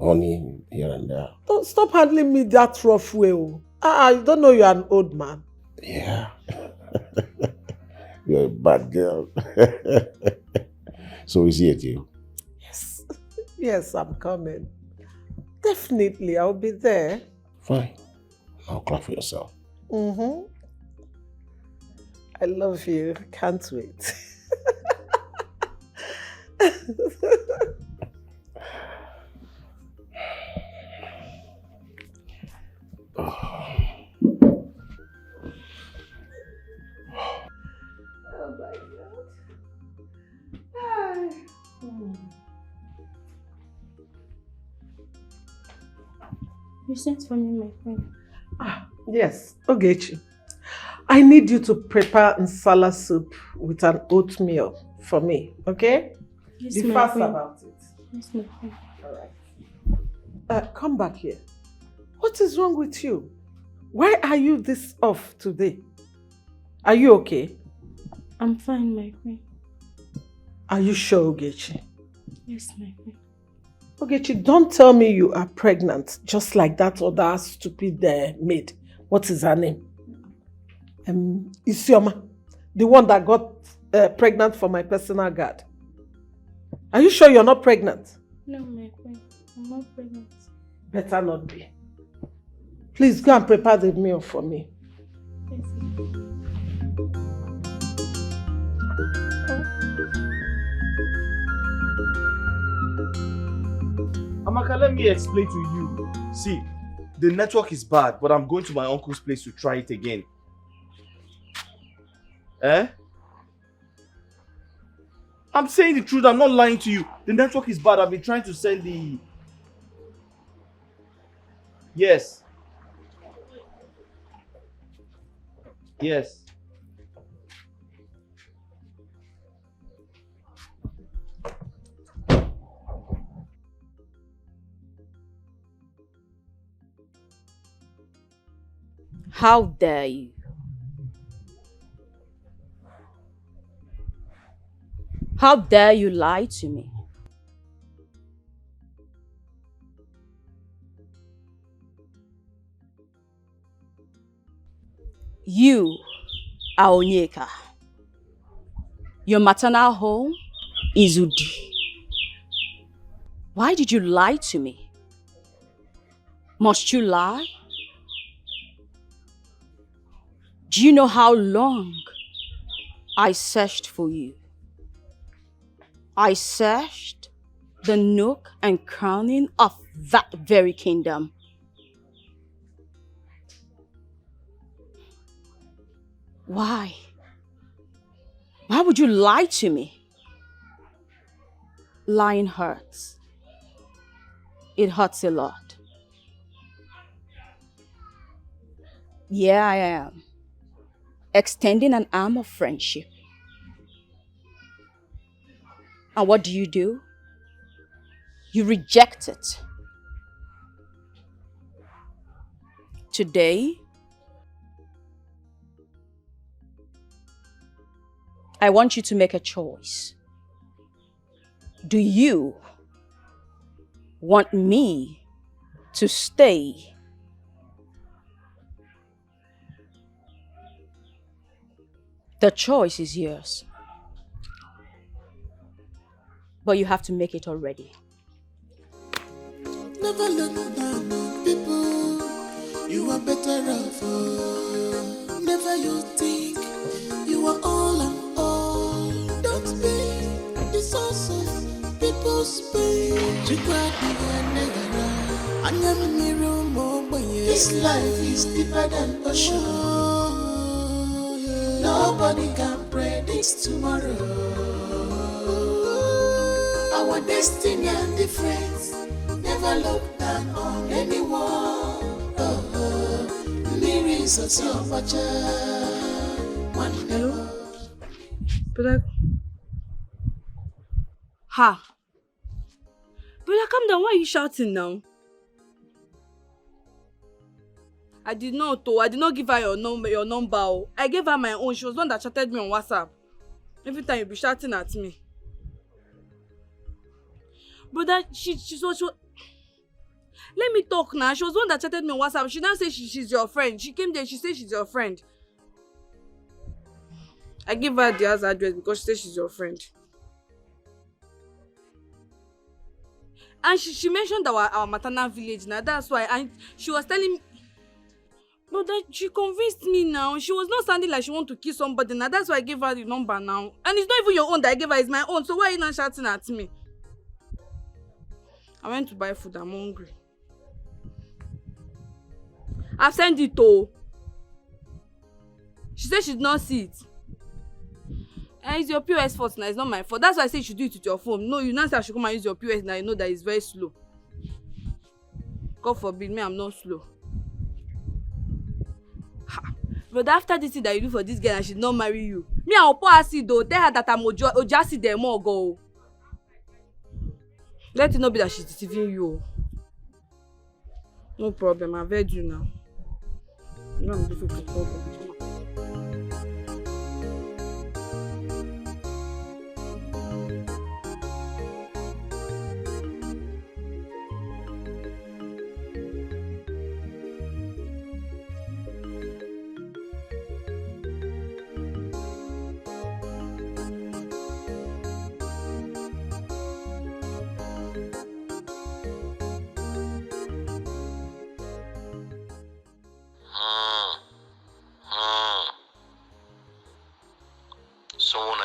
Honey, here and there. Don't stop handling me that rough way. You don't know you're an old man. Yeah. You're a bad girl. So is he a deal? Yes. Yes, I'm coming. Definitely, I'll be there. Fine. Now clap for yourself. I love you. Can't wait. Oh my God. You sent for me, my friend. Yes, Ogechi. I need you to prepare nsala soup with an oatmeal for me, okay? Yes, Be my fast friend. about it. Yes, my friend. Alright. Come back here. What is wrong with you? Why are you this off today? Are you okay? I'm fine, my friend. Are you sure, Ogechi? Yes, my friend. Ogechi, don't tell me you are pregnant, just like that other stupid maid. What is her name? Isioma. The one that got pregnant for my personal guard. Are you sure you're not pregnant? No, my queen. I'm not pregnant. Better not be. Please go and prepare the meal for me. Amaka, let me explain to you. See, the network is bad, but I'm going to my uncle's place to try it again. Eh? I'm saying the truth, I'm not lying to you. The network is bad. I've been trying to send the... Yes. Yes. How dare you? How dare you lie to me? You are Onyeka. Your maternal home is Udi. Why did you lie to me? Must you lie? Do you know how long I searched for you? I searched the nook and cranny of that very kingdom. Why? Why would you lie to me? Lying hurts. It hurts a lot. Yeah, I am. Extending an arm of friendship. And what do? You reject it. Today, I want you to make a choice. Do you want me to stay? The choice is yours. But you have to make it already. Never look down on people. You are better off. Never you think you are all and all. Don't be the source of people's pain. This life is deeper than ocean. Nobody can predict tomorrow. Our destiny and difference. Never look down on anyone. Hello? Brother. Ha! Brother, calm down. Why are you shouting now? I did not give her your number. I gave her my own. She was the one that chatted me on WhatsApp. Every time you be shouting at me. Brother, she let me talk now. She was the one that chatted me on WhatsApp. She now says she's your friend. She came there, she said she's your friend. I gave her the house address because she said she's your friend. And she mentioned our maternal village now. That's why. And she was telling me, but that she convinced me now. She was not sounding like she want to kill somebody now. That's why I gave her the number now. And it's not even your own that I gave her, it's my own. So why are you not shouting at me? I went to buy food, I'm hungry. I've sent it to. She said she did not see it. And it's your POS fault now, it's not my fault. That's why I said you should do it with your phone. No, you now say I should come and use your POS now. You know that it's very slow. God forbid me, I'm not slow. But after this thing that you do for this girl and she not marry you, me I'll pour acid though. Tell her that I'm Ojasi there more go. Let it not be that she's deceiving you. No problem, I've heard you now. No, I'm difficult problem.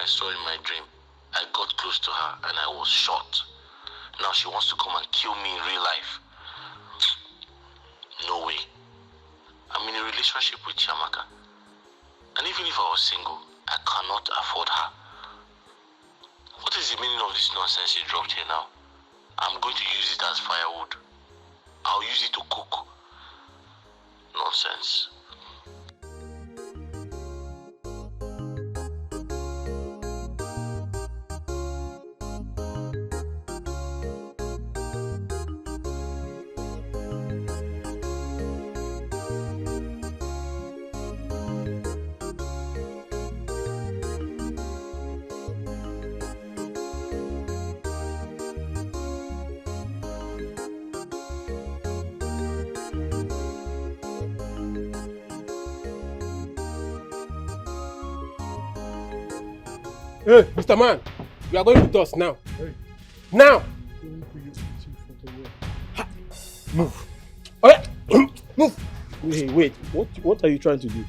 I saw in my dream. I got close to her and I was shot. Now she wants to come and kill me in real life. No way. I'm in a relationship with Chiamaka. And even if I was single, I cannot afford her. What is the meaning of this nonsense she dropped here now? I'm going to use it as firewood. I'll use it to cook. Nonsense. Hey, Mr. Man, you are going with us now. Hey. Now! Move. Oh, yeah. Move! Wait. What are you trying to do?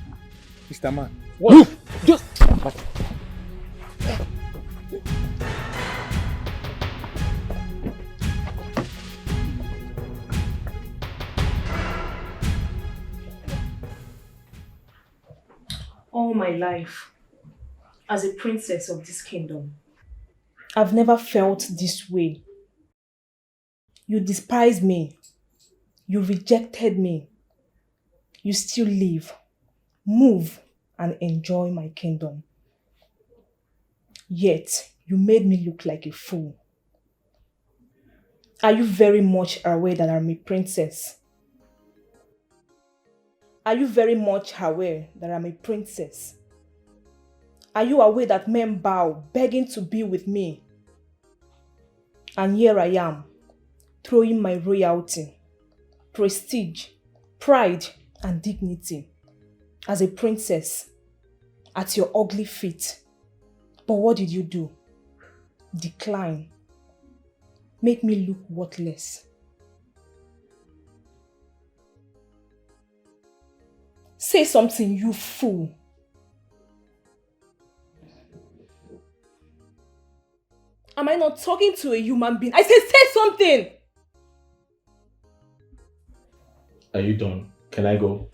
Mr. Man. What? Move! Just... All my life, as a princess of this kingdom, I've never felt this way. You despised me. You rejected me. You still live, move, and enjoy my kingdom. Yet, you made me look like a fool. Are you very much aware that I'm a princess? Are you very much aware that I'm a princess? Are you aware that men bow, begging to be with me? And here I am, throwing my royalty, prestige, pride, and dignity as a princess at your ugly feet. But what did you do? Decline. Make me look worthless. Say something, you fool. Am I not talking to a human being? I said say something! Are you done? Can I go?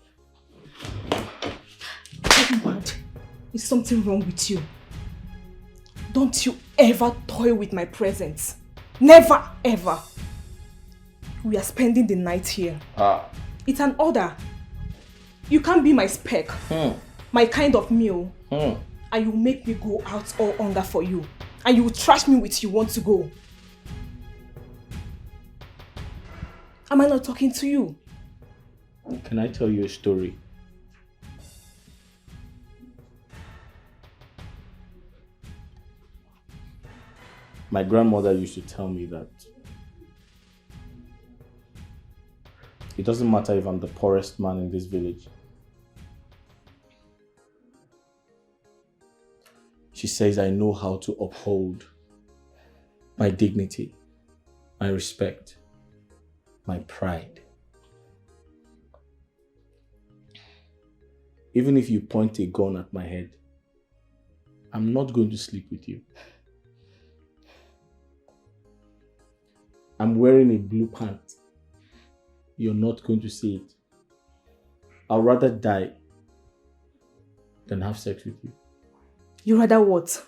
I'm mad. Is something wrong with you? Don't you ever toy with my presence. Never, ever. We are spending the night here. It's an order. You can't be my spec, my kind of meal, and you make me go out all hunger for you. And you will trash me with you want to go. Am I not talking to you? Can I tell you a story? My grandmother used to tell me that it doesn't matter if I'm the poorest man in this village. She says I know how to uphold my dignity, my respect, my pride. Even if you point a gun at my head, I'm not going to sleep with you. I'm wearing a blue pant. You're not going to see it. I'll rather die than have sex with you. You rather what?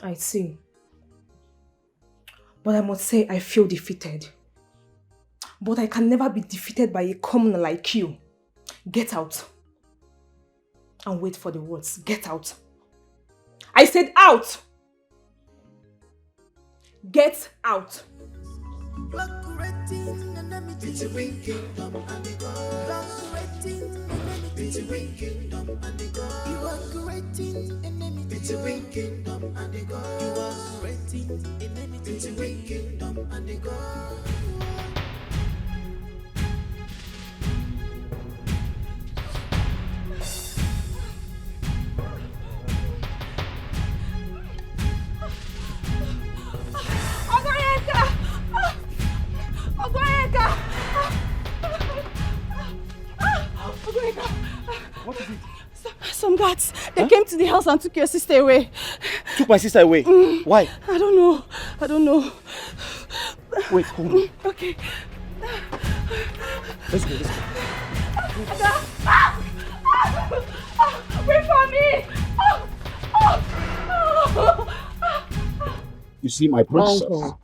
I see. But I must say I feel defeated. But I can never be defeated by a commoner like you. Get out. And wait for the words. Get out. I said out! Get out. What is it? Some guards, they came to the house and took your sister away. Took my sister away? Why? I don't know. I don't know. Wait, hold on. Okay. Let's go, let's go. Wait for me! You see, my princess, Uncle.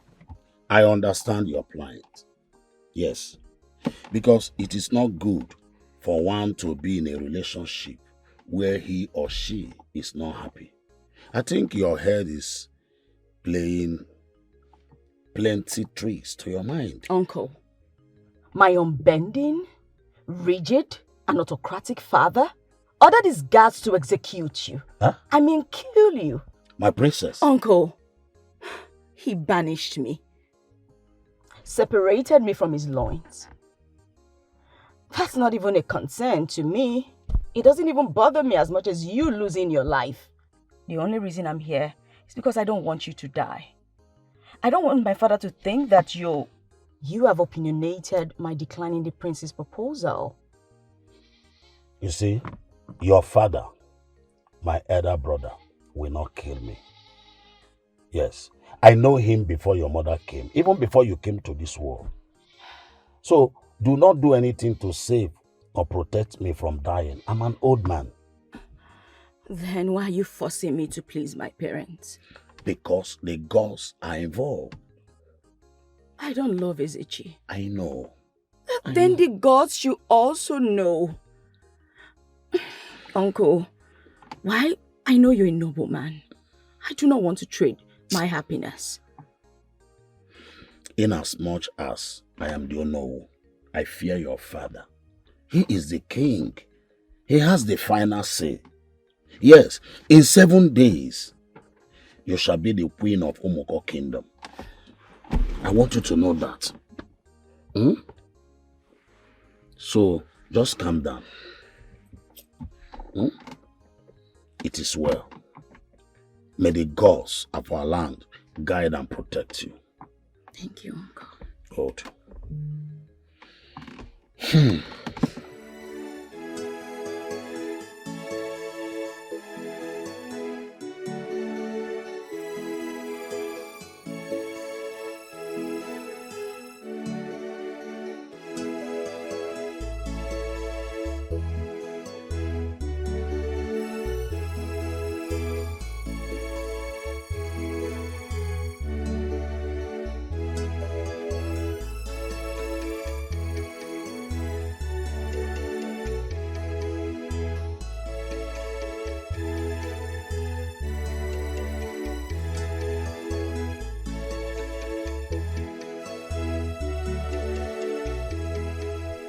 I understand your plight. Yes, because it is not good for one to be in a relationship where he or she is not happy. I think your head is playing plenty tricks to your mind. Uncle, my unbending, rigid, and autocratic father ordered his guards to execute you. Huh? I mean, kill you. My princess. Uncle, he banished me, separated me from his loins. That's not even a concern to me. It doesn't even bother me as much as you losing your life. The only reason I'm here is because I don't want you to die. I don't want my father to think that you have opinionated my declining the prince's proposal. You see, your father, my elder brother, will not kill me. Yes, I know him before your mother came, even before you came to this world. So, do not do anything to save or protect me from dying. I'm an old man. Then why are you forcing me to please my parents? Because the gods are involved. I don't love Ezechi. I know. Then the gods should also know. Uncle, while I know you're a noble man, I do not want to trade my happiness. Inasmuch as I am the Onowu, I fear your father. He is the king. He has the final say. Yes, in 7 days, you shall be the queen of Umoko Kingdom. I want you to know that. So, just calm down. It is well. May the gods of our land guide and protect you. Thank you, Uncle. Good.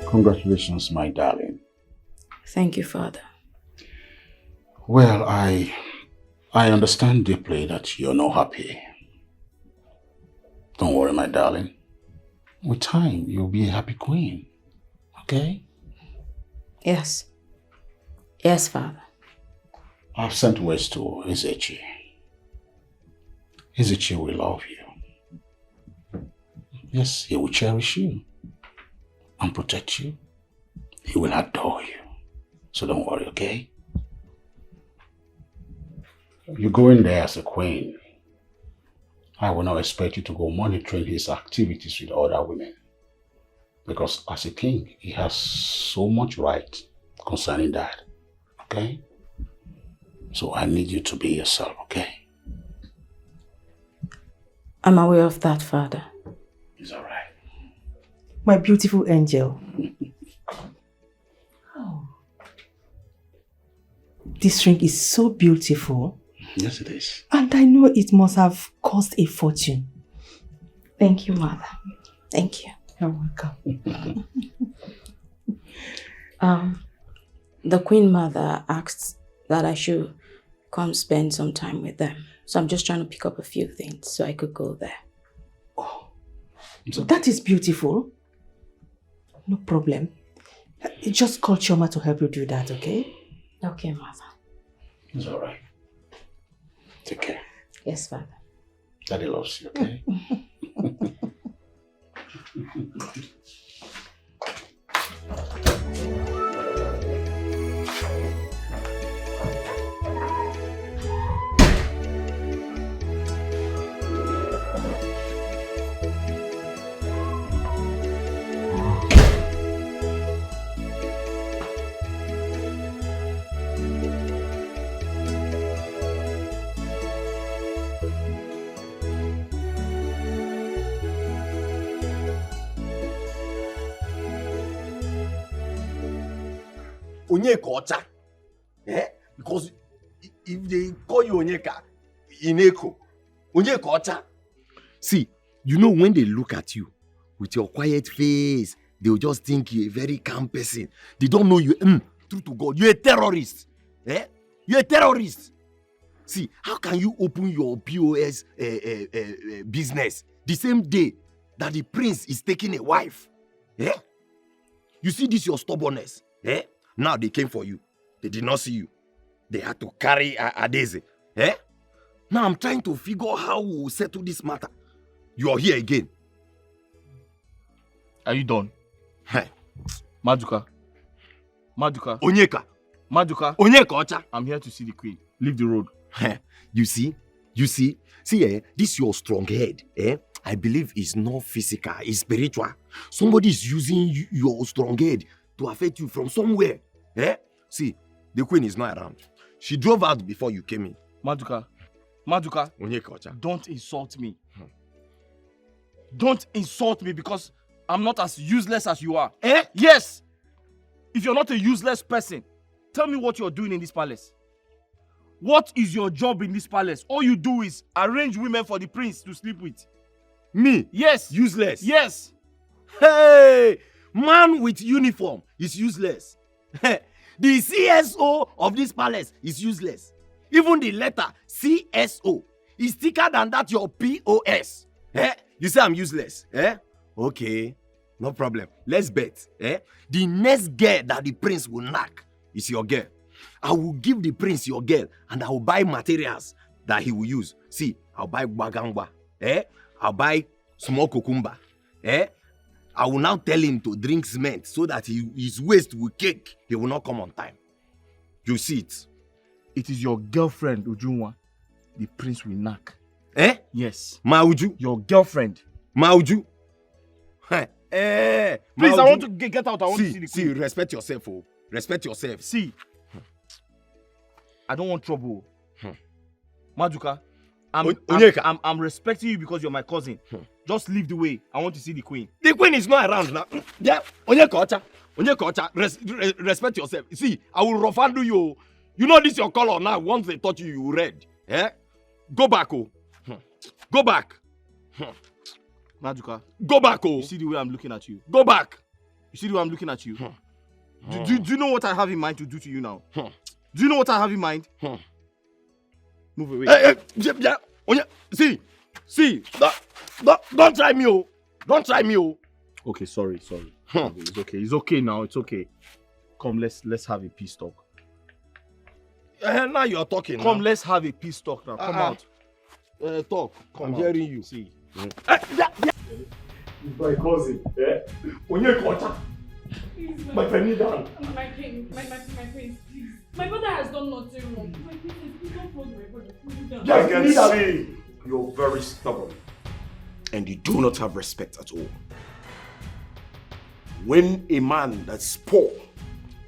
Congratulations, my darling. Thank you, Father. Well, I understand deeply that you're not happy. Don't worry, my darling. With time, you'll be a happy queen. Okay? Yes. Yes, Father. I've sent words to Ezechi. Ezechi will love you. Yes, he will cherish you and protect you. He will adore you. So don't worry, okay? You go in there as a queen. I will not expect you to go monitoring his activities with other women. Because as a king, he has so much right concerning that. Okay? So I need you to be yourself, okay? I'm aware of that, Father. It's all right. My beautiful angel. Oh. This ring is so beautiful. Yes, it is. And I know it must have cost a fortune. Thank you, Mother. Thank you. You're welcome. The Queen Mother asked that I should come spend some time with them. So I'm just trying to pick up a few things so I could go there. Oh, that is beautiful. No problem. Just call Chioma to help you do that, okay? Okay, Mother. It's all right. Take care. Yes, Father. Daddy loves you, okay? Onyeka Ocha. Eh? Because if they call you Onyeka in Echo, Onyeka Ocha. See, you know when they look at you with your quiet face, they'll just think you're a very calm person. They don't know you. True to God, you're a terrorist. Eh? You're a terrorist. See, how can you open your POS business the same day that the prince is taking a wife? Eh? You see this your stubbornness. Eh? Now they came for you. They did not see you. They had to carry Adeze. Eh? Now I'm trying to figure out how we'll settle this matter. You are here again. Are you done? Hey. Maduka. Onyeka. Onyeka Ocha. I'm here to see the queen. Leave the road. You see, this your strong head, I believe it's not physical, it's spiritual. Somebody is using your strong head to affect you from somewhere. See, the queen is not around. She drove out before you came in. Maduka. Onyeka Ocha. Don't insult me. Don't insult me because I'm not as useless as you are. Yes. If you're not a useless person, tell me what you're doing in this palace. What is your job in this palace? All you do is arrange women for the prince to sleep with. Me? Yes. Useless? Yes. Hey! Man with uniform is useless. The CSO of this palace is useless. Even the letter CSO is thicker than that your POS. You say I'm useless. Okay, no problem. Let's bet. The next girl that the prince will knock is your girl. I will give the prince your girl and I will buy materials that he will use. See, I'll buy bagangwa. I'll buy small cucumber. I will now tell him to drink cement so that his waist will cake. He will not come on time. You see it. It is your girlfriend, Ujunwa. The prince will knock. Yes. Mauju. Your girlfriend. Mauju. Please, I want to get out. I want to see the queen. See, respect yourself, oh. Respect yourself. See, I don't want trouble. Maduka, I'm respecting you because you're my cousin. Just leave the way. I want to see the queen. The queen is not around now. Yeah, Onyeka Ocha. Respect yourself. See, I will rough handle you. You know this your color now. Once they touch you, you red. Go back, oh. Go back. Maduka. Go back, oh. You see the way I'm looking at you? Go back. You see the way I'm looking at you? Do you know what I have in mind to do to you now? Do you know what I have in mind? Move away. See, don't try me, oh. Don't try me, oh. Okay, sorry. It's okay now. It's okay. Come, let's have a peace talk. Now you're talking. Come, let's have a peace talk now. Come out. Talk. Come I'm out. hearing you. See. My cousin, Onyeka Ocha. My penny down. My king, my prince, please. My brother has done nothing wrong. My prince, please don't flog my brother. Please. I can see you're very stubborn. And you do not have respect at all. When a man that's poor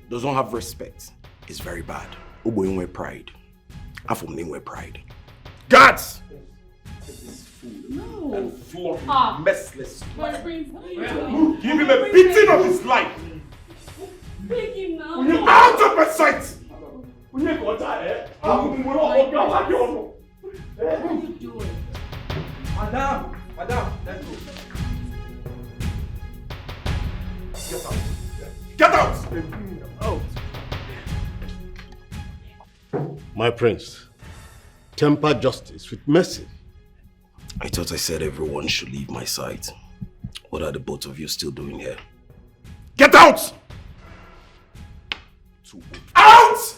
doesn't have respect, it's very bad. Oboyinwe pride. Afomningwe pride. Guards! No. And flog him merciless. My prince, please. Give him a beating of his life. Break him now. Out of my sight! What are you doing? Madam, let's go. Get out! My prince, temper justice with mercy. I thought I said everyone should leave my side. What are the both of you still doing here? Get out! Out!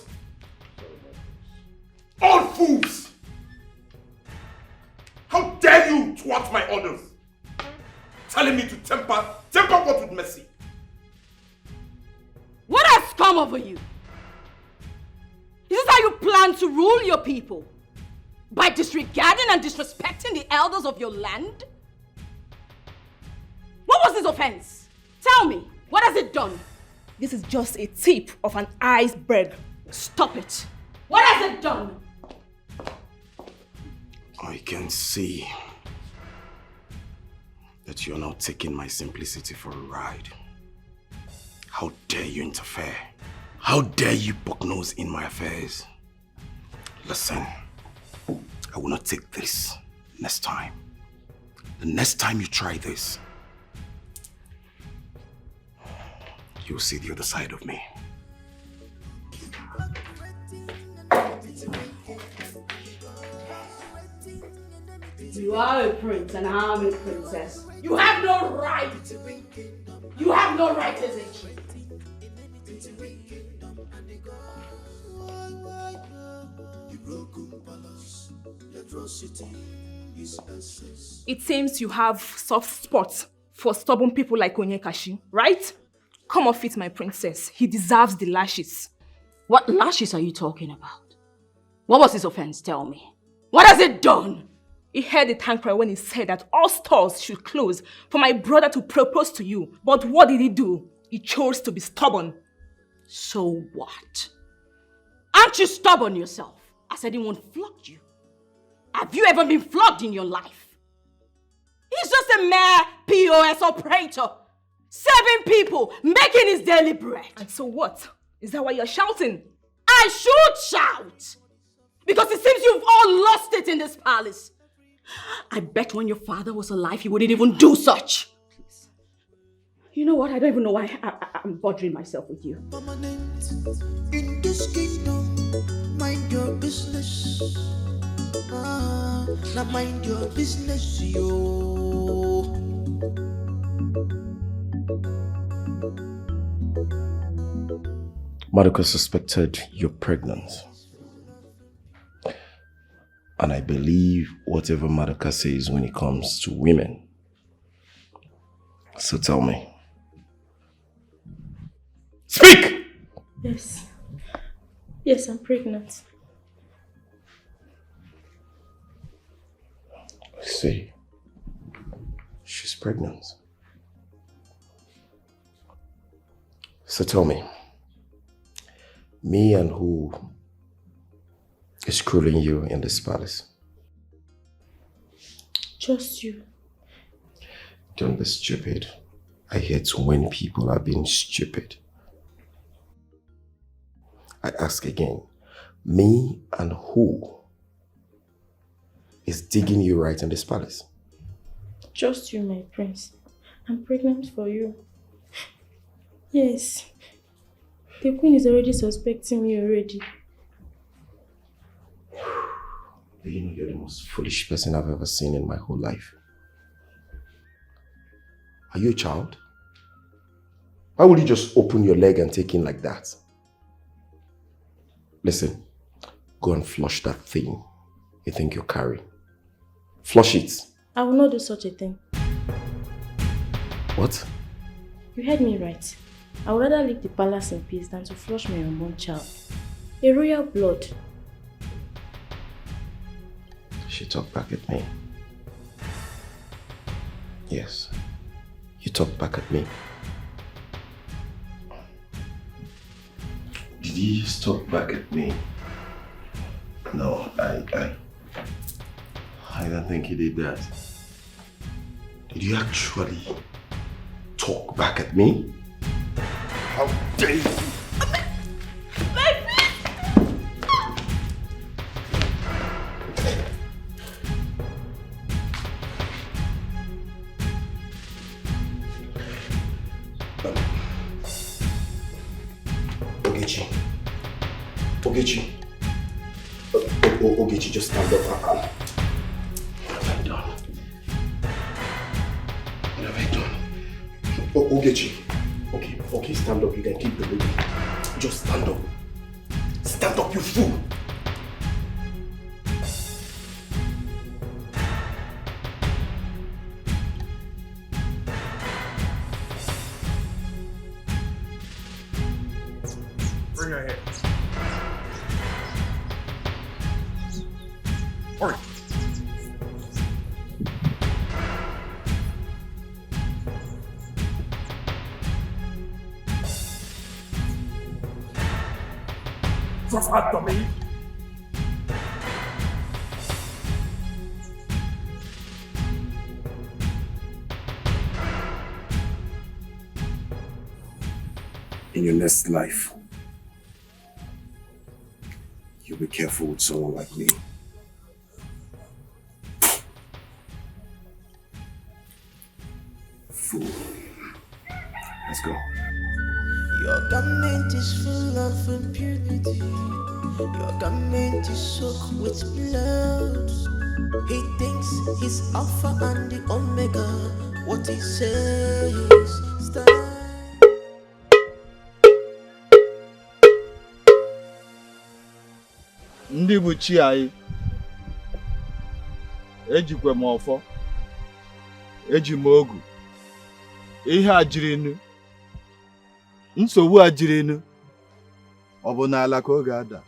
All fools! How dare you thwart my orders? Telling me to temper what with mercy? What has come over you? Is this how you plan to rule your people? By disregarding and disrespecting the elders of your land? What was this offense? Tell me, what has it done? This is just a tip of an iceberg. Stop it. What has it done? I can see that you're now taking my simplicity for a ride. How dare you interfere How dare you poke nose in my affairs? Listen, I will not take this next time. The next time you try this, you'll see the other side of me. You are a prince and I'm a princess. You have no right. You have no right as a king. It seems you have soft spots for stubborn people like Onyekashi, right? Come off it, my princess. He deserves the lashes. What lashes are you talking about? What was his offense? Tell me. What has it done? He heard the tank cry when he said that all stores should close for my brother to propose to you. But what did he do? He chose to be stubborn. So what? Aren't you stubborn yourself? I said he won't flog you. Have you ever been flogged in your life? He's just a mere POS operator, serving people, making his daily bread. And so what? Is that why you're shouting? I should shout! Because it seems you've all lost it in this palace. I bet when your father was alive, he wouldn't even do such. Please. You know what? I don't even know why I'm bothering myself with you. In this kingdom, mind your business. Now mind your business, yo. Madoka suspected you're pregnant. And I believe whatever Madoka says when it comes to women. So tell me. Speak! Yes. Yes, I'm pregnant. I see. She's pregnant. So tell me. Me and who is screwing you in this palace? Just you. Don't be stupid. I hate when people are being stupid. I ask again, me and who is digging you right in this palace? Just you, my prince. I'm pregnant for you. Yes. The queen is already suspecting me already. You know, you're the most foolish person I've ever seen in my whole life. Are you a child? Why would you just open your leg and take in like that? Listen, go and flush that thing you think you're carrying. Flush it. I will not do such a thing. What? You heard me right. I would rather leave the palace in peace than to flush my unborn child. A royal blood. She talked back at me. Yes. You talked back at me. Did he just talk back at me? No, I don't think he did that. Did you actually talk back at me? How dare you! Ogechi, just stand up. What have I done? What have I done? Ogechi. Okay, stand up. You can keep the baby. Just stand up. Stand up, you fool! Bring her here. Hurry. After me. In your next life, you'll be careful with someone like me. Fool. Let's go. Your garment is full of impurity. Your garment is soaked with blood. He thinks he's Alpha and the Omega. What he says stands. Ndị bụ chi anyị ejikwa m ọfọ eji m ogu ihe a jirinu nsogbu a jirinu ọ bụ n'ala ka ọ ga-ada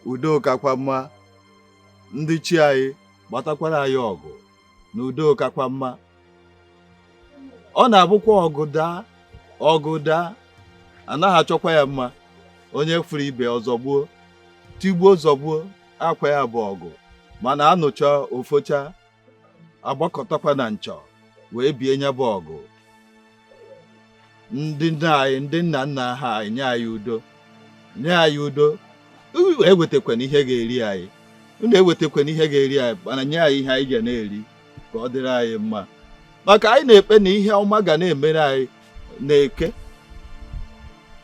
udo kakwa mma ndị chi anyị gbatakwara anyị ọgụ na udo kakwa mma ọ na-abụkwa ọgụ daa anaghị achọkwa ya mma onye furu ibe ọzọ gbuo tigbuo zọgbuo akwa ya bụ ọgụ mana anụcha ofocha agbakọtakwa na nchọ wee bie nya bụ ọgụ ndị nna nna ha anyị nye anyị udo ewetakwana ihe ga-eri anyị unu ewetakwana ihe ga-eri anyị mana nye anyị ihe anyị ga na-eri ka ọ dịrị anyị mma maka anyị na-ekpe na ihe ọma ga na-emere anyị na-eke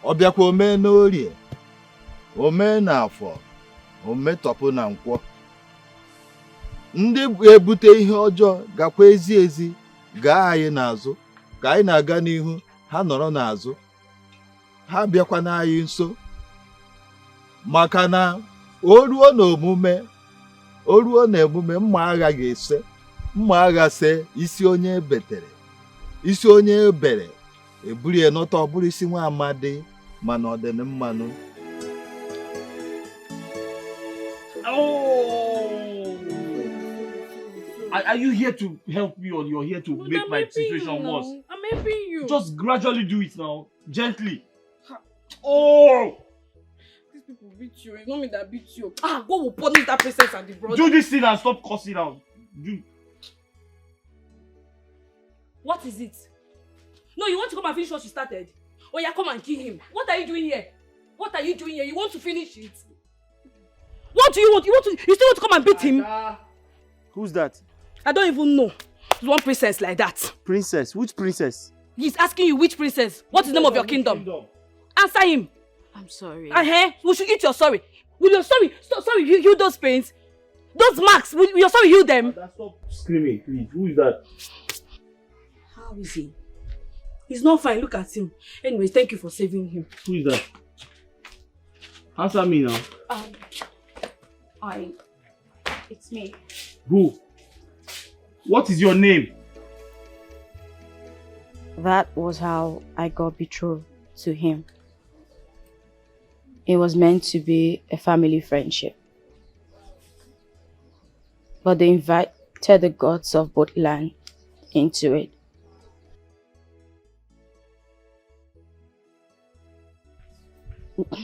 ọ bịakwa omee n'orie omee n'afọ ometọpụ na nkwọ ndị ebute ihe ọjọọ gakwa ezi gaa anyị n'azụ ka anyị na-aga n'ihu ha nọrọ n'azụ ha bịakwa n'anyị nso maka na o ruo n'emume mma agha ga-ese mma agha see isi onye betere isi onye ebere eburu ya nọta ọ bụrụ isi nwa amadi mana ọ dị mmanụ. Are you here to help me or you're here to make my situation worse? I'm helping you. Just gradually do it now. Gently. Oh! These people beat you. It's not me that beat you. God will punish that princess and the brother. Do this thing and stop cussing out. What is it? No, you want to come and finish what you started? Or you come and kill him? What are you doing here? What are you doing here? You want to finish it? What do you want? You still want to come and beat him? Who's that? I don't even know. There's one princess like that. Princess? Which princess? He's asking you which princess. What is the name of your kingdom? Answer him. I'm sorry. We should eat your sorry. Will your sorry heal those pains? Those marks, will your sorry heal them? Stop screaming, please. Who is that? How is he? He's not fine. Look at him. Anyways, thank you for saving him. Who is that? Answer me now. It's me. Who? What is your name? That was how I got betrothed to him. It was meant to be a family friendship. But they invited the gods of both land into it.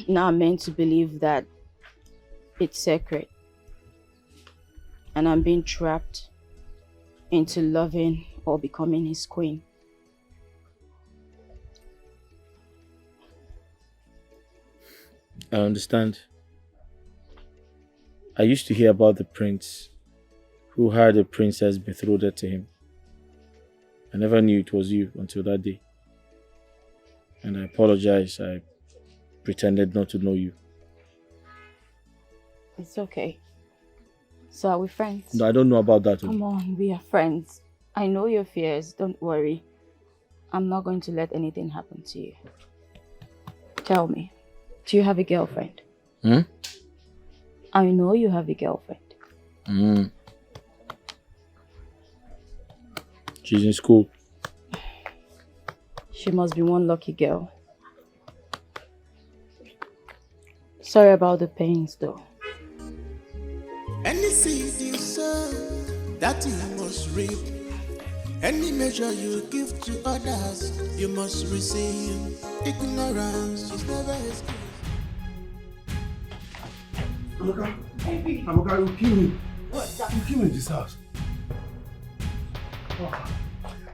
Now I'm meant to believe that it's sacred. And I'm being trapped into loving or becoming his queen. I understand. I used to hear about the prince who had a princess betrothed to him. I never knew it was you until that day. And I apologize. I pretended not to know you. It's okay. So are we friends? No, I don't know about that. Come on, we are friends. I know your fears, don't worry. I'm not going to let anything happen to you. Tell me, do you have a girlfriend? I know you have a girlfriend. She's in school. She must be one lucky girl. Sorry about the pains though. Any seed you sow, that you must reap. Any measure you give to others, you must receive. Ignorance is never excuse. Amoka, you kill me. You kill me in this house.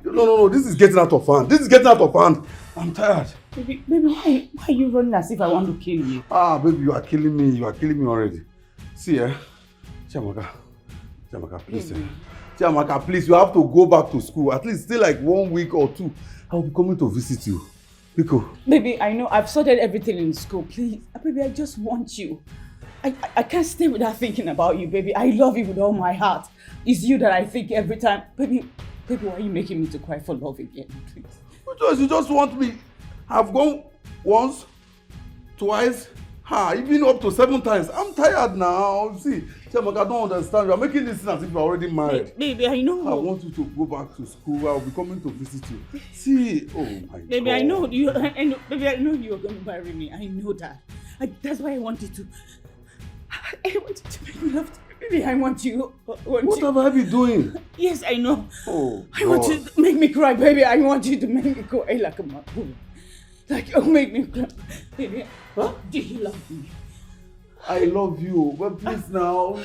No, this is getting out of hand. I'm tired. Baby, why are you running as if I want to kill you? Ah, baby, you are killing me. You are killing me already. See, Chiamaka, please. Chiamaka, please, you have to go back to school. At least stay like 1 week or 2. I will be coming to visit you. Pico. Baby, I know I've sorted everything in school. Please, baby, I just want you. I can't stay without thinking about you, baby. I love you with all my heart. It's you that I think every time. Baby, why are you making me to cry for love again, please? Because you just want me. I've gone once, twice, even up to 7 times. I'm tired now. See, Chiamaka, I don't understand. You are making this as if you're already married. Baby, I know. I want you to go back to school. I'll be coming to visit you. See, oh my God. Baby, I know you. Baby, I know you're going to marry me. I know that. That's why I wanted to. I wanted to make love to you. Baby, I want you. What have I been doing? Yes, I know. Oh, I want you to make me cry, baby. I want you to make me cry like a mother. Like, make me cry. Baby, do you love me? I love you, but please now.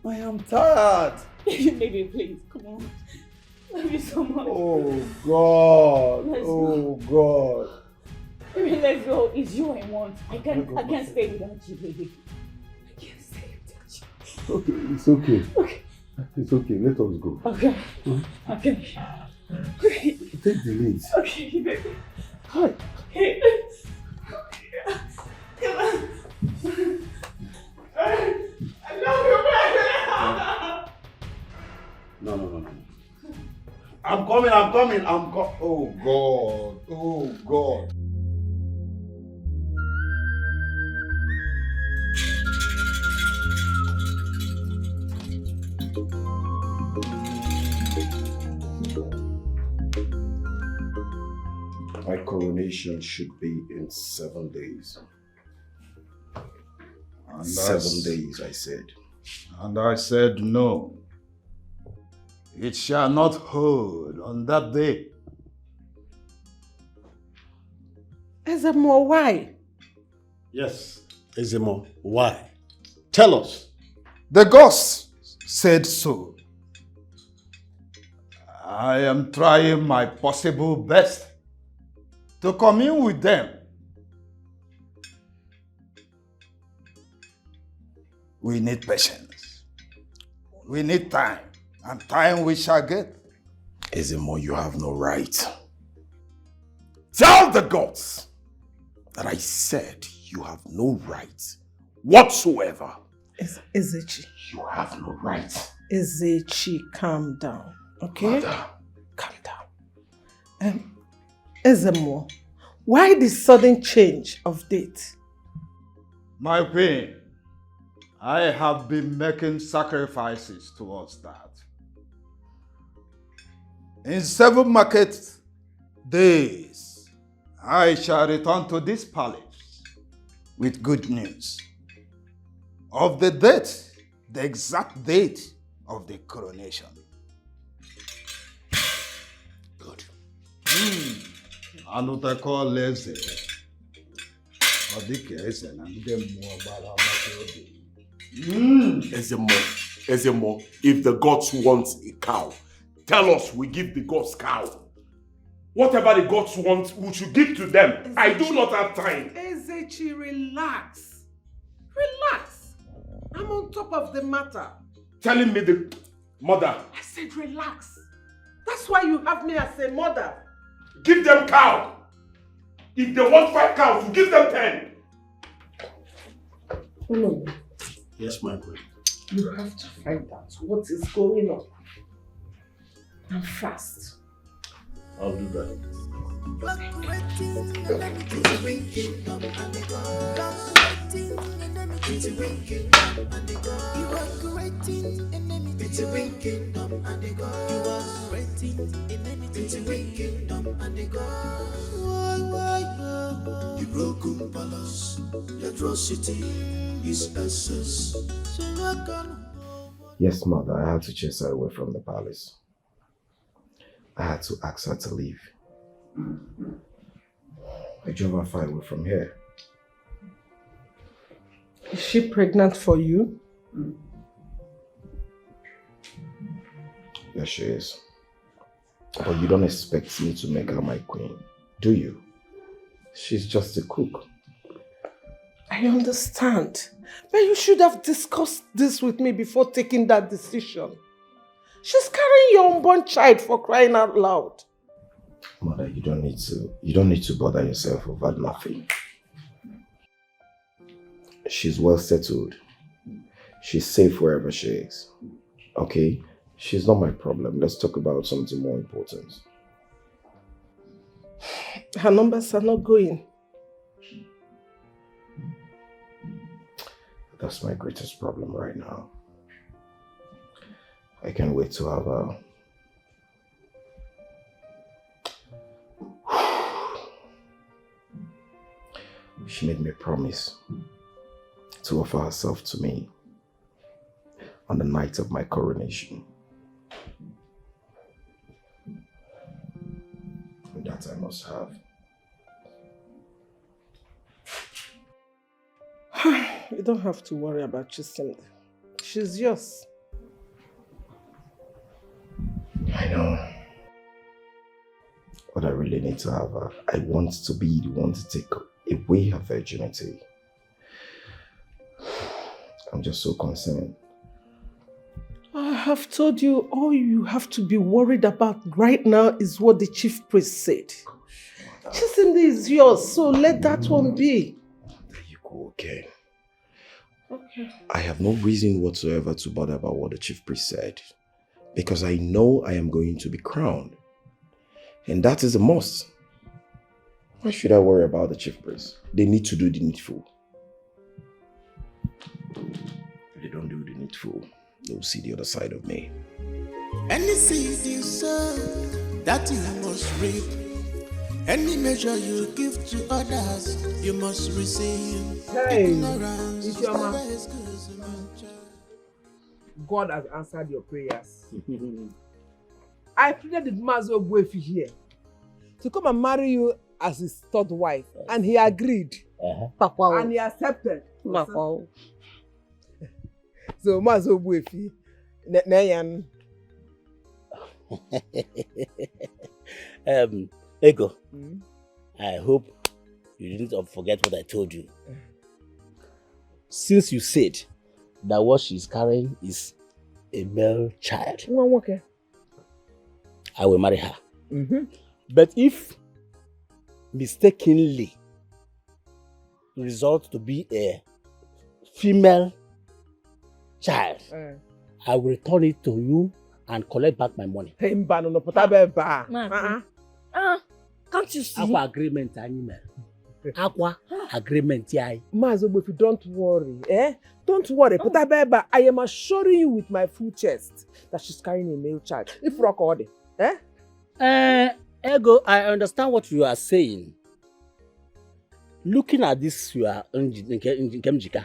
I am tired. Baby, please, come on. Love you so much. Oh, God. Let's Oh, go. God. Baby, let's go. It's you I want. I can't stay without you, baby. I can't stay without you. Okay, it's okay. It's okay. Let us go. Okay. Okay. Take the lead. Okay, baby. Hi. Hey. Come on. I love you, baby. No. I'm coming. Oh, God. Oh, God. My coronation should be in 7 days. And 7 days, I said. And I said no. It shall not hold on that day. Ezemo, why? Yes, Ezemo, why? Tell us. The gods said so. I am trying my possible best to commune with them. We need patience. We need time. And time we shall get. Ezemo, you have no right. Tell the gods that I said you have no right whatsoever. Ezechi. You have no right. Ezechi, calm down, okay? Mother. Calm down. Ezemo, why the sudden change of date? My queen, I have been making sacrifices towards that. In 7 market days, I shall return to this palace with good news of the date, the exact date of the coronation. Good. Another lazy. Ezemo, if the gods want a cow, tell us we give the gods cow. Whatever the gods want, we should give to them. Ezechi, I do not have time. Ezechi, relax. Relax. I'm on top of the matter. Telling me the mother. I said relax. That's why you have me as a mother. Give them cow. If they want 5 cows, we give them 10. No. Yes, my queen. You have to find out what is going on. And fast. I'll do that. The broken palace, the atrocity is excess. Yes, Mother, I had to chase her away from the palace. I had to ask her to leave. I drove her far away from here. Is she pregnant for you? Yes, she is. But you don't expect me to make her my queen, do you? She's just a cook. I understand. But you should have discussed this with me before taking that decision. She's carrying your unborn child, for crying out loud. Mother, you don't need to bother yourself over nothing. She's well settled. She's safe wherever she is. Okay? She's not my problem. Let's talk about something more important. Her numbers are not going. That's my greatest problem right now. I can't wait to have her. She made me a promise to offer herself to me on the night of my coronation. And that I must have. You don't have to worry about Chisimdi. She's yours. I know. But I really need to have her. I want to be the one to take away her virginity. I'm just so concerned. I have told you all you have to be worried about right now is what the chief priest said. Chisimdi is yours, so let that one be. Okay. Okay. I have no reason whatsoever to bother about what the chief priest said. Because I know I am going to be crowned. And that is a must. Why should I worry about the chief priest? They need to do the needful. If they don't do the needful, they will see the other side of me. Any seed you sow, that you must reap. Any measure you give to others, you must receive. Hey, Ignorance it's your man. is good. God has answered your prayers. I pleaded with Mazo Buefi here to come and marry you as his third wife, and he agreed. And he accepted. So Mazo Buefi, Nayan. Ego, I hope you didn't forget what I told you. Since you said that what she's carrying is a male child, I will marry her. But if mistakenly result to be a female child, I will return it to you and collect back my money. Can't you see? Aqua agreement, animal. Aqua agreement, yeah. Mazobuefi, don't worry. Don't worry. Putabeba, I am assuring you with my full chest that she's carrying a male child. If rock order. Ego, I understand what you are saying. Looking at this, you are Nkemjika.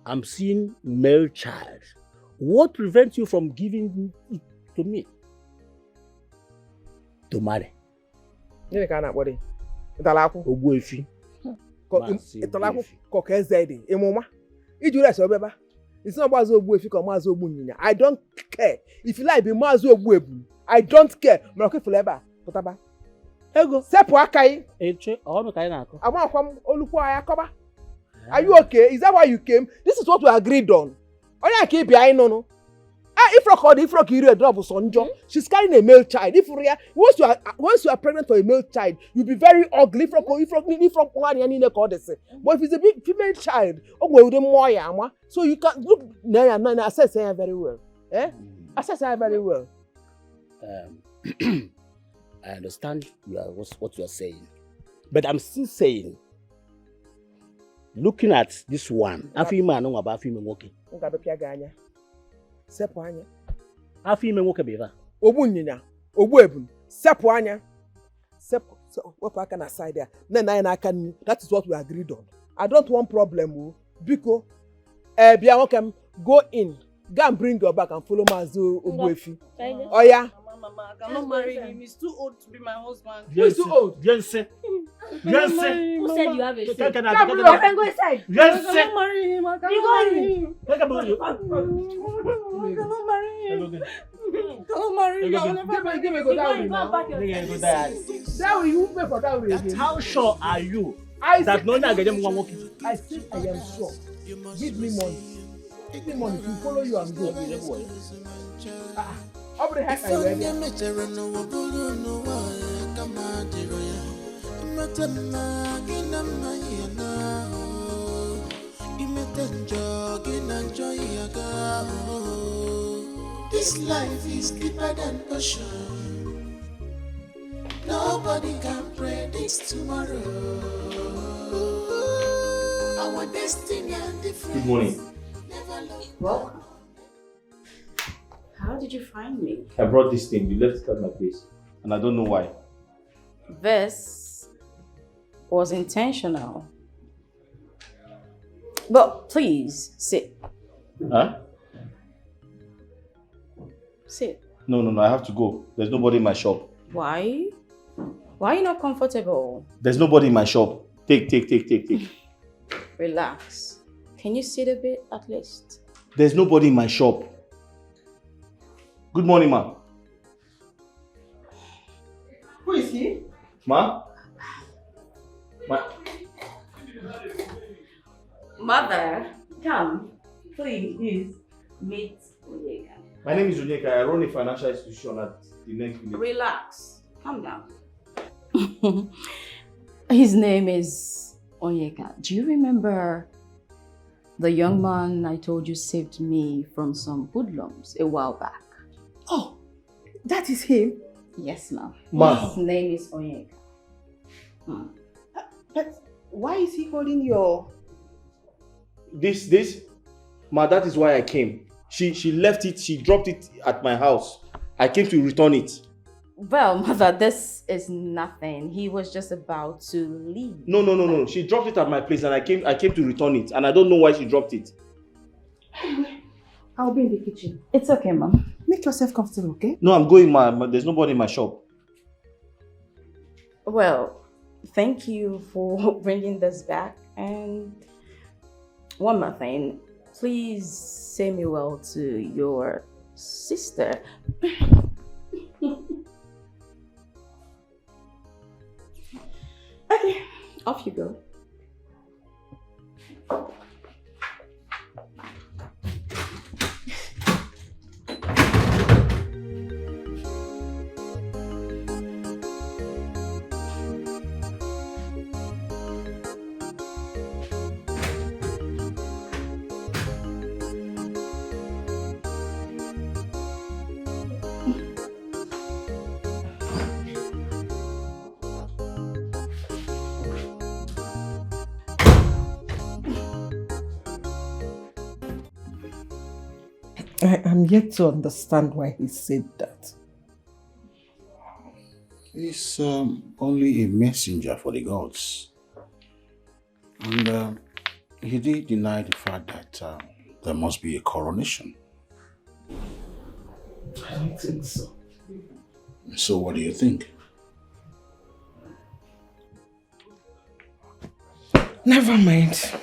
I'm seeing male child. What prevents you from giving it to me? To marry. You can't worry. Obuefi. It's not Mazo Obuefi or Mazo Obunyina. I don't care. If you like, be Mazo Obuebu. I don't care. Mroke Fuleba. Potaba. Ego. Sepo Akai. Eche. Kainako. I want from Olukwa Ayakoba. Are you okay? Is that why you came? This is what we agreed on. Only I keep behind no. If rock you a drop of sonjo, she's carrying a male child. Once you are pregnant for a male child, you'll be very ugly. But if it's a big female child, so you can look assess her very well. Assess her very well. I understand what you are saying, but I'm still saying, looking at this one, Sepo anya. Afi ime nwoke beva. Obunyina, Obuebun, sepo anya. Sepo, so what I can aside there. That is what we agreed on. I don't want problem. Biko, Biawokem, go in. Go and bring your back and follow Mazo Obuefi. Oh yeah. Mama, I cannot marry him. He's too old to be my husband. Who is too old? Jensen. Who said you have a say? Can go inside. Jensen. I cannot marry him. I cannot marry him. I cannot marry him. Don't marry me. I'll never give me go down. That you pay for that way. How sure are you that no one get one walking? I think I am sure. Give me money. Give me money to follow you and go. How the heck are This life is deeper than ocean. Nobody can predict tomorrow. Our destiny and different. Good morning. Welcome. How did you find me? I brought this thing. You left it at my place. And I don't know why. This was intentional. But please, sit. Huh? Sit. No. I have to go. There's nobody in my shop. Why? Why are you not comfortable? There's nobody in my shop. Take. Relax. Can you sit a bit at least? There's nobody in my shop. Good morning, ma. Who is he? Ma? Mother, come. Please meet Onyeka. My name is Onyeka. I run a financial institution at the next village. Relax. Calm down. His name is Onyeka. Do you remember the young man I told you saved me from some hoodlums a while back? Oh, that is him? Yes, ma'am. Ma. His name is Onyeka. But why is he holding your... This? Ma, that is why I came. She left it, she dropped it at my house. I came to return it. Well, mother, this is nothing. He was just about to leave. No. She dropped it at my place and I came to return it. And I don't know why she dropped it. I'll be in the kitchen. It's okay, mom. Make yourself comfortable, okay? No, I'm going, ma. There's nobody in my shop. Well, thank you for bringing this back. And one more thing. Please say me well to your sister. Okay, off you go. I am yet to understand why he said that. He's only a messenger for the gods. And he did deny the fact that there must be a coronation. I don't think so. So what do you think? Never mind.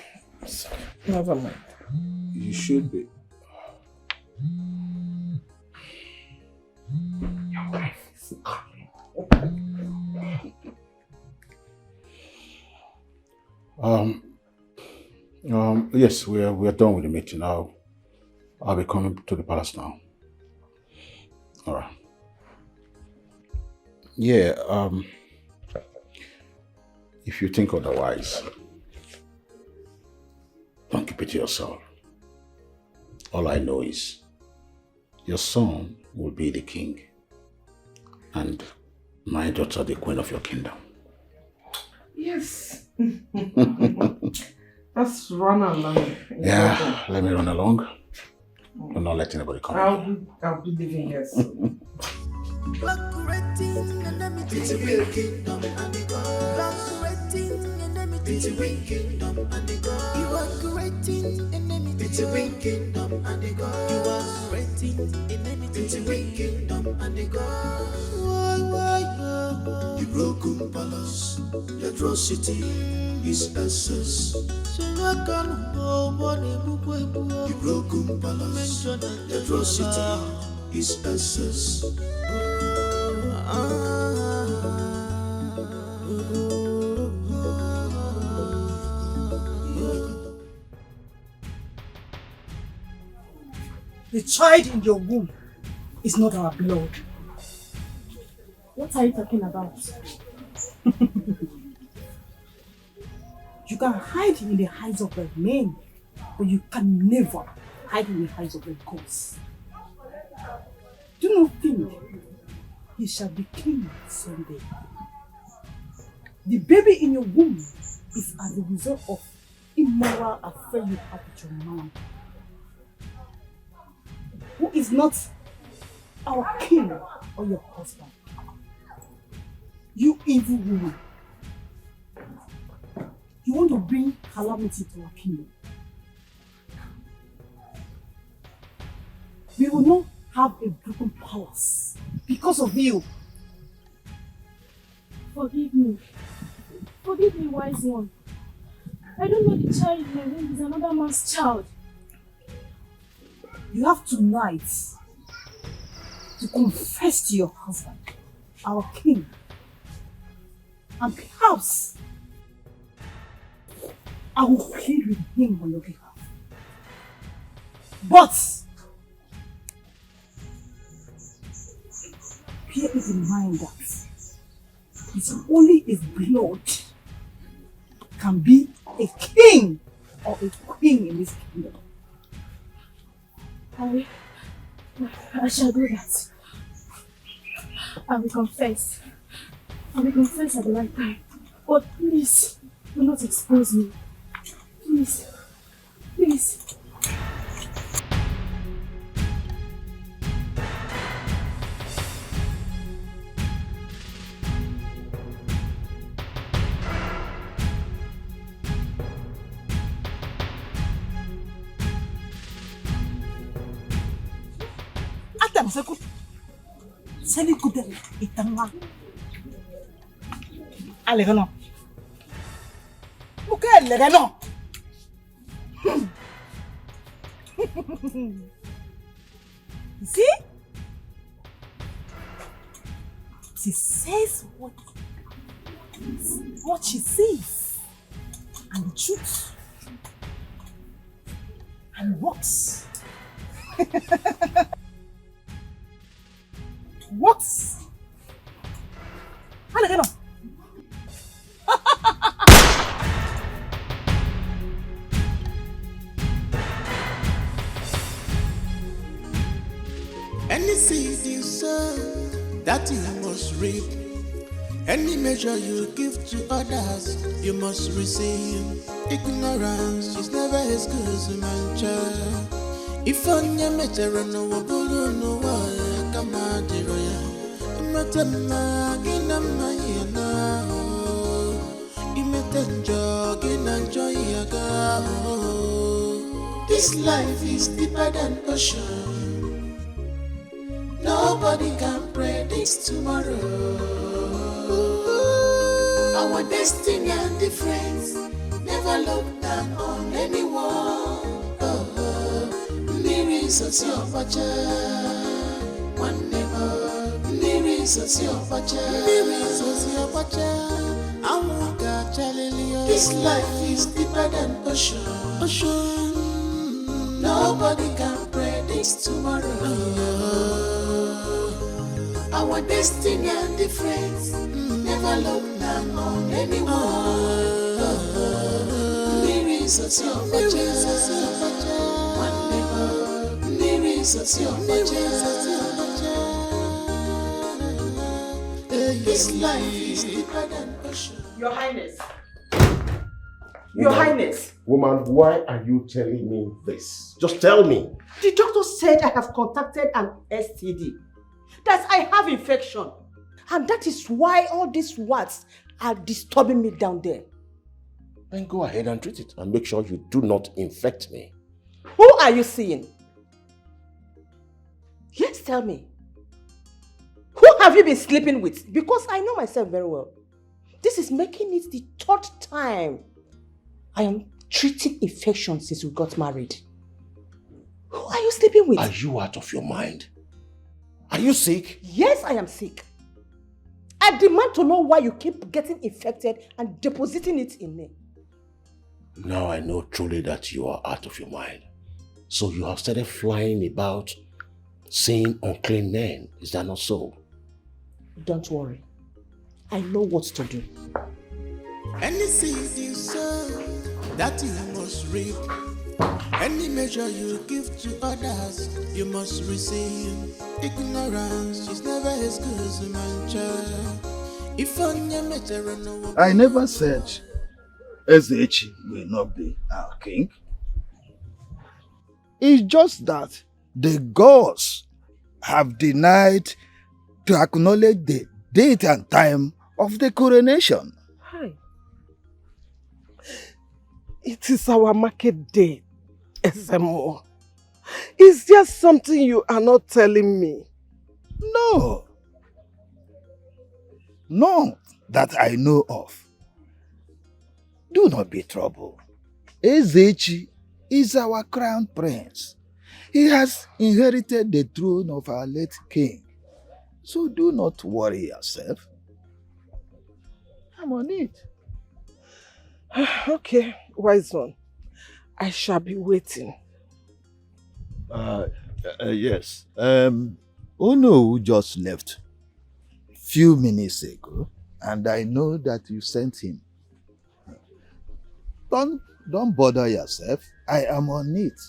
Never mind. You should be. Your wife is coming. Yes, we're done with the meeting now. I'll be coming to the palace now. All right. Yeah, if you think otherwise, don't keep it to yourself. All I know is your son will be the king and my daughter the queen of your kingdom. Yes. Let's run along. Yeah, let me run along. I'm not letting anybody come. I'll be leaving here soon. It's a real kingdom and the God. It's a real kingdom and the God. You are creating enemy. It's a real kingdom and the God. You are creating enemy. It's a real kingdom and the God. The broken palace, the atrocity is excess. The broken palace, the atrocity is essence. The child in your womb is not our blood. What are you talking about? You can hide in the eyes of a man, but you can never hide in the eyes of a ghost. Do not think he shall be king someday. The baby in your womb is as a result of immoral affair you have with your man, who is not our king or your husband. You evil woman. You want to bring calamity to our kingdom. We will not have a broken palace because of you. Forgive me. Forgive me, wise one. I don't know the child in my womb is another man's child. You have tonight to confess to your husband, our king, and perhaps I will plead with him on your behalf. But bear it in mind that it's only his blood can be a king or a queen in this kingdom. I shall do that. I will confess. I will confess at the right time. But please, do not expose me. Please. Please. Sali kudel itanga. Alegano. Muke alegano. See? She says what she sees, and the truth, and works. Works. Alegano. Any seed you sow, that you must reap. Any measure you give to others, you must receive. Ignorance is never as good as a man child. If on your measure no wabulu no waya kama diroya, imatema gina mayana, imetenjo gina joyaga. This life is deeper than ocean. Nobody can predict tomorrow. Our destiny and difference never look down on anyone. Mirrors of your future, one never. Mirrors of your future, mirrors of your future. This life is deeper than ocean. Nobody can predict tomorrow. Our destiny and difference never look down on anyone. Mirrors of your future, one never. Mirrors of your future. This life is deeper than ocean. Your Highness. Your Highness. Woman, why are you telling me this? Just tell me. The doctor said I have contacted an STD. That I have infection. And that is why all these words are disturbing me down there. Then go ahead and treat it and make sure you do not infect me. Who are you seeing? Yes, tell me. Who have you been sleeping with? Because I know myself very well. This is making it the third time I am treating infection since we got married. Who are you sleeping with? Are you out of your mind? Are you sick? Yes, I am sick. I demand to know why you keep getting infected and depositing it in me. Now I know truly that you are out of your mind. So you have started flying about seeing unclean men. Is that not so? Don't worry. I know what to do. Any seed you sow, that you must reap. Any measure you give to others, you must receive. Ignorance is never as good as a man child. If I never said Ezechi will not be our king. It's just that the gods have denied to acknowledge the date and time of the coronation. Hi. It is our market day, SMO. Is there something you are not telling me? No. None that I know of. Do not be troubled. Ezechi is our crown prince. He has inherited the throne of our late king. So do not worry yourself. I'm on it. Okay, wise one. I shall be waiting. Yes. Ono just left few minutes ago, and I know that you sent him. Don't bother yourself. I am on it.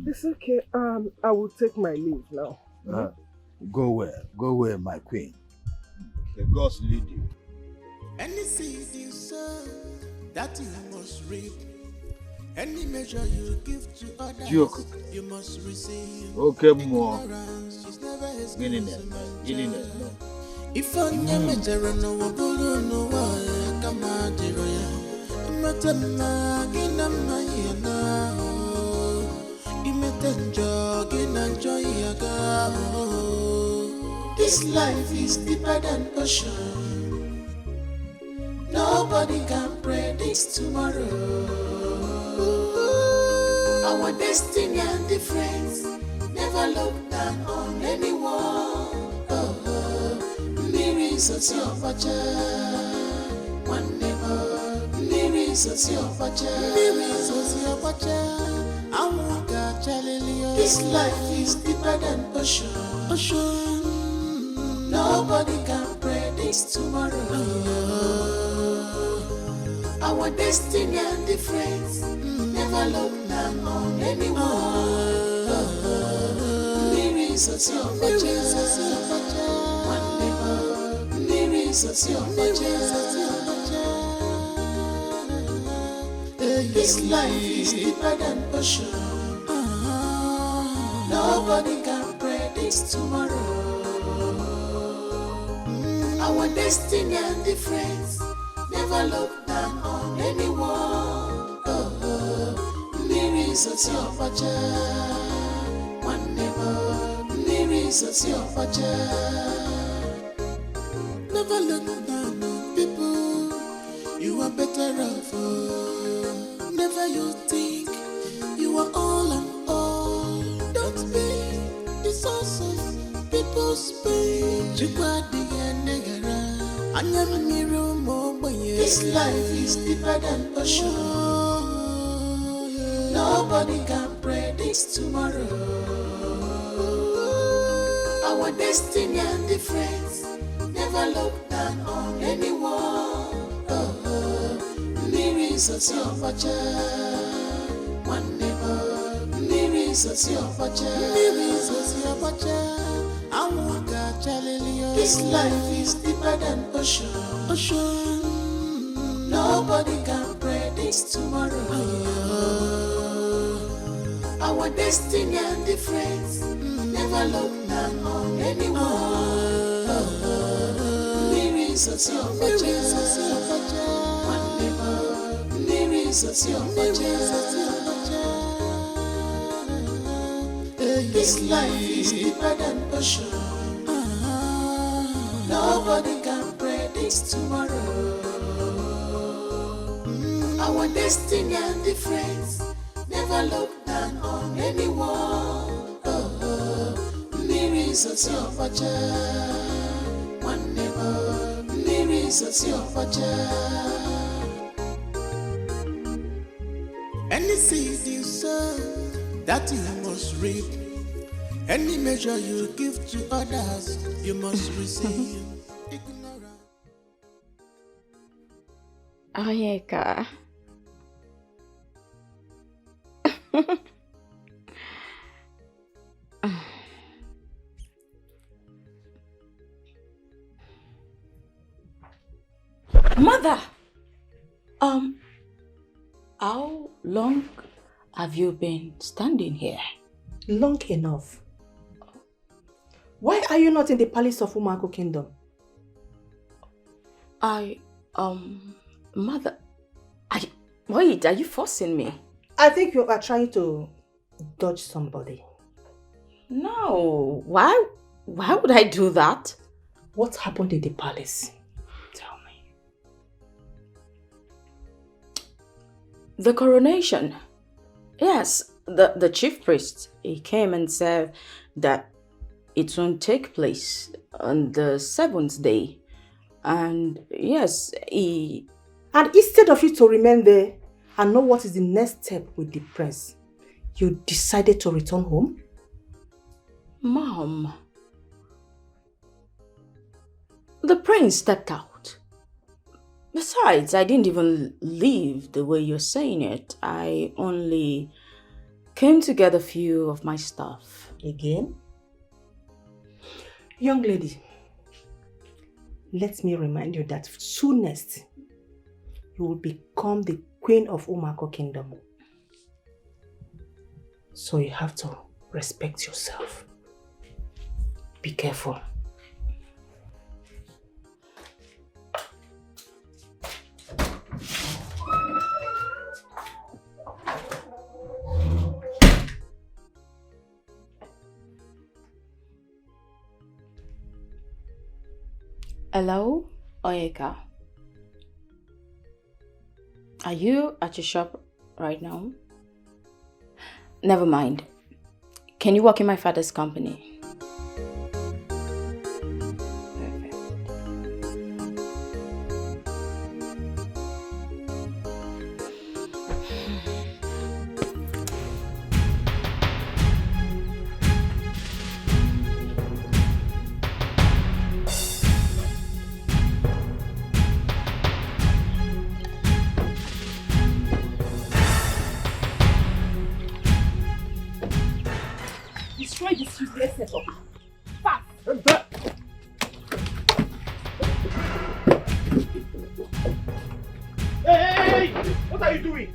It's okay. I will take my leave now. Go where, my queen. The gods lead you. Any seed you sow, that you must reap. Any measure you give to others, you must receive. Okay, more. Ignorance is never as good Getting as a it. man Getting child. it. If I never know what no why come out the royal. Matana gina mayana. Imetenjo gina joy aga. This life is deeper than ocean. Nobody can predict tomorrow. Our destiny and difference. Never look down on anyone. Mirrors of your pacha. One never. Mirrors of your pacha. Mirrors of your pacha. I won't catch a lily. This life is deeper than ocean. Nobody can predict tomorrow. Our destiny and difference. Never look down on anyone. Mirrors of your pacha. One never. Mirrors of your pacha. This life is deeper than ocean. Nobody can predict tomorrow. Our destiny and difference. Never look down on anyone. Mirrors of your pacha. One never. Mirrors of your pacha. Never look down on people. You are better off. Never you think you are all and all. Don't be the source of people's pain. This life is deeper than ocean. Nobody can predict tomorrow. Our destiny and difference. Never look down on anyone. Mirrors of your pacha. One never. Mirrors of your pacha. Mirrors of your pacha. I won't catch a lily. This life is deeper than ocean. Nobody can predict tomorrow. Our destiny and difference. Never look down on anyone. Mirrors of your pacha. One never. Mirrors of your pacha. This life is deeper than ocean. Nobody can predict tomorrow. Our destiny and difference. Never look down on anyone. one neighbor, any seed you sow, that you must reap. Any measure you give to others, you must receive. Oyeka. Mother! How long have you been standing here? Long enough. Why are you not in the palace of Umako Kingdom? Mother, wait, are you forcing me? I think you are trying to dodge somebody. No, why would I do that? What happened in the palace? Tell me. The coronation. Yes, the chief priest, he came and said that it won't take place on the 7th day. And yes, And instead of you to remain there and know what is the next step with the prince, you decided to return home? Mom, the prince stepped out. Besides, I didn't even leave the way you're saying it. I only came to get a few of my stuff. Again? Young lady, let me remind you that soonest you will become the queen of Umako Kingdom. So you have to respect yourself. Be careful. Hello, Oyeka. Are you at your shop right now? Never mind. Can you work in my father's company? Destroy this useless setup. Fast! Hey! What are you doing?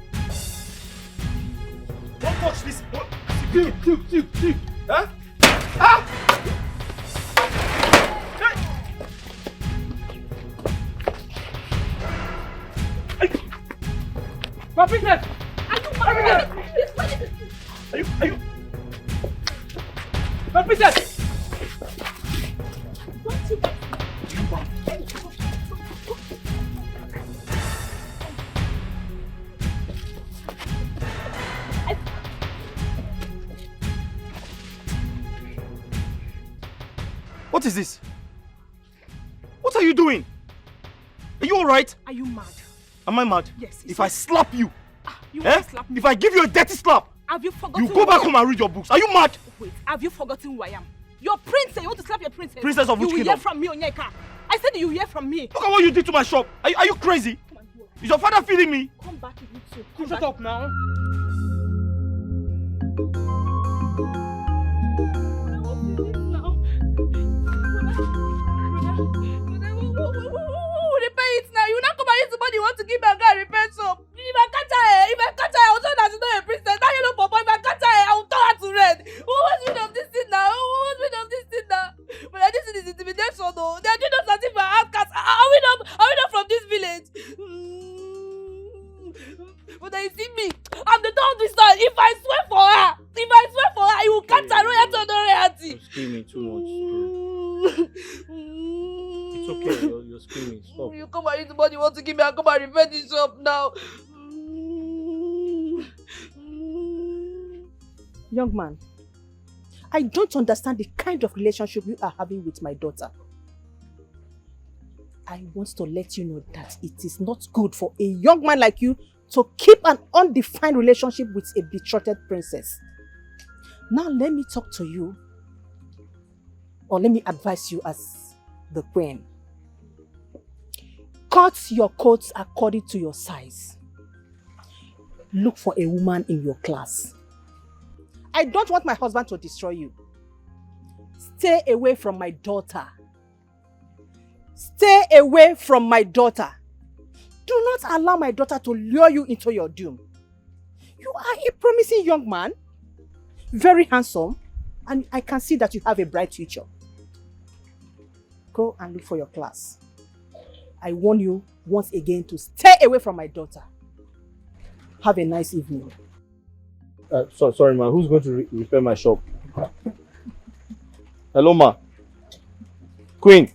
Don't touch this. See. Huh? Ah! My business! Are you? My business! What is this? What are you doing? Are you alright? Are you mad? Am I mad? Yes. If I slap you, You won't slap me. if I give you a dirty slap, Have you forgotten? you go back home and read your books. Are you mad? Wait, have you forgotten who I am? Your princess. You want to slap your princess? Princess of which You will kingdom? hear from me, Onyeka. I said you will hear from me. Look at what you did to my shop. Are you crazy? Is your father feeding me? Come back, you too. Come shut up now. Repair it now. You not come and use the money you want to give me and go and repair some. If I catch her, I will tell that she's not a princess. Now you know, Papa, if I catch her, I will turn her to red. Who wants rid of this thing now? But this thing is intimidation, though. They are doing us as if we are outcasts. Are we not from this village? But then you see me, I'm the third sister. If I swear for her, I will catch her royalty or no royalty. You're screaming too much. It's okay, you're screaming. Stop. You come and use the money you want to give me and come and repair this shop now. Young man, I don't understand the kind of relationship you are having with my daughter. I want to let you know that it is not good for a young man like you to keep an undefined relationship with a betrothed princess. Now let me talk to you, or let me advise you as the queen. Cut your coats according to your size. Look for a woman in your class. I don't want my husband to destroy you. Stay away from my daughter. Stay away from my daughter. Do not allow my daughter to lure you into your doom. You are a promising young man, very handsome, and I can see that you have a bright future. Go and look for your class. I warn you once again to stay away from my daughter. Have a nice evening. Sorry, ma. Who's going to repair my shop? Hello, ma. Queen.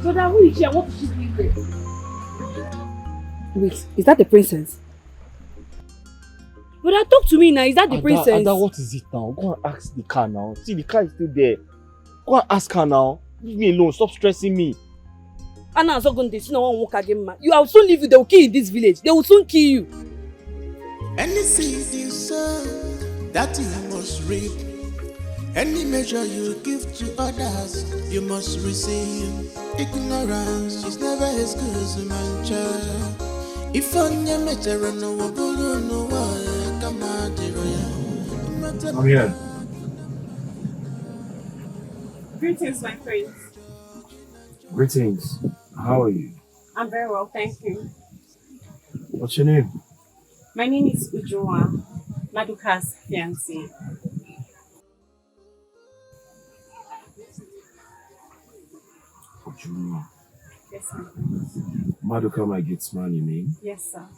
Brother, who is here? What is she doing there? Wait, is that the princess? Brother, talk to me now. Is that the princess? Ada, what is it now? Go and ask the car now. See, the car is still there. Go and ask her now. Leave me alone. Stop stressing me. Anna is not going to see no one walk again, man. You will soon leave you. They will kill you in this village. They will soon kill you. Any seed you sow, that you must reap. Any measure you give to others, you must receive. Ignorance is never as good as a man child. If on your measure no one no one come out I'm here. Greetings, my friends. Greetings. How are you? I'm very well, thank you. What's your name? My name is Ujoa, Maduka's fiancée. Ujuma. Yes, sir. Maduka, my gate man, you mean? Yes, sir.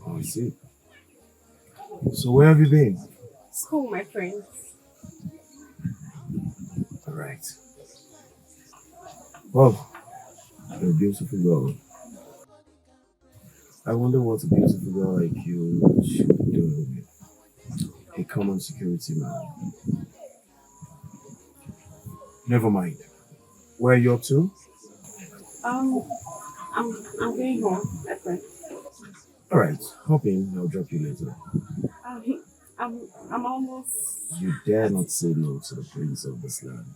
Oh, I see. So where have you been? School, my friends. All right. Well, you're a beautiful girl. I wonder what a beautiful girl like you should be doing with a common security man. Never mind. Where are you up to? I'm going home, my friend. All right, hop in. I'll drop you later. I'm almost. You dare not say no to the prince of this land.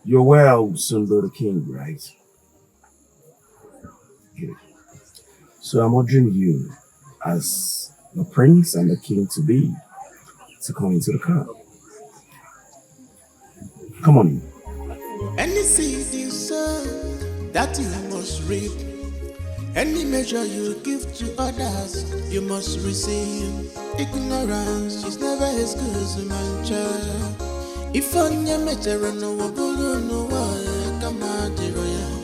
You're aware I will soon be the king, right? Good. So I'm ordering you, as the prince and the king to be, to come into the car. Come on in. Any seed you sow, that you must reap. Any measure you give to others, you must receive. Ignorance is never as good as a man child. If on your measure no one no one come out the royal.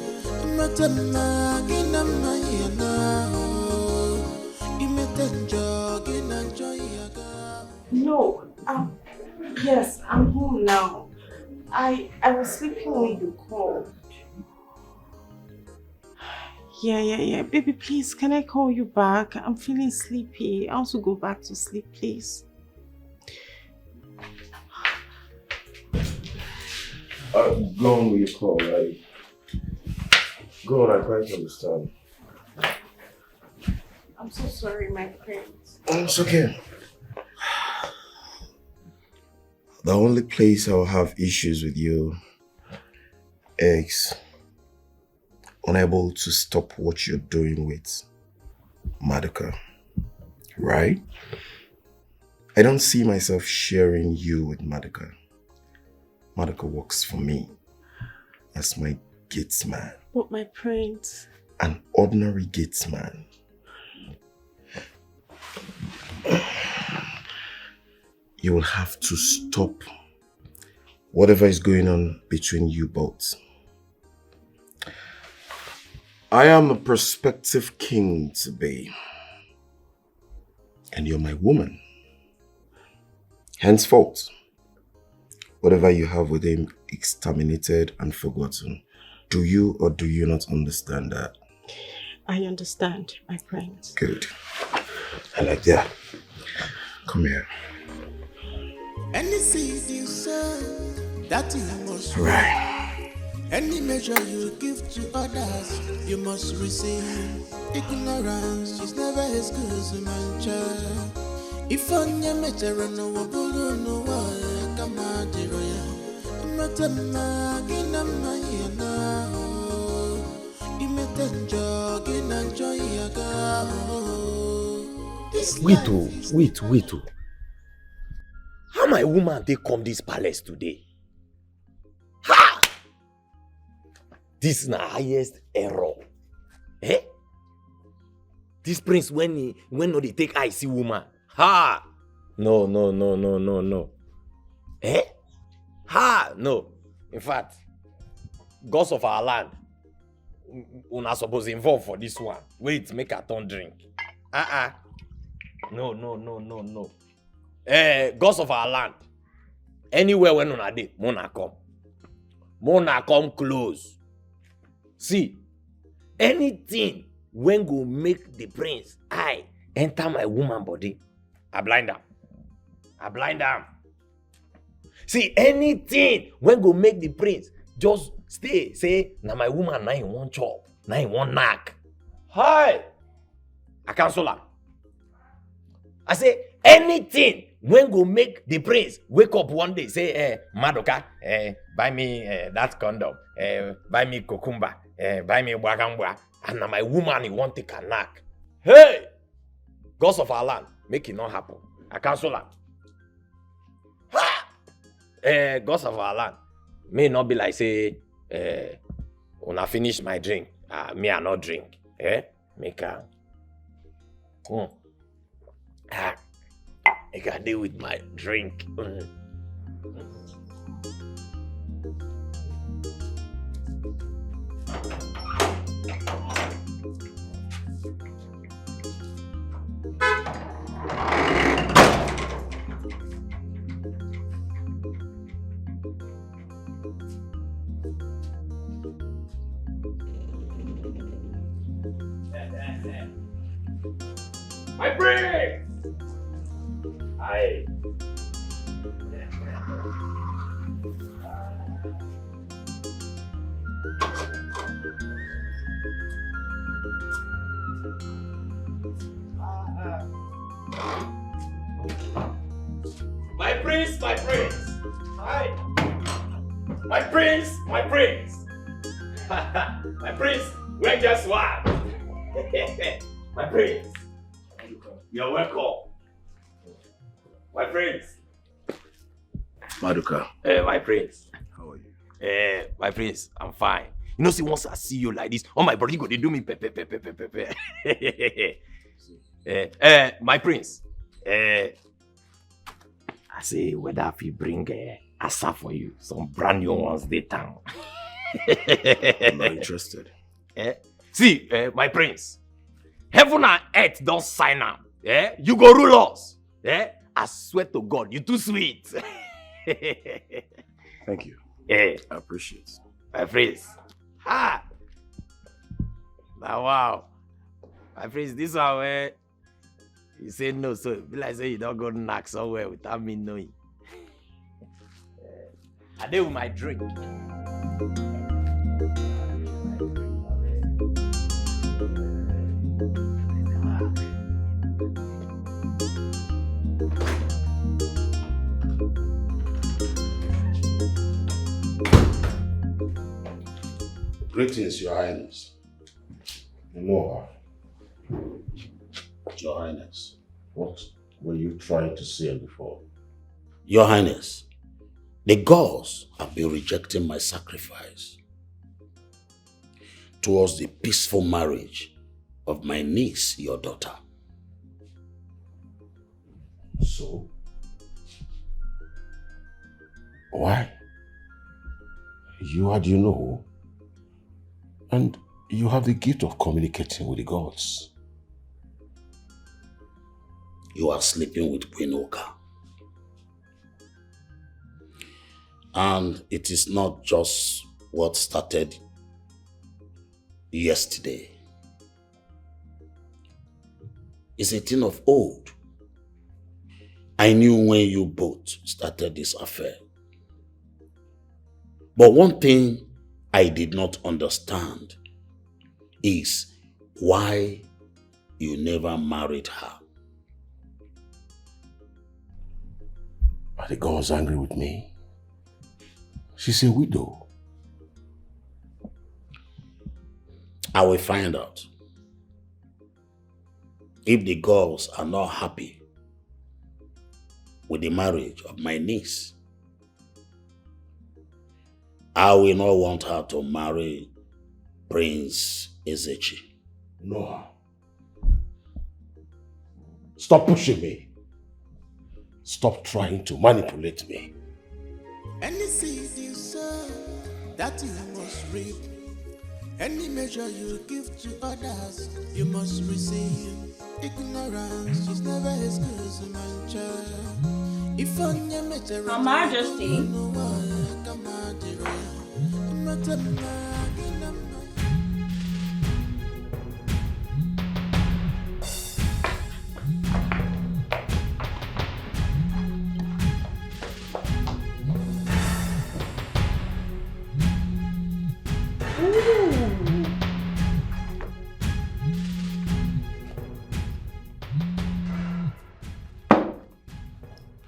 Matama ginama yana. Imeten jogin and joy. No, yes, I'm home now. I was sleeping when you called. Yeah. Baby, please, can I call you back? I'm feeling sleepy. I want to go back to sleep, please. Go on with your call, right? Go on, I quite understand. I'm so sorry, my friend. It's okay. The only place I'll have issues with you is unable to stop what you're doing with Madoka, right? I don't see myself sharing you with Madoka. Madoka works for me as my gatesman. But my prince. An ordinary gatesman. You will have to stop whatever is going on between you both. I am a prospective king to be, and you're my woman. Henceforth, whatever you have with him is terminated and forgotten. Do you or do you not understand that? I understand, my prince. Good. I like that. Come here. Any seed you sow, that you must reap. Right. Any measure you give to others, you must receive. Ignorance is never as good as a man child. If on your measure no one no one come out the royal. Matama ginama yana. Imetenjo ginanjo yaga. Wait. How my woman they come this palace today? Ha! This is the highest error. Eh? This prince when no they take I see woman. Ha! No. Eh? Ha! No. In fact, gods of our land, una supposed involved for this one. Wait, make a turn drink. No. Gods of our land. Anywhere when una dey, Mona come. Mona come close. See, anything when go make the prince I enter my woman body, I blind am. See, anything when go make the prince just stay, say, na my woman na in one chop, na in one knack. Hi! I cancel am. I say, anything when go make the prince wake up one day, say, Madoka, buy me that condom, buy me cucumber, buy me bagambwa, and na my woman he want take a knack. Hey! Gods of our land, make it not happen. I cancel am. Gods of our land, may not be like say, when I finish my drink, me I not drink. Make a I can deal with my drink. My brain! Aye. My prince! Hi! My prince! My prince! Where guess what? My prince! You're welcome. My prince. Maduka. My prince. How are you? My prince, I'm fine. You know, see, once I see you like this, oh my body go, they do me pepe. My prince. I say whether if you bring asa for you, some brand new ones they town. I'm not interested. See, my prince, heaven and earth don't sign up. You go rule us. I swear to God, you too sweet. Thank you. I appreciate it. My prince. Ha! Now, wow. My prince, this one where you say no, so it be like say you don't go knock somewhere without me knowing. I did with my drink. Greetings, Your Highness. More. Your Highness. What were you trying to say before? Your Highness, the gods have been rejecting my sacrifice towards the peaceful marriage of my niece, your daughter. So? Why? You know, and you have the gift of communicating with the gods. You are sleeping with Queen Oka. And it is not just what started yesterday. It's a thing of old. I knew when you both started this affair. But one thing I did not understand is why you never married her. But the girl was angry with me. She's a widow. I will find out. If the girls are not happy with the marriage of my niece, I will not want her to marry Prince Ezechi. No. Stop pushing me. Stop trying to manipulate me. Any seed you sow, that you must reap. Any measure you give to others, you must receive. Ignorance is never excuse, my child. If on your measure, Her Majesty.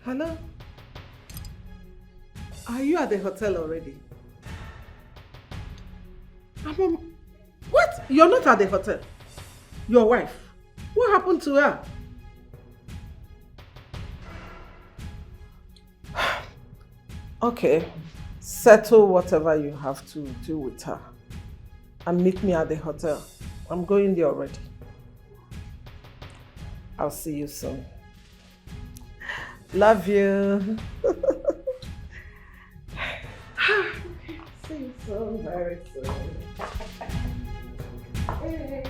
Hello? Are you at the hotel already? What? You're not at the hotel? Your wife? What happened to her? Okay, settle whatever you have to do with her and meet me at the hotel. I'm going there already. I'll see you soon. Love you. See you soon, very soon. Hey.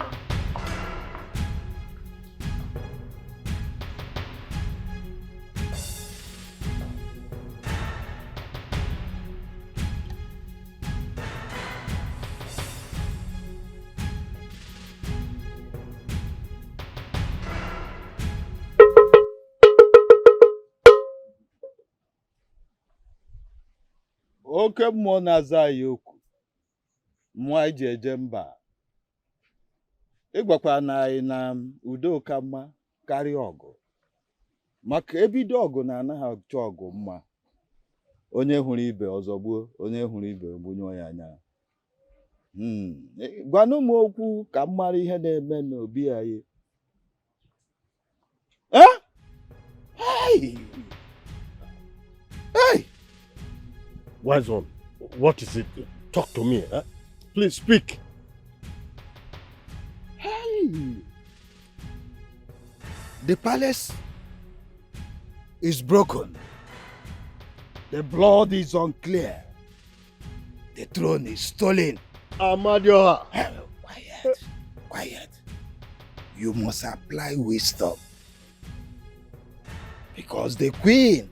Oke mmụọ na-aza anyị okwu, mmụọ anyị ji eje mba. Ịgwakwa na anyị na udo ka mma karịa ọgụ. Maka ebido ọgụ na anaghị achọ ọgụ mma. Onye hụrụ ibe ọzọ gbuo, onye hụrụ ibe gbunye ya anya. Gwanụ m okwu ka m mara ihe na-eme n'obi anyị. Hey! Hey! Wise one, what is it? Talk to me, huh? Please speak. Hey! The palace is broken. The blood is unclear. The throne is stolen. Amadioha. Quiet. Quiet. You must apply wisdom. Because the queen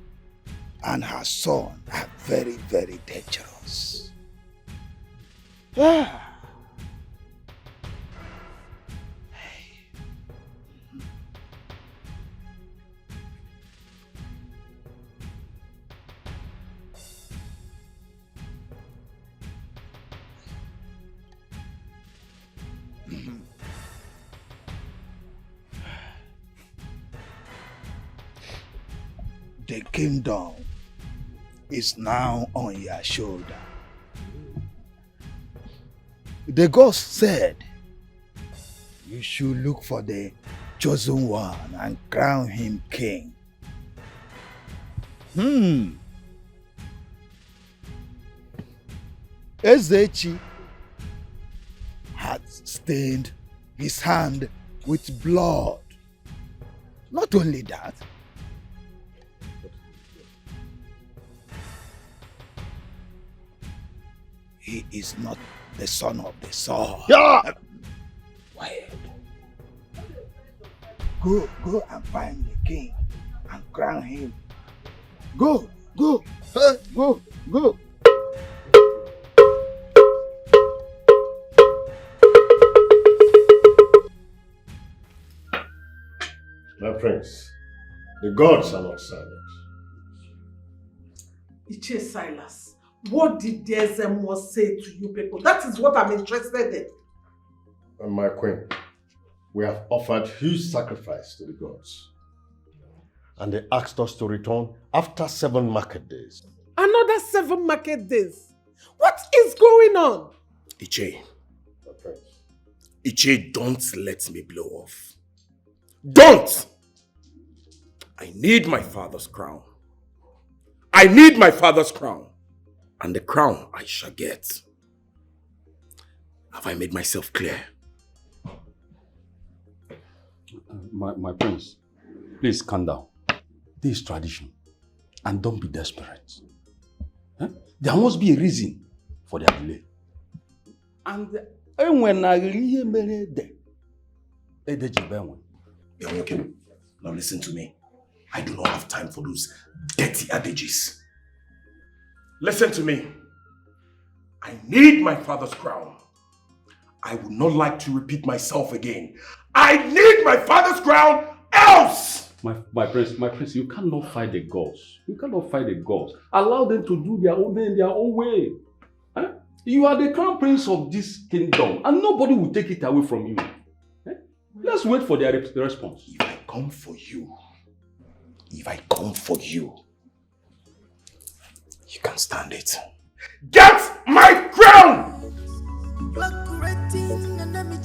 and her son are very, very dangerous. The kingdom is now on your shoulder. The ghost said you should look for the chosen one and crown him king. Ezechi had stained his hand with blood. Not only that, he is not the son of the soul. Yeah. Quiet. Go and find the king and crown him. Go. Go. Go. Go. My prince, the gods are not silent. Iche Silas, what did the SMO say to you people? That is what I'm interested in. And my queen, we have offered huge sacrifice to the gods. And they asked us to return after 7 market days. Another 7 market days? What is going on? Iche. My prince. Iche, don't let me blow off. Don't! I need my father's crown. I need my father's crown. And the crown I shall get. Have I made myself clear? My prince, please calm down. This is tradition. And don't be desperate. Huh? There must be a reason for their delay. And when I really made okay. Now listen to me. I do not have time for those dirty adages. Listen to me. I need my father's crown. I would not like to repeat myself again. I need my father's crown, else! My prince, you cannot fight the gods. You cannot fight the gods. Allow them to do their own thing in their own way. Huh? You are the crown prince of this kingdom, and nobody will take it away from you. Huh? Let's wait for their response. If I come for you, you can stand it. Get my crown!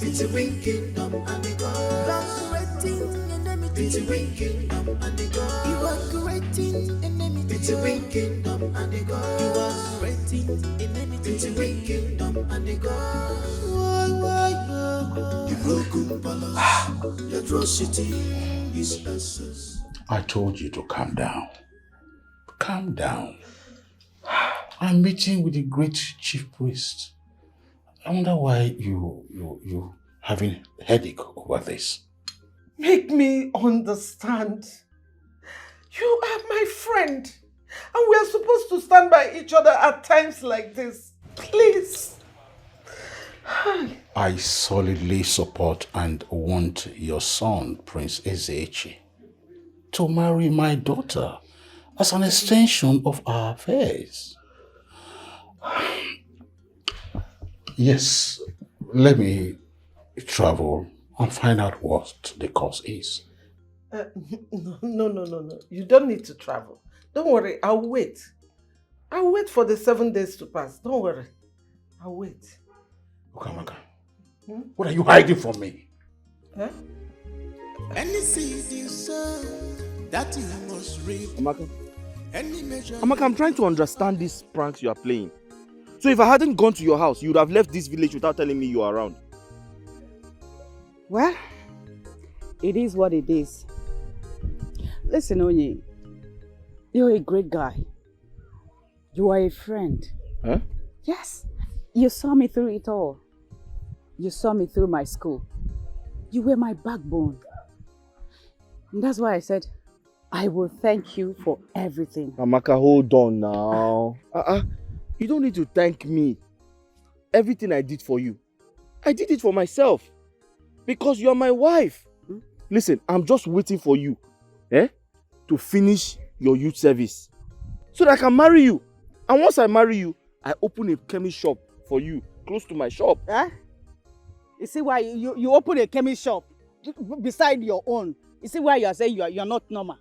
It's a winking up and they go. Creating enmity. It's a winking up and they go. You are creating enmity. It's a winking up and they go. You are creating enmity. It's a winking up and they go. Why, you broken palace. Your atrocity is essence. I told you to calm down. Calm down. I'm meeting with the great chief priest. I wonder why you having headache over this. Make me understand. You are my friend. And we are supposed to stand by each other at times like this. Please. I solidly support and want your son, Prince Ezechi, to marry my daughter as an extension of our affairs. Yes, let me travel and find out what the cause is. No. You don't need to travel. Don't worry, I'll wait. I'll wait for the 7 days to pass. Don't worry. I'll wait. Ukamaka, what are you hiding from me? Huh? Any seed you sow, that you must reap. Amaka. Any measure. Amaka, I'm trying to understand these pranks you are playing. So if I hadn't gone to your house, you would have left this village without telling me you are around. Well, it is what it is. Listen, Onye, you're a great guy. You are a friend. Huh? Yes. You saw me through it all. You saw me through my school. You were my backbone. And that's why I said, I will thank you for everything. Amaka, hold on now. You don't need to thank me. Everything I did for you, I did it for myself. Because you're my wife. Listen, I'm just waiting for you to finish your youth service so that I can marry you. And once I marry you, I open a chemist shop for you close to my shop. You see why you open a chemist shop beside your own. You see why you are saying you're not normal.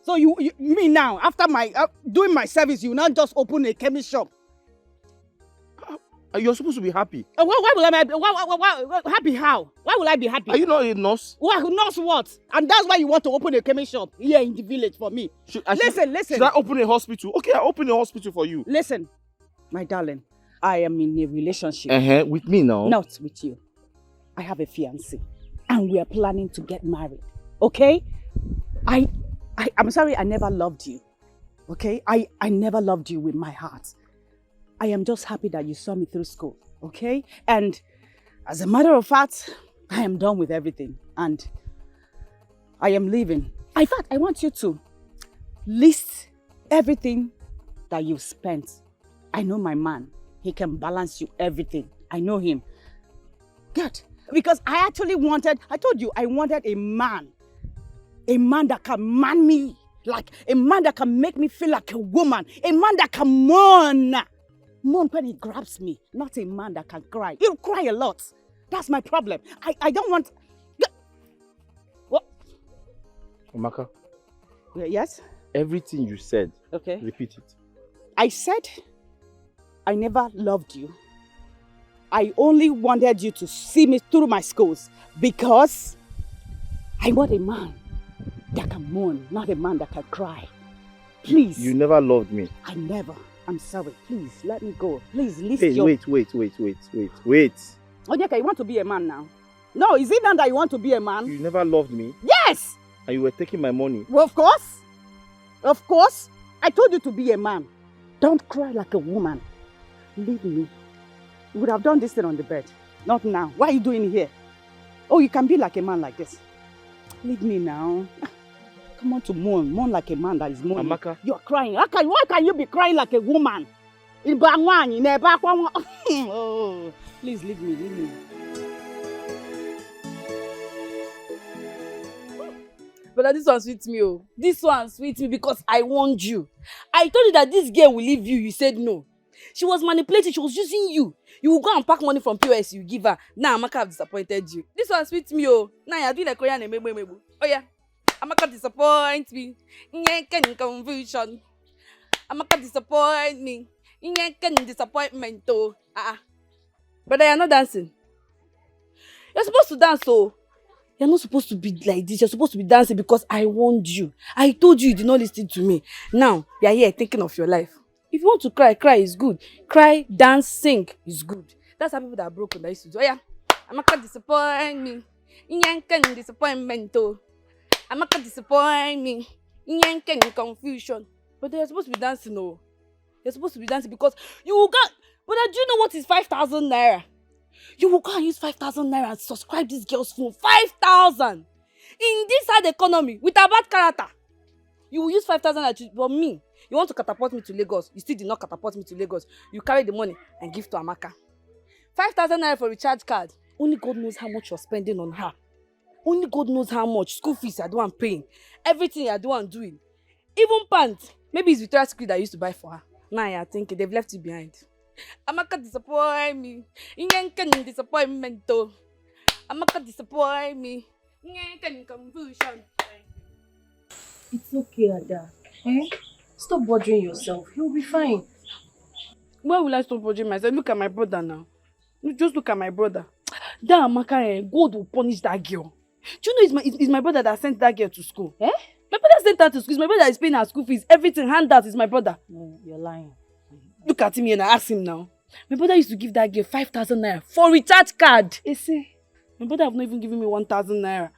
So you mean now, after doing my service, you now just open a chemist shop? You're supposed to be happy. Why will I be happy? How? Why will I be happy? Are you not a nurse? Nurse what? And that's why you want to open a chemist shop here in the village for me. Listen. Should I open a hospital? Okay, I'll open a hospital for you. Listen, my darling, I am in a relationship. With me now? Not with you. I have a fiancé and we are planning to get married. Okay? I'm sorry I never loved you. Okay? I never loved you with my heart. I am just happy that you saw me through school. Okay? And as a matter of fact, I am done with everything. And I am leaving. In fact, I want you to list everything that you've spent, I know my man. He can balance you everything. I know him. Good. Because I actually wanted, I told you, I wanted a man. A man that can man me. Like a man that can make me feel like a woman. A man that can mourn. Mourn when he grabs me. Not a man that can cry. He'll cry a lot. That's my problem. I don't want... What? Amaka. Yes? Everything you said, okay. Repeat it. I said I never loved you. I only wanted you to see me through my schools because I want a man that can mourn, not a man that can cry. Please. You never loved me. I never. I'm sorry. Please, let me go. Please, list Hey, your... wait. Onyeka, you want to be a man now? No, is it not that you want to be a man? You never loved me. Yes! And you were taking my money. Well, of course. Of course. I told you to be a man. Don't cry like a woman. Leave me. You would have done this thing on the bed. Not now. What are you doing here? Oh, you can be like a man like this. Leave me now. Come on to mourn. Mourn like a man that is mourning. Amaka. You are crying. Why can you be crying like a woman? Oh, please leave me. Leave me. But this one sweets me, oh. This one sweets me because I warned you. I told you that this girl will leave you. You said no. She was manipulating. She was using you. You will go and pack money from POS. You give her. Now Amaka have disappointed you. This one sweets me, oh. Now you're doing like Korean and mebu. Oh yeah. Amaka disappoint me. Confusion. Amaka disappoint me. Disappointment, oh. But I am not dancing. You're supposed to dance, oh. You're not supposed to be like this. You're supposed to be dancing because I warned you. I told you did not listen to me. Now, you're here thinking of your life. If you want to cry, cry is good. Cry, dance, sing is good. That's how people that are broken that used to do. Oh yeah, Amaka disappoint me. Disappointment. Amaka disappoint me. Confusion. But they're supposed to be dancing, oh. You're supposed to be dancing because you got... But do you know what is 5,000 naira? You will go and use 5,000 naira and subscribe this girl's phone. 5,000! In this hard economy, with a bad character. You will use 5,000 naira, but me, you want to catapult me to Lagos. You still did not catapult me to Lagos. You carry the money and give to Amaka. 5,000 naira for recharge card. Only God knows how much you're spending on her. Only God knows how much. School fees you're the one paying. Everything you're the one doing. Even pants. Maybe it's Victoria's Secret that I used to buy for her. Now you're thinking they've left you behind. Amaka disappoint me. Disappointment. Amaka disappoint me. Confusion. It's okay, Ada. Stop bothering yourself. You'll be fine. Why will I stop bothering myself? Look at my brother now. Just look at my brother. That Amaka, God will punish that girl. Do you know it's my brother that sent that girl to school? My brother sent her to school. It's my brother that is paying her school fees. Everything, handouts, is my brother. No, you're lying. Look at him here and ask him now. My brother used to give that girl 5,000 naira for recharge card. You see? My brother have not even given me 1,000 naira.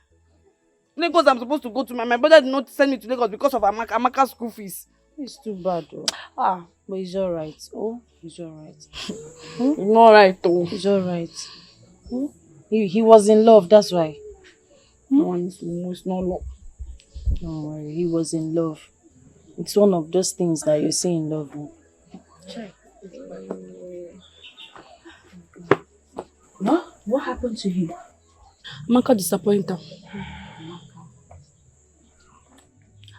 Lagos I'm supposed to go to. My brother did not send me to Lagos because of Amaka's school fees. It's too bad though. But he's alright. Oh, he's alright. It's not alright though. He's alright. He was in love, that's why. No, it's not love. Don't worry, he was in love. It's one of those things that you see in love. What happened to him? Amaka disappointed him.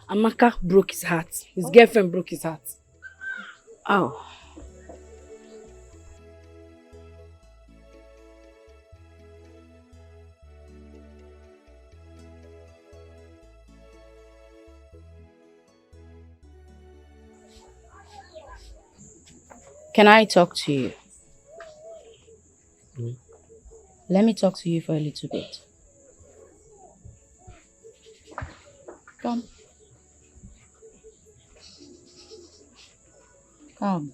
Amaka broke his heart. His girlfriend broke his heart. Oh. Can I talk to you? Let me talk to you for a little bit. Come. Come.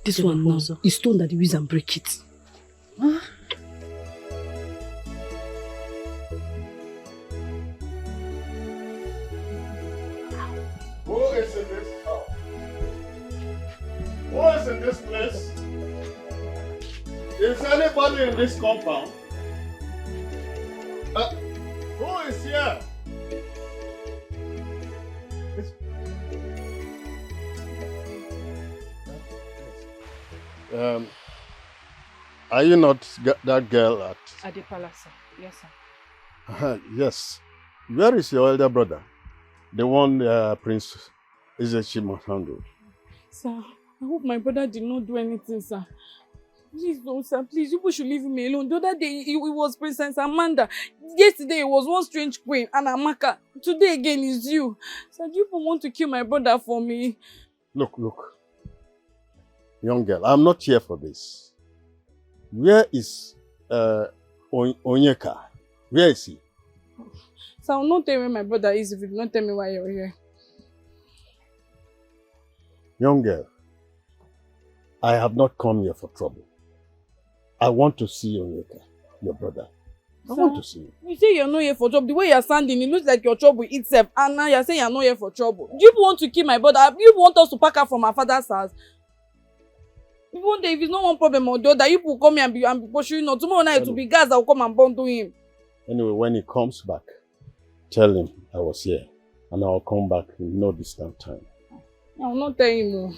This one now is stone that you use and break it. Huh? Is anybody in this compound? Who is here? Are you not that girl at the palace, sir. Yes, sir. Yes. Where is your elder brother? The one Prince Izechima handled. Sir, I hope my brother did not do anything, sir. Please don't, sir. Please, you people should leave me alone. The other day, it was Princess Amanda. Yesterday, it was one strange queen, and Amaka. Today again is you. Sir, do you people want to kill my brother for me? Look. Young girl, I'm not here for this. Where is Onyeka? Where is he? Sir, I will not tell you where my brother is if you do not tell me why you're here. Young girl, I have not come here for trouble. I want to see Onyeka, your brother. I want to see you. You say you're not here for trouble. The way you're standing, it looks like your trouble itself. And now you're saying you're not here for trouble. Do you want to kill my brother? Do you want us to pack her from our father's house? If it's not one problem or the other, you will come here and be pursuing us. Tomorrow night it will be guys that will come and bundle him. Anyway, when he comes back, tell him I was here. And I'll come back in no distant time. I will not tell him more.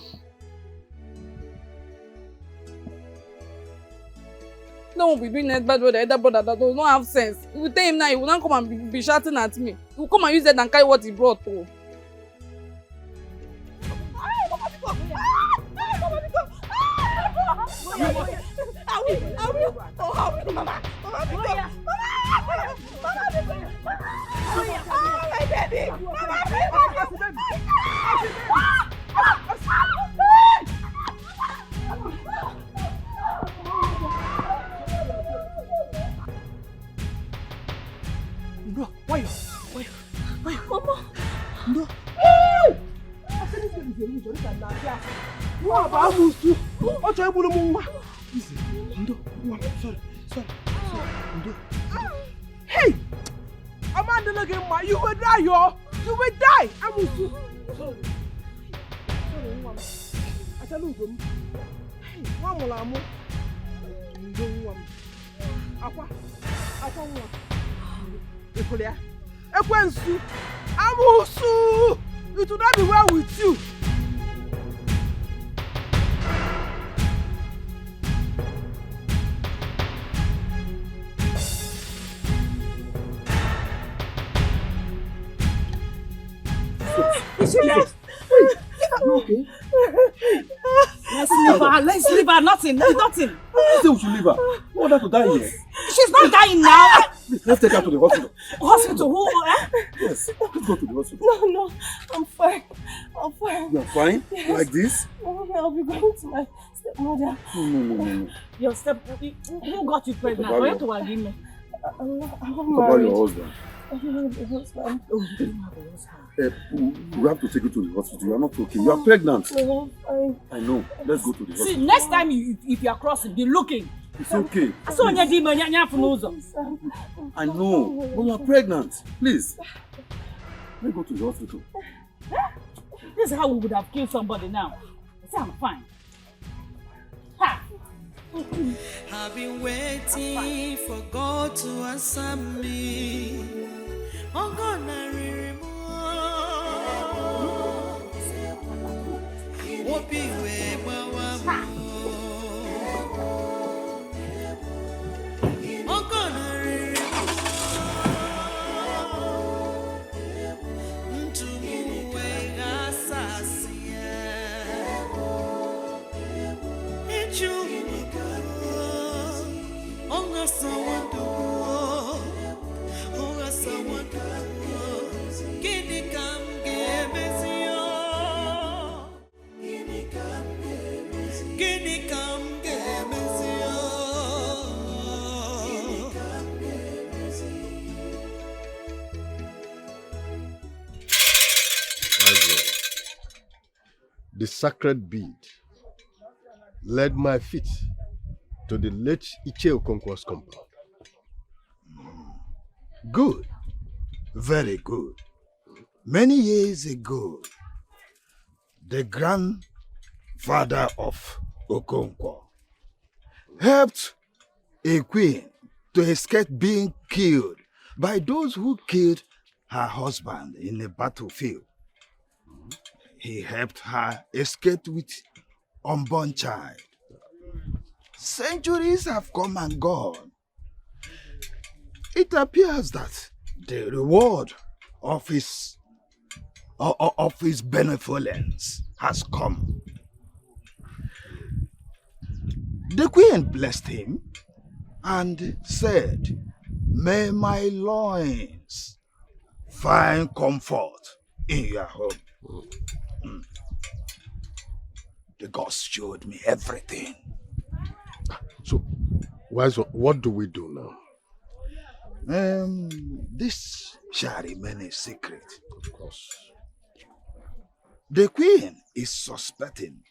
No one will be doing that bad with the other brother that does not have sense. If you tell him now, he will not come and be shouting at me. He will come and use that and carry what he brought to. Bro, why? Mama. No. Hey! Amanda, you will die, yo! You will die! Sorry. Sorry, Mama. I tell you, hey, one more amo. Aqua. Ekolia. Ekwensu. Amusu. It will not be well with you. Yes. Okay. Let's leave her. Nothing. Nothing. You say we should leave her. You want her to die here? She's not dying now. Let's take her to the hospital. Hospital? Who? Yes. Let's go to the hospital. No. I'm fine. You're fine? Yes. Like this? I'll be going to my stepmother. No. Your who got you pregnant? About Why your- to agree me? I'm What married. about your husband? I don't have a husband. Oh, you don't have a husband. We have to take you to the hospital. You are not okay. You are pregnant. No, I'm fine. I know. Let's go to the See, hospital. next time if you are crossing, be looking. It's okay. So when you do I know. But you are pregnant. Please. Let's go to the hospital. This is how we would have killed somebody now. See, I'm fine. Ha! I've been waiting for God to answer me. Oh God, I remember. The sacred bead led my feet to the late Iche Okonkwo's compound. Good. Very good. Many years ago, the grandfather of Okonkwo helped a queen to escape being killed by those who killed her husband in the battlefield. He helped her escape with unborn child. Centuries have come and gone. It appears that the reward of his benevolence has come. The queen blessed him and said, "May my loins find comfort in your home." The gods showed me everything. So, Wise, what do we do now? This shall remain a secret. Of course. The queen is suspecting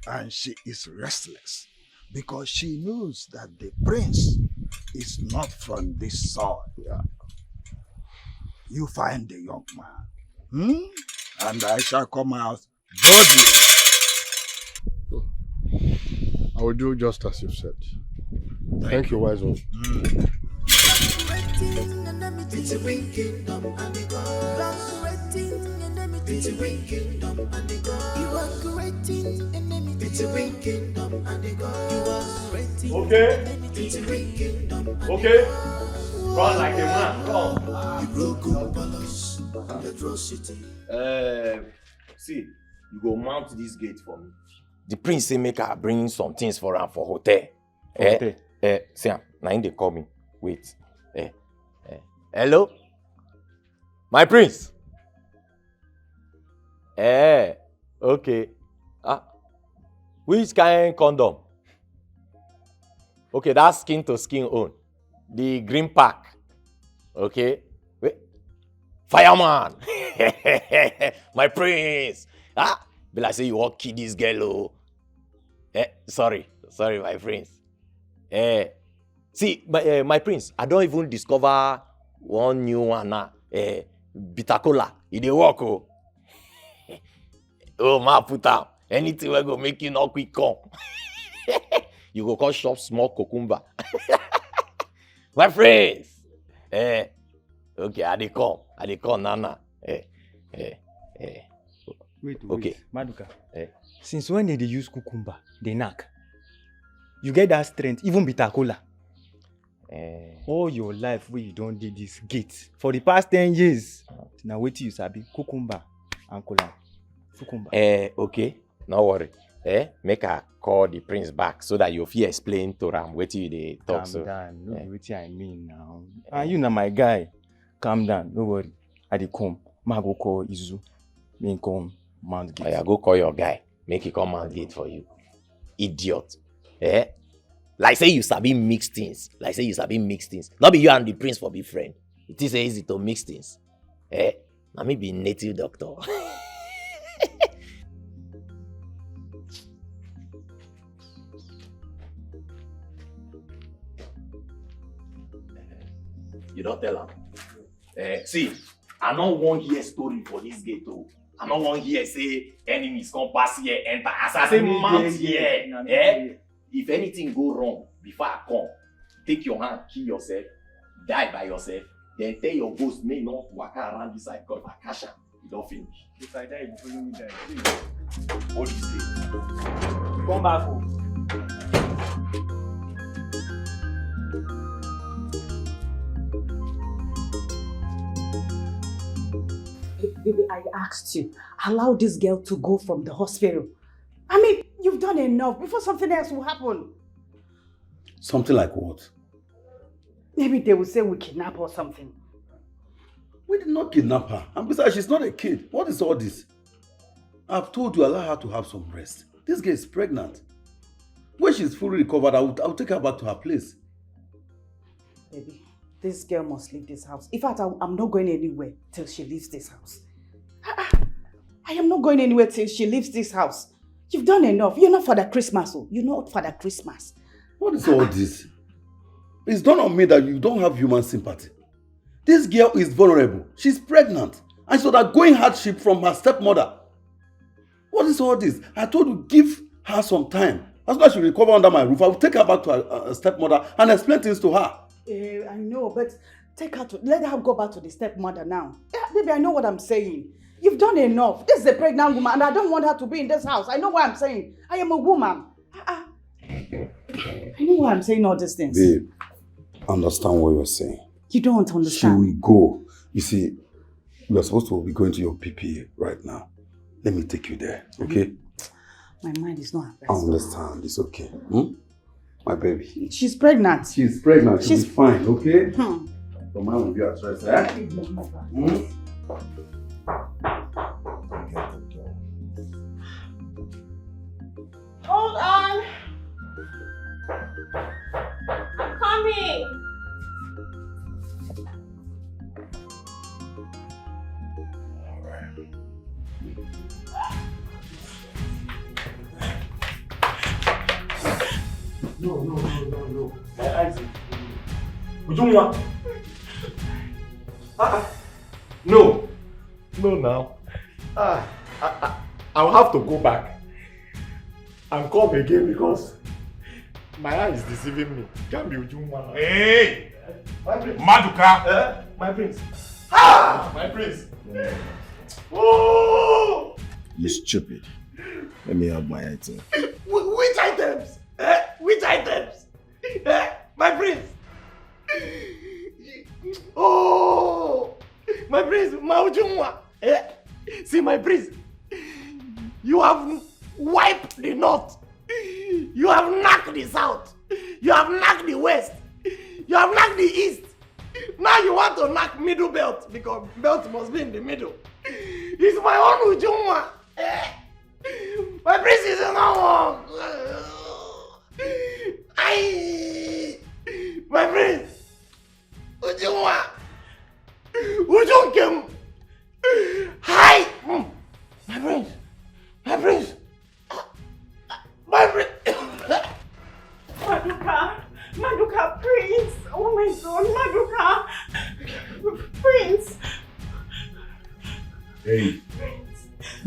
and she is restless because she knows that the prince is not from this soil. Yeah. You find the young man, and I shall come out boldly. I will do just as you said. Thank you, Wise one. Okay. Run like a man. Run. See, you go mount this gate for me. The prince say make her bring some things for him for hotel. See, now they call me. Wait. Hello? My prince? Okay. Which kind condom? Okay, that's skin to skin own. The green pack. Okay. Wait. Fireman! My prince! Be like say you want kill this girl, sorry, my prince. See, my prince, I don't even discover one new one now. Bitter cola, it dey work, oh. Oh, ma put am. Anything will go make you not quick come. You go come shop small cucumber. My prince. Okay, I dey come, Nana. Wait, okay. Maduka. Since when did they use cucumber? They knack. You get that strength, even bitter cola. All your life where you don't do this gate for the past 10 years. Now wait till you sabi cucumber and cola. Cucumber. Okay, no worry. Make her call the prince back so that you fit explain to him what you dey talk. Calm down. No be wetin I mean now. And you na my guy. Calm down. No worry. I dey come. Ma go call Izu. Me come mount gate. I go call your guy. Make he come mount gate for you. Idiot. Like say you sabi mix things. Not be you and the prince for be friend. It is easy to mix things. Na me be native doctor. You don't tell him. See, I don't want hear story for this gate. Oh. I don't want hear say enemies come pass here, enter. As I say mount here. If anything go wrong before I come, take your hand, kill yourself, die by yourself, then tell your ghost may not walk around this side because if I cash am, you don't finish. If I die, you follow me die. Please. What do you say? Come back home. Baby, I asked you, allow this girl to go from the hospital. I mean, you've done enough before something else will happen. Something like what? Maybe they will say we kidnap her or something. We did not kidnap her. And besides, she's not a kid. What is all this? I've told you, allow her to have some rest. This girl is pregnant. When she's fully recovered, I'll take her back to her place. Baby, this girl must leave this house. In fact, I'm not going anywhere till she leaves this house. I am not going anywhere till she leaves this house. You've done enough. You're not Father Christmas. You're not Father Christmas. What is all this? It's done on me that you don't have human sympathy. This girl is vulnerable. She's pregnant. And she's undergoing hardship from her stepmother. What is all this? I told you, give her some time. As soon as she recover under my roof, I will take her back to her stepmother and explain things to her. I know, but let her go back to the stepmother now. Yeah, baby, I know what I'm saying. You've done enough. This is a pregnant woman and I don't want her to be in this house. I know what I'm saying. I am a woman. I know why I'm saying all these things. Babe, understand what you're saying. You don't understand. She will go. You see, we are supposed to be going to your PPA right now. Let me take you there, okay? My mind is not at I rest. understand. It's okay. My baby. She's pregnant. She's pregnant. She'll be fine, okay? Hmm. Your mind will be at rest, eh? Hold on. I'm coming. No. My eyes. Ujungwa. No. No now. I'll have to go back and come again because my eye is deceiving me. Can't be Ujungwa. Hey! My prince. Maduka! My prince. My prince. Oh! You stupid. Let me have my item. Which items? Which items? My prince. Oh! My prince, Maujumwa. See, my prince. You have wiped the north. You have knocked the south. You have knocked the west. You have knocked the east. Now you want to knock middle belt because belt must be in the middle. It's my own Ujumwa. My prince is not one. My prince. Ujumwa. Ujunkem. Hi. My prince. My prince. My prince. Maduka, Prince. Oh my God, Maduka. Prince. Hey,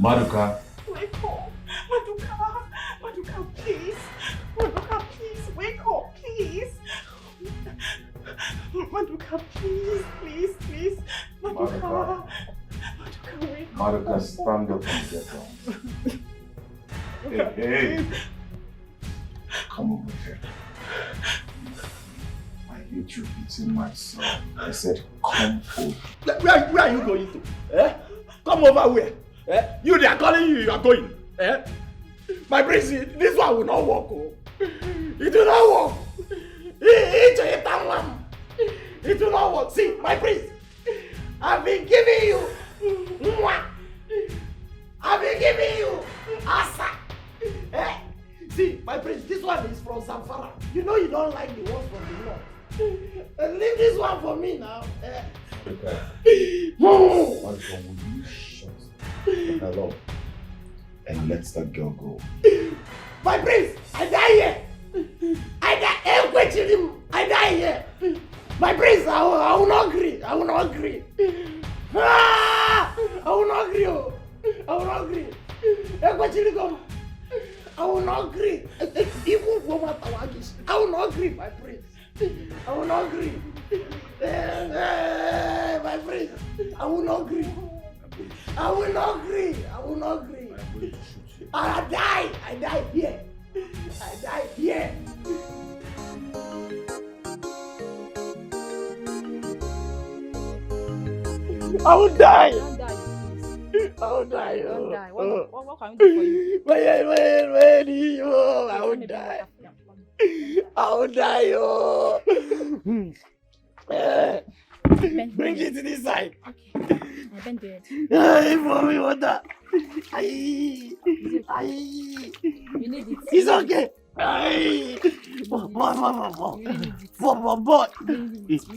Maduka. Wake up. Maduka, please. Maduka, please. Wake up, please. Maduka, please. Maduka, wake up. Maduka, stand up and get down. Hey. Come over here. I hate you beating my son. I said, come over. Where are you going to? Come over where? You, they are calling you are going. My prince, this one will not work. Oh. It will not work. It will not work. See, my prince, I've been giving you. I've been giving you Asa. See, my prince, this one is from Zamfara. You know you don't like the ones from the north. Leave this one for me now. Okay. Will you shut the hell up and let that girl go? My prince, I die here. I die here. My prince, I will not agree. I will not agree. I will not agree. I will not agree. I will not agree. Even for what I will not agree, my prince. I will not agree. My prince, I will not agree. I will not agree. I will not agree. I die here. I die here. I will die. I will die. Don't die. What can we do for you? I will die. I will die. Bring it to this side. I've been dead. For me, water. You need it. It's okay.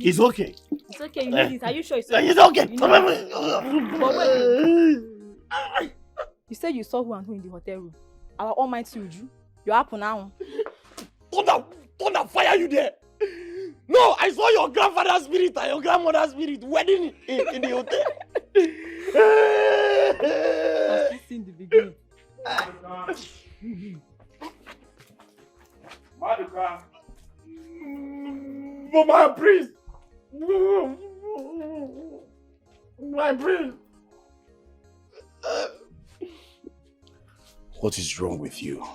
It's okay. It's okay, you need it. Are you sure it's okay? It's okay. But wait. You said you saw who and who in the hotel room. Our almighty Uju. You're up now. Thunder fire you there. No, I saw your grandfather's spirit and your grandmother's spirit wedding in the hotel. I've seen the beginning. Maduka. For my priest. My priest. What is wrong with you?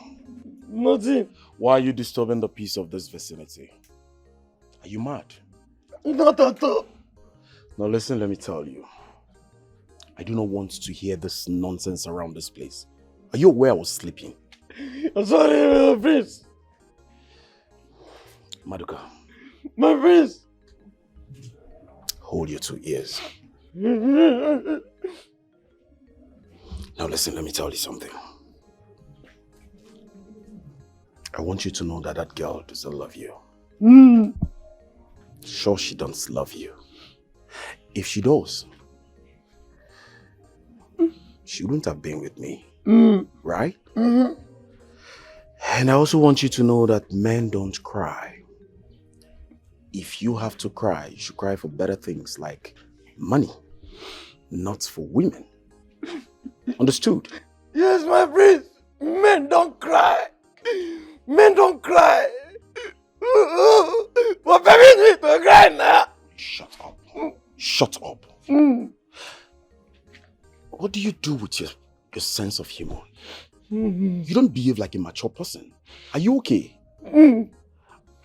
Nothing. Why are you disturbing the peace of this vicinity? Are you mad? Not at all. Now listen, let me tell you. I do not want to hear this nonsense around this place. Are you aware I was sleeping? I'm sorry, my prince. Maduka. My prince. Hold your 2 ears. Now listen, let me tell you something. I want you to know that girl doesn't love you. Sure, she doesn't love you. If she does, she wouldn't have been with me. Right? And I also want you to know that men don't cry. If you have to cry, you should cry for better things like money, not for women. Understood? Yes, my prince. Men don't cry. Men don't cry. But baby need to cry now. Shut up. Shut up. What do you do with your sense of humor? You don't behave like a mature person. Are you okay?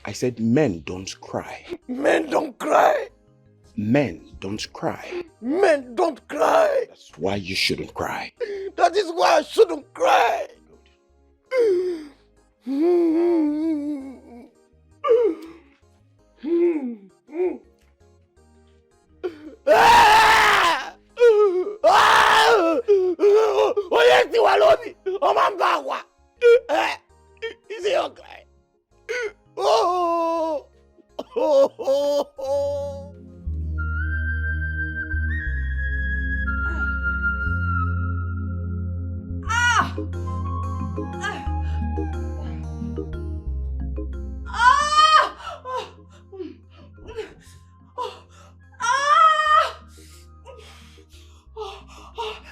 I said men don't cry. Men don't cry. Men don't cry. Men don't cry. That's why you shouldn't cry. That is why I shouldn't cry. Oye, si Walobi, o Mambagua. Is he okay? Oh, oh, oh, oh. Ah!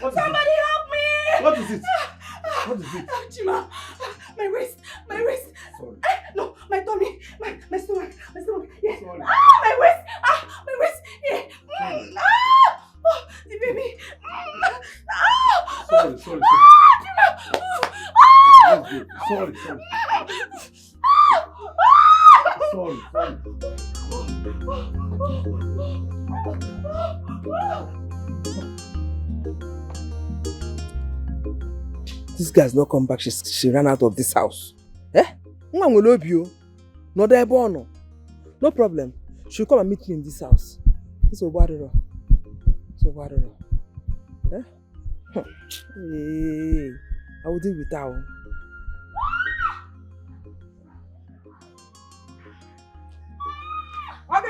Somebody help me! What is it? What is it? Chima, my wrist. Sorry. No, my tummy, my stomach. Yes. Sorry. My wrist. Yeah. The baby. Sorry. Chima. That's good. Sorry. This guy's not come back. She ran out of this house. Nwa will love you. No there bono. No problem. She'll come and meet me in this house. It's a warrior. Hey, I will deal with that. Why?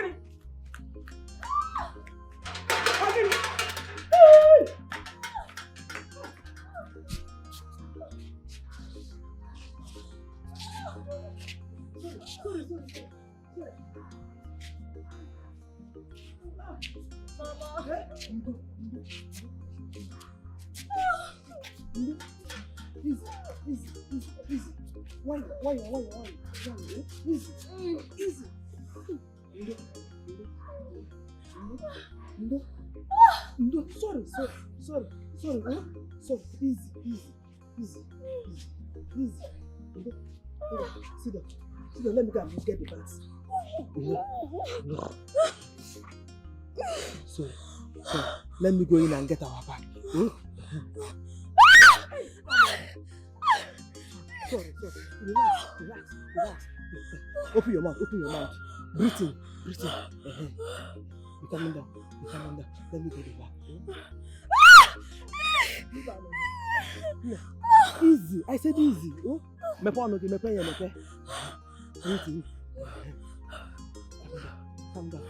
Easy. No, sorry. Sorry. Easy. Sit down. Let me go and get the bags. So, let me go in and get our bag. Sorry. Relax. Open your mouth. Breathe in. You're coming down. Let me get the bag. Easy. I said easy. Breathe in. Calm down.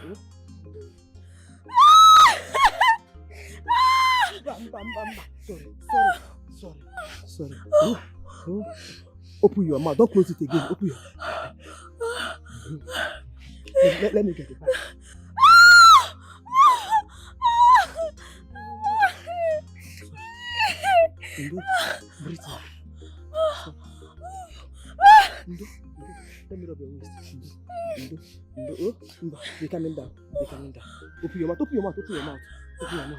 Sorry. Open your mouth. Don't close it again. Open your let me get it back. Breathe in. Let me rub your waist. They're coming down. They're coming down. Open your mouth. Open your mouth. Open your mouth. Open your mouth.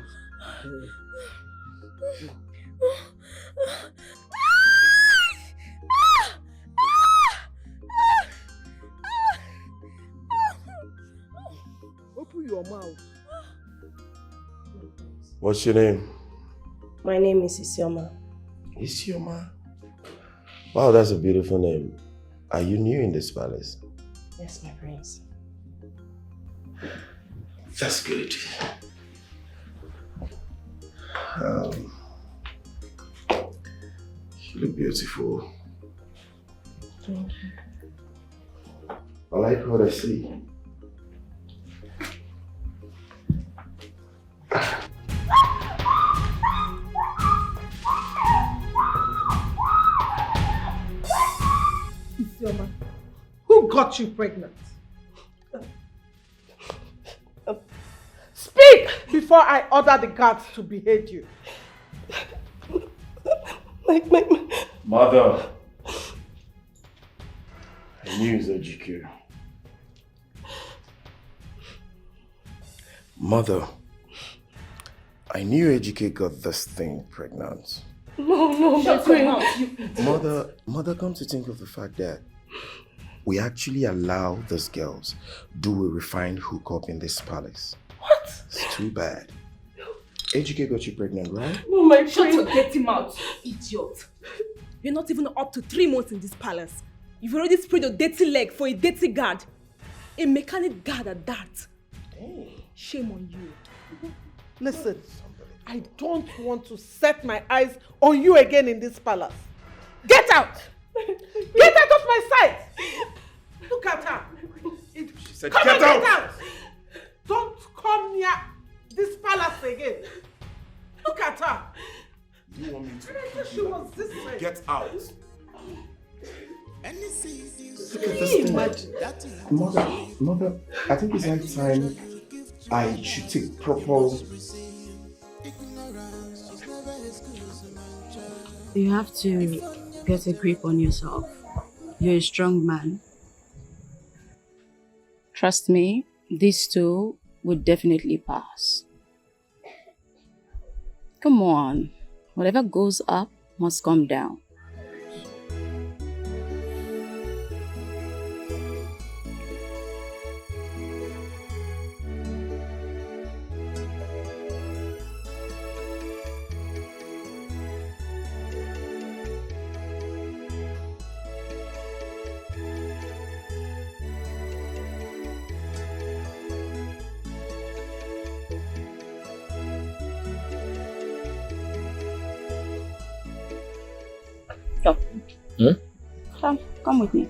Open your mouth. What's your name? My name is Isioma. Isioma? Wow, that's a beautiful name. Are you new in this palace? Yes, my prince. That's good. You look beautiful. Thank you. I like what I see. Isioma, who got you pregnant? Speak before I order the guards to behead you. Mother, I knew it was GQ. Mother, I knew AGK got this thing pregnant. No, Shut your mouth, you Mother, come to think of the fact that we actually allow these girls do a refined hookup in this palace. What? It's too bad. AGK got you pregnant, right? No, my Shut your dirty mouth, idiot. You're not even up to 3 months in this palace. You've already spread your dirty leg for a dirty guard. A mechanic guard at that. Shame on you. Listen, I don't want to set my eyes on you again in this palace. Get out! Get out of my sight! Look at her. She said, Come get on, out! Don't come near this palace again. Look at her. You want me to She was this way. get out? Look at this thing. Mother, I think it's like time I should take proper... You have to get a grip on yourself. You're a strong man. Trust me, this too would definitely pass. Come on. Whatever goes up must come down. Come with me.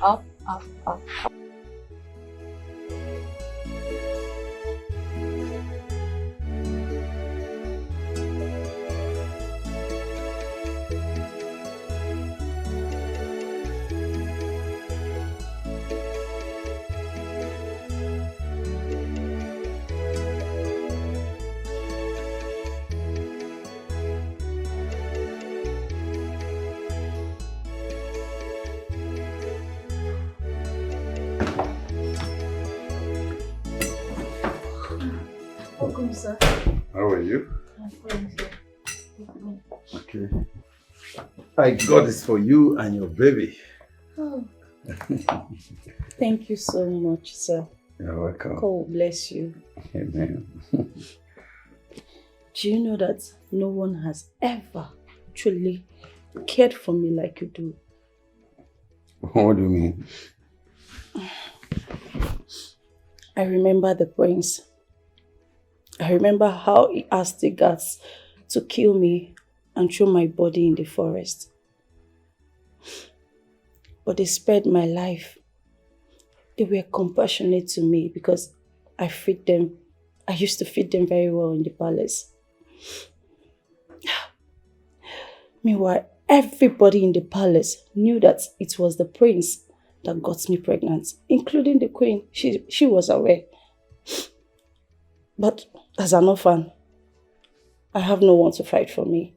Up, up, up. Welcome, sir. How are you? I'm fine, sir. Okay. I got this for you and your baby. Oh, thank you so much, sir. You're welcome. God bless you. Amen. Do you know that no one has ever truly cared for me like you do? What do you mean? I remember the prince. I remember how he asked the guards to kill me and throw my body in the forest. But they spared my life. They were compassionate to me because I feed them. I used to feed them very well in the palace. Meanwhile, everybody in the palace knew that it was the prince that got me pregnant, including the queen. She was aware. But as an orphan, I have no one to fight for me.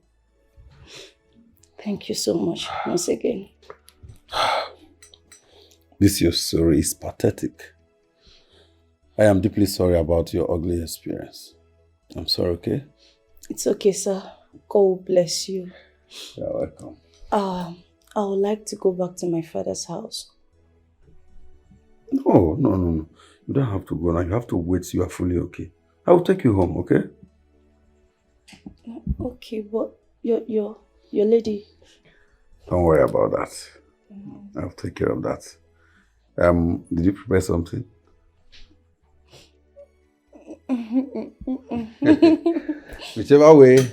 Thank you so much once again. This your story is pathetic. I am deeply sorry about your ugly experience. I'm sorry, okay? It's okay, sir. God will bless you. You're welcome. I would like to go back to my father's house. No. You don't have to go now. You have to wait till you are fully okay. I will take you home, okay? Okay, but your lady. Don't worry about that. I'll take care of that. Did you prepare something? Whichever way,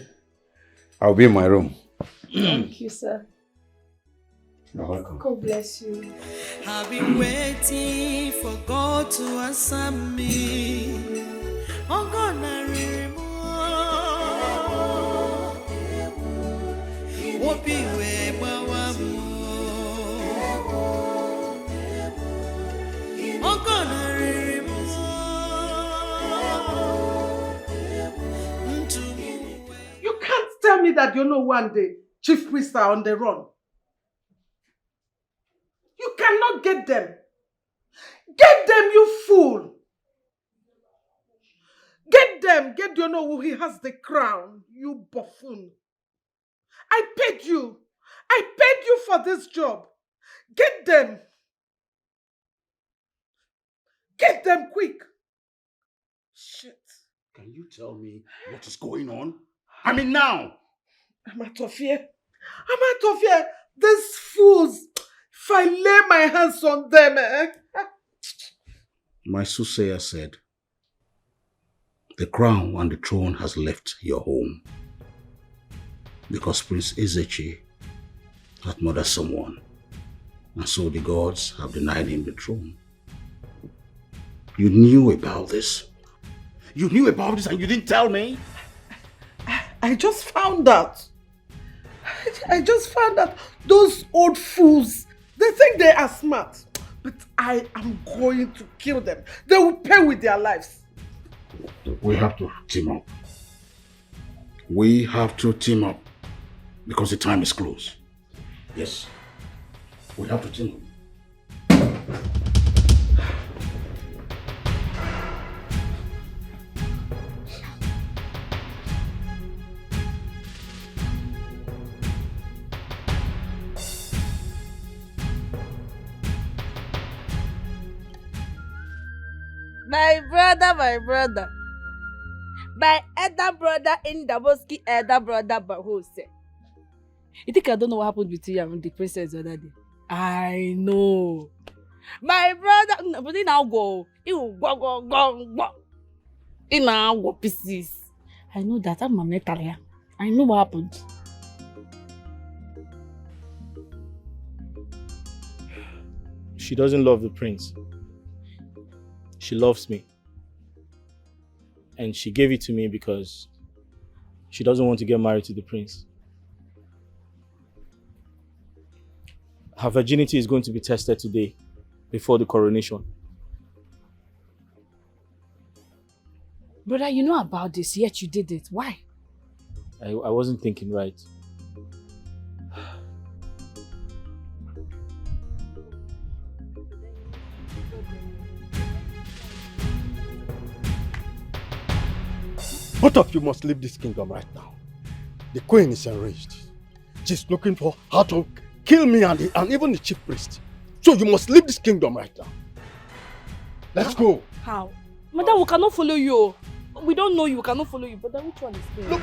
I'll be in my room. Thank you, sir. You're welcome. God bless you. I've been waiting for God to answer me. Oh God, I remember. What be where oh God, I remember. You can't tell me that you know one day chief priests are on the run. You cannot get them. Get them, you fool. Get them. Get you know who he has the crown, you buffoon. I paid you. I paid you for this job. Get them. Get them quick. Shit. Can you tell me what is going on? I mean now. I'm out of here. These fools. If I lay my hands on them, My soothsayer said, the crown and the throne has left your home because Prince Ezechi had murdered someone, and so the gods have denied him the throne. You knew about this? You knew about this and you didn't tell me? I just found out. Those old fools, they think they are smart. But I am going to kill them. They will pay with their lives. We have to team up. We have to team up because the time is close. Yes, we have to team up. My brother. My elder brother in Daboski, elder brother Bahose. You think I don't know what happened between you and the princess the other day? I know. My brother, but he now go. He will go. He now go pieces. I know that. I'm a metal. I know what happened. She doesn't love the prince. She loves me. And she gave it to me because she doesn't want to get married to the prince. Her virginity is going to be tested today before the coronation. Brother, you know about this, yet you did it. Why? I wasn't thinking right. Both of you must leave this kingdom right now. The queen is enraged. She's looking for how to kill me and even the chief priest. So you must leave this kingdom right now. Let's go. How? Madam, we cannot follow you. We don't know you, we cannot follow you. But then which one is good? Look.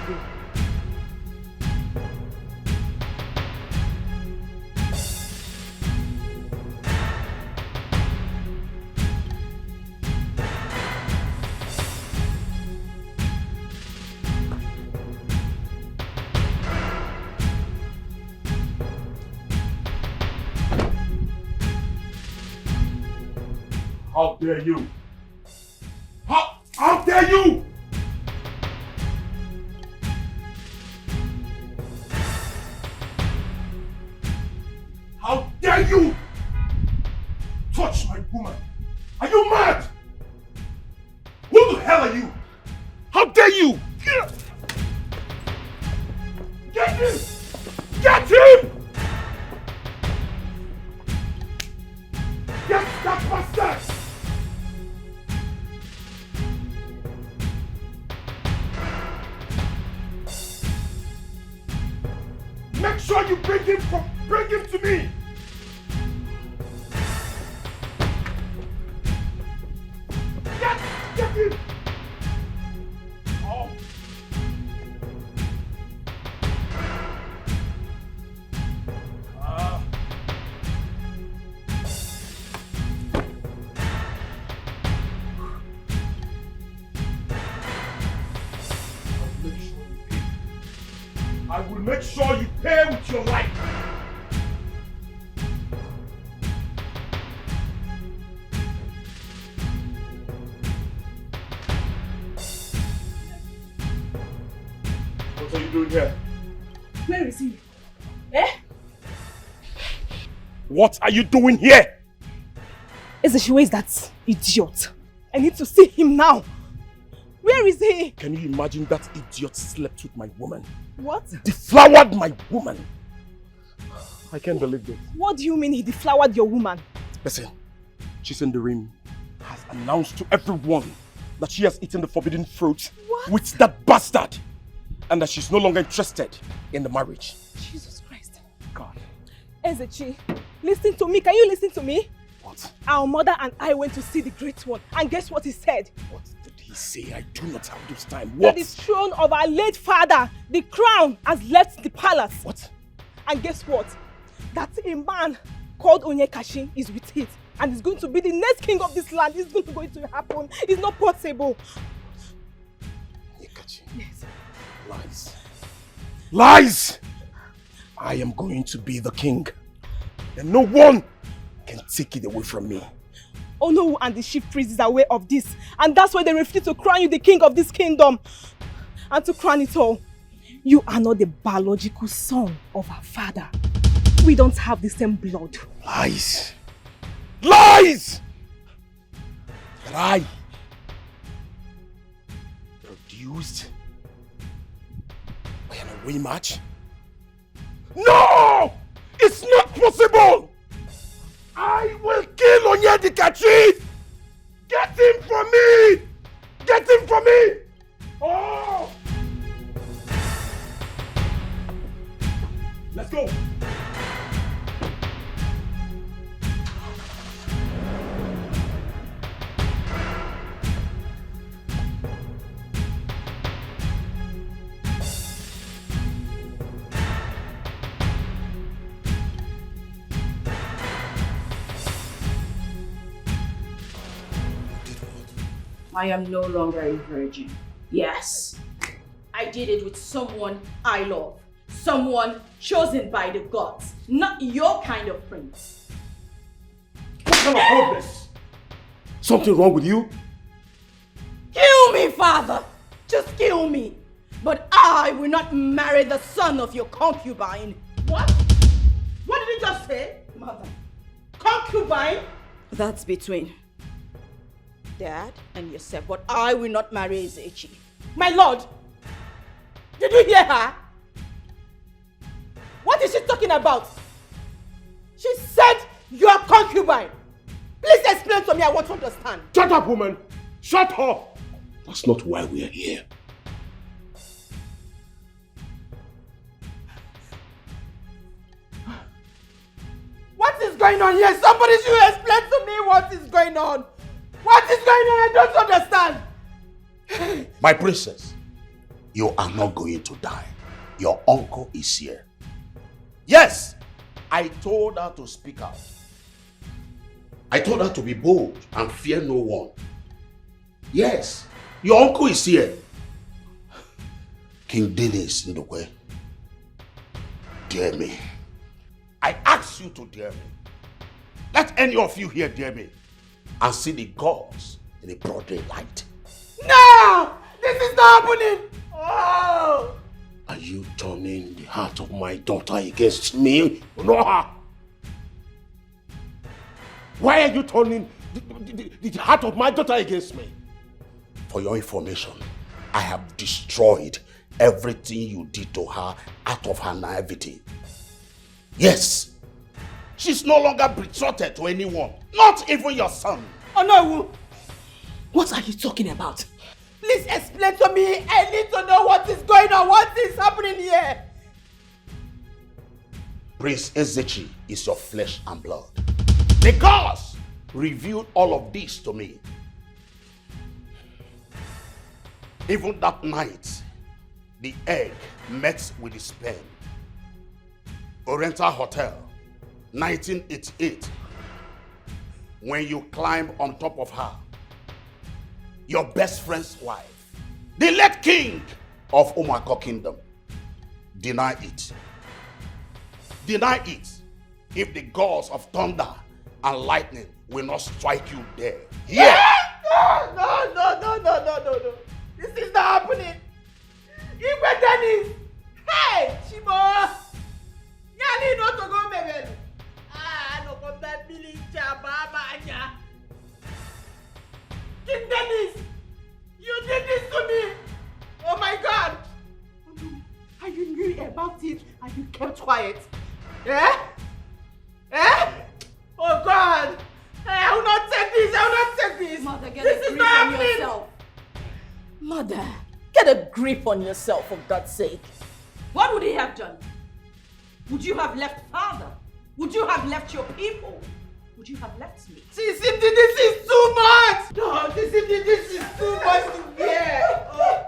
How dare you? How dare you? How dare you touch my woman? Are you mad? Who the hell are you? How dare you? Get him! Get him! Get that bastard! Make sure you bring him to me! Get him! Oh. I will make sure you pay with your life. What are you doing here? Where is he? Eh? What are you doing here? Ezechi, where is that idiot? I need to see him now. Where is he? Can you imagine that idiot slept with my woman? What? Deflowered my woman. I can't believe this. What do you mean he deflowered your woman? Listen, Chisenderim has announced to everyone that she has eaten the forbidden fruit with that bastard and that she's no longer interested in the marriage. Jesus Christ. God. Ezechi, listen to me. Can you listen to me? What? Our mother and I went to see the great one, and guess what he said? What did he say? I do not have this time. That What? the throne of our late father, the crown, has left the palace. What? And guess what? That a man called Onyekashi is with it and is going to be the next king of this land. It's not going to happen. It's not possible. Onyekashi? Yes. Lies. Lies! I am going to be the king. And no one can take it away from me. Onowu and the chief priests are aware of this, and that's why they refuse to crown you the king of this kingdom. And to crown it all, you are not the biological son of our father. We don't have the same blood. Lies! Lies! That I produced by an away match? No! It's not possible! I will kill Onyedikachi! Get him for me! Get him for me! Oh! Let's go! I am no longer a virgin. Yes, I did it with someone I love. Someone chosen by the gods. Not your kind of prince. What kind of hopeless? Something wrong with you? Kill me, father! Just kill me! But I will not marry the son of your concubine. What? What did you just say? Mother. Concubine? That's between Dad and yourself, but I will not marry Ezechi. My lord! Did you hear her? What is she talking about? She said you are concubine. Please explain to me, I want to understand. Shut up, woman! Shut up! That's not why we are here. What is going on here? Somebody should explain to me what is going on. What is going on? I don't understand. My princess, you are not going to die. Your uncle is here. Yes, I told her to speak out. I told her to be bold and fear no one. Yes, your uncle is here. King Dennis Ndokwe, dare me. I ask you to dare me. Let any of you here dare me and see the gods in a broad daylight. No! This is not happening! Oh! Are you turning the heart of my daughter against me? No! Why are you turning the heart of my daughter against me? For your information, I have destroyed everything you did to her out of her naivety. Yes, She's no longer betrothed to anyone, not even your son. Oh no! What are you talking about? Please explain to me. I need to know what is going on. What is happening here? Prince Ezechi is your flesh and blood. The gods revealed all of this to me. Even that night, the egg met with the sperm. Oriental Hotel, 1988. When you climb on top of her, your best friend's wife, the late king of Omako Kingdom, deny it. Deny it if the gods of thunder and lightning will not strike you there. Yeah. No. This is not happening. Igwe Dennis. Hey, Chimo. Yali no to go baby. No come that Billy Chababa anya. King Dennis, you did this to me. Oh my God. And you knew about it and you kept quiet. Eh? Oh God. I will not take this. Mother, get this a is grip not on happening. yourself. Mother, get a grip on yourself for God's sake. What would he have done? Would you have left father? Would you have left your people? Would you have left me? This is too much! No, this is too much to bear! Oh.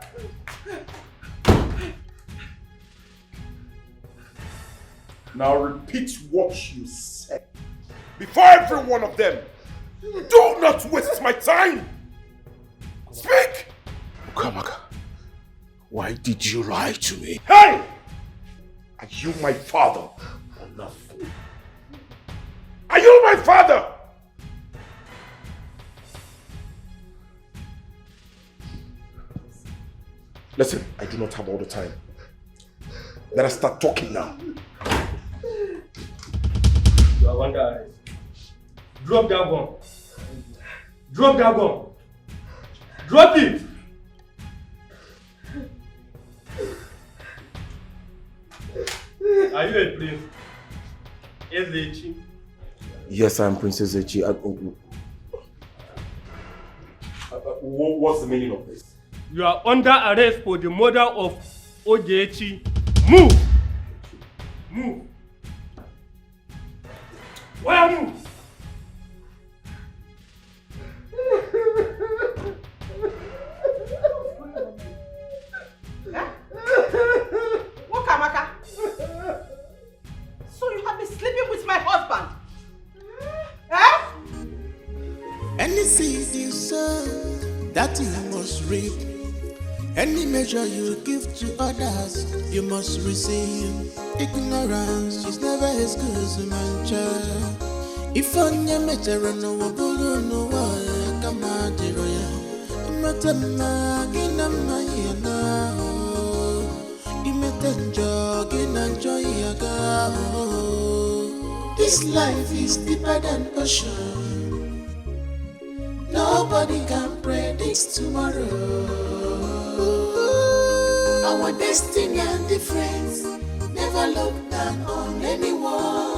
Now repeat what you said before every one of them. Do not waste my time! Speak! Ukamaka, why did you lie to me? Hey! Are you my father or not? Are you my father? Listen, I do not have all the time. Let us start talking now. You are under arrest. Drop that gun. Drop that gun. Drop it. Are you a prince? Ezechi? Yes, I'm Princess Echi. What's the meaning of this? You are under arrest for the murder of Ogechi. Move! Move! Where move? Wakamaka. So you have been sleeping with my husband? Any seed you sow, that you must reap. Any measure you give to others, you must receive. Ignorance is never as good as a man child. If on your measure no one no one come out the royal. Imatama ginama yana. Imatenjo ginanjo yaga. This life is deeper than ocean. Nobody can predict tomorrow. Our destiny and difference. Never look down on anyone.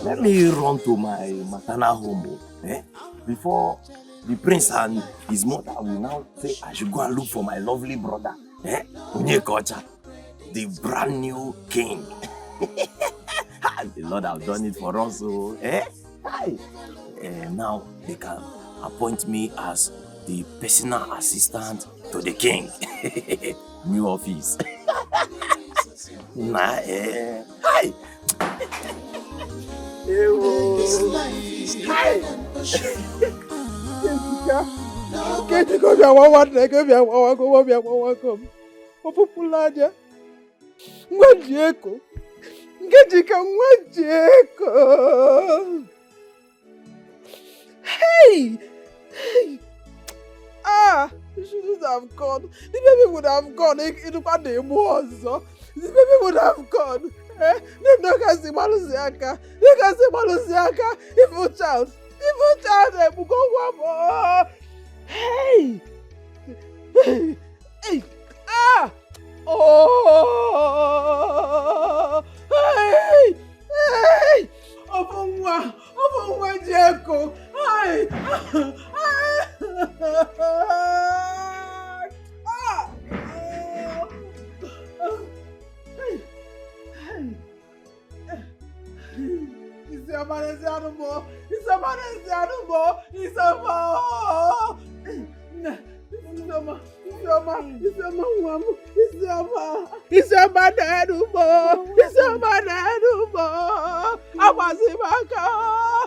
Let me run to my maternal home. Before the prince and his mother will now say I should go and look for my lovely brother. Onyekocha, the brand new king. The Lord have done it for us. So, now they can appoint me as the personal assistant to the king. New office. Hi. This life is high. Hey! You shouldn't have gone. The baby would have gone. The baby would have gone. Evil child. Hey! Ah! Oh! Hey! Hey! Ofunwa Jeko! Hey!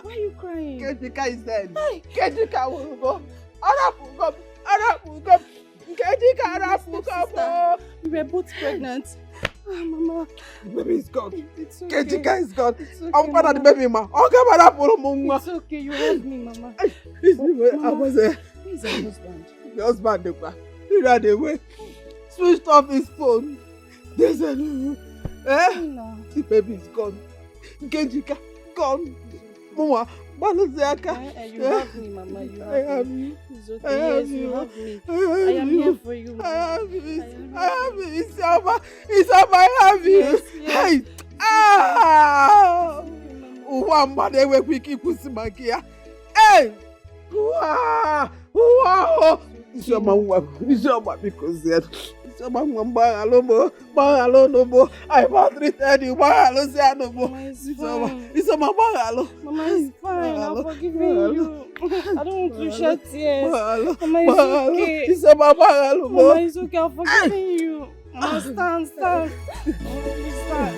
Why are you crying? Kejika is dead. Kejika will go. Arapugo. Kejika Arapugo. We were both pregnant. Mama. The baby is gone. It's okay. Kejika is gone. It's okay, I'm proud of the baby, ma. It's okay, you have me, Mama. I was there. Where's your husband? The husband, he ran away. Switched off his phone. They said, No. The baby is gone. Kejika, gone. Mama, Balaziaka. You have me, Mama. You have I have me. you. It's okay. I have Yes, you. you have me. I I have am you. here for you. I have you. I I have you. Isama, I have you. Yes, yes. Hey. Ah! Uwamba dewe kwiki kusimakia. Hey! Wow! Isama because yet. Isama mbangalomo, bangalomo. I maltreated you, bangalomo. Isama bangalo. Mama is fine. I'm forgiving you. I don't want to shed tears. Mama, it's okay. Isama bangalo. Mama, it's okay. I'm forgiving you. Mama, stand. Mama, please stand.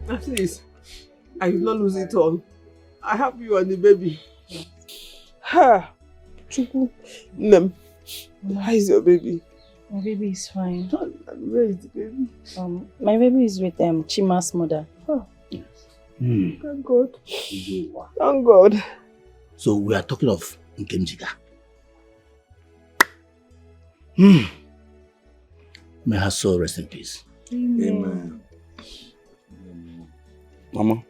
At least, I will not lose it all. I have you and the baby. Ha! Chuku, Nem, how is your baby? My baby is fine. Where is the baby? My baby is with Chima's mother. Oh. Thank God. Thank God. So we are talking of Nkemjika. May her soul rest in peace. Amen. Mama,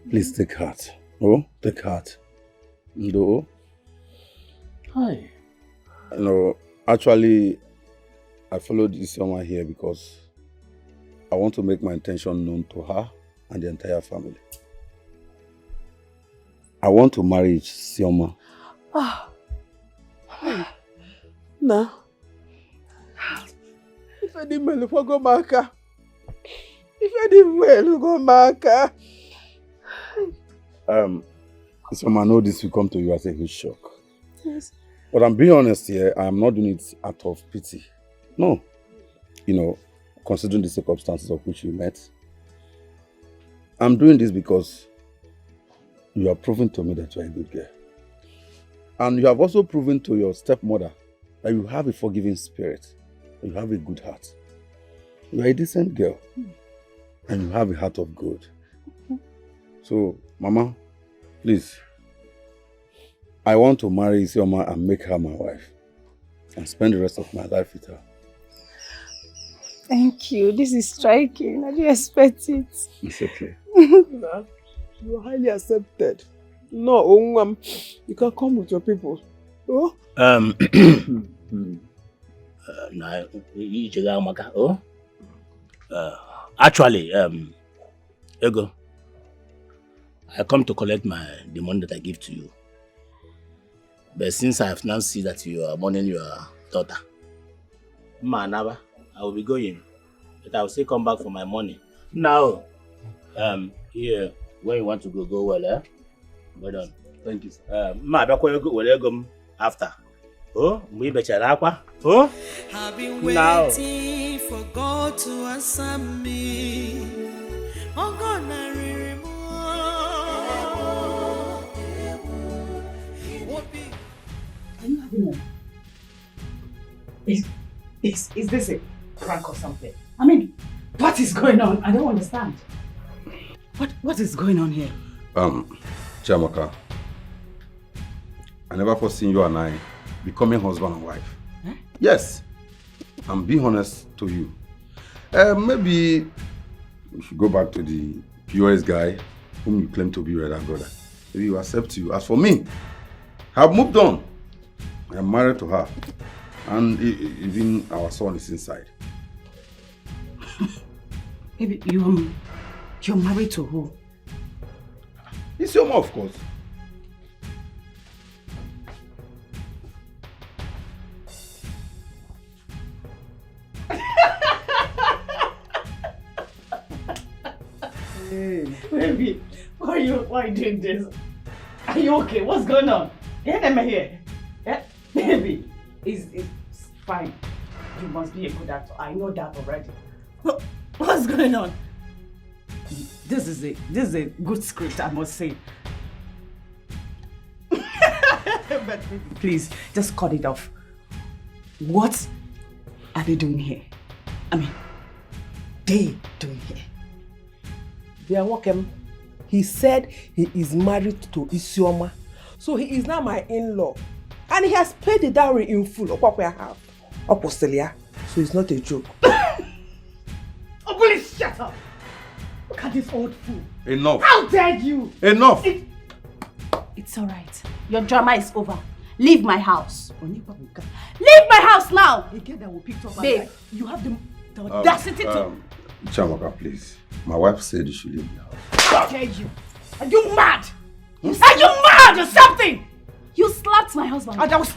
please take heart. Oh, take heart. No. Hi. No, actually, I followed Isioma here because I want to make my intention known to her and the entire family. I want to marry Isioma. Now, if I didn't well, go marker. If I didn't well, go marker. Isioma, I know this will come to you as a huge shock. Yes. But I'm being honest here, I am not doing it out of pity. No. You know, considering the circumstances of which you met. I'm doing this because you have proven to me that you are a good girl. And you have also proven to your stepmother that you have a forgiving spirit. You have a good heart. You are a decent girl. And you have a heart of gold. So, Mama, please, I want to marry Isioma and make her my wife. And spend the rest of my life with her. Thank you. This is striking. I didn't expect it. It's okay. No, you are highly accepted. No, you can come with your people. Oh? Actually, Ego, I come to collect the money that I give to you. But since I have now seen that you are mourning your daughter, I will be going. But I will still come back for my money. Now, here, when you want to go well, eh? Well done. Thank you, sir. Go after. Oh, we better aqua. Oh, I've been now. waiting for God to answer me. Oh God, I Are you having is this a prank or something? I mean, what is going on? I don't understand. What is going on here? Chiamaka, I never foreseen you and I becoming husband and wife. Eh? Yes, I'm being honest to you. Maybe we should go back to the POS guy whom you claim to be your elder brother. Maybe he will accept you. As for me, I've moved on. I am married to her. And even our son is inside. Maybe you're married to who? It's your mom, of course. Baby, why are you doing this? Are you okay? What's going on? Get them here. Yeah? Baby, it's fine. You must be a good actor. I know that already. What's going on? This is a good script, I must say. But baby, please, just cut it off. What are they doing here? I mean, they doing here? They are working. He said he is married to Isioma. So he is now my in-law. And he has paid the dowry in full. So it's not a joke. Oh, please shut up! Look at this old fool. Enough. How dare you? Enough. It's alright. Your drama is over. Leave my house. Leave my house now! Again, that will pick up. Babe, you have the audacity to... Chamaka, please. My wife said you should leave the house. How dare you? Are you mad? Are you mad or something? You slapped my husband. And I was...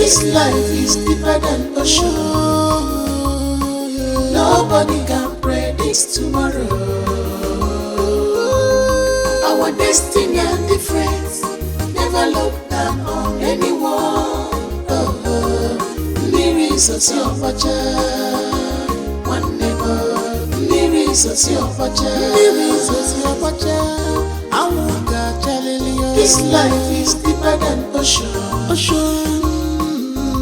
This life is deeper than ocean. Nobody can predict tomorrow. Our destiny and difference. Never look down on anyone. Lyrics of your one neighbor. Lyrics of your This life is deeper than ocean.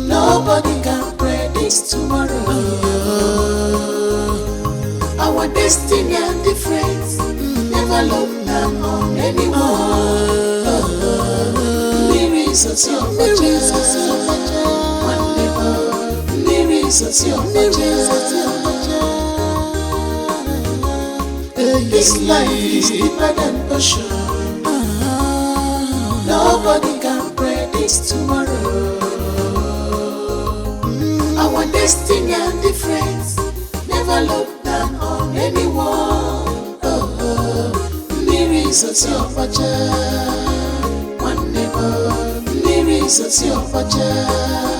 Nobody can predict tomorrow. Our destiny and difference. Never look down on anyone. Lyrics of your one neighbor. Lyrics of your This life is deeper than ocean. Nobody can predict tomorrow. Our destiny and difference. Never look down on anyone. Lyrics of your one neighbor. Lyrics of your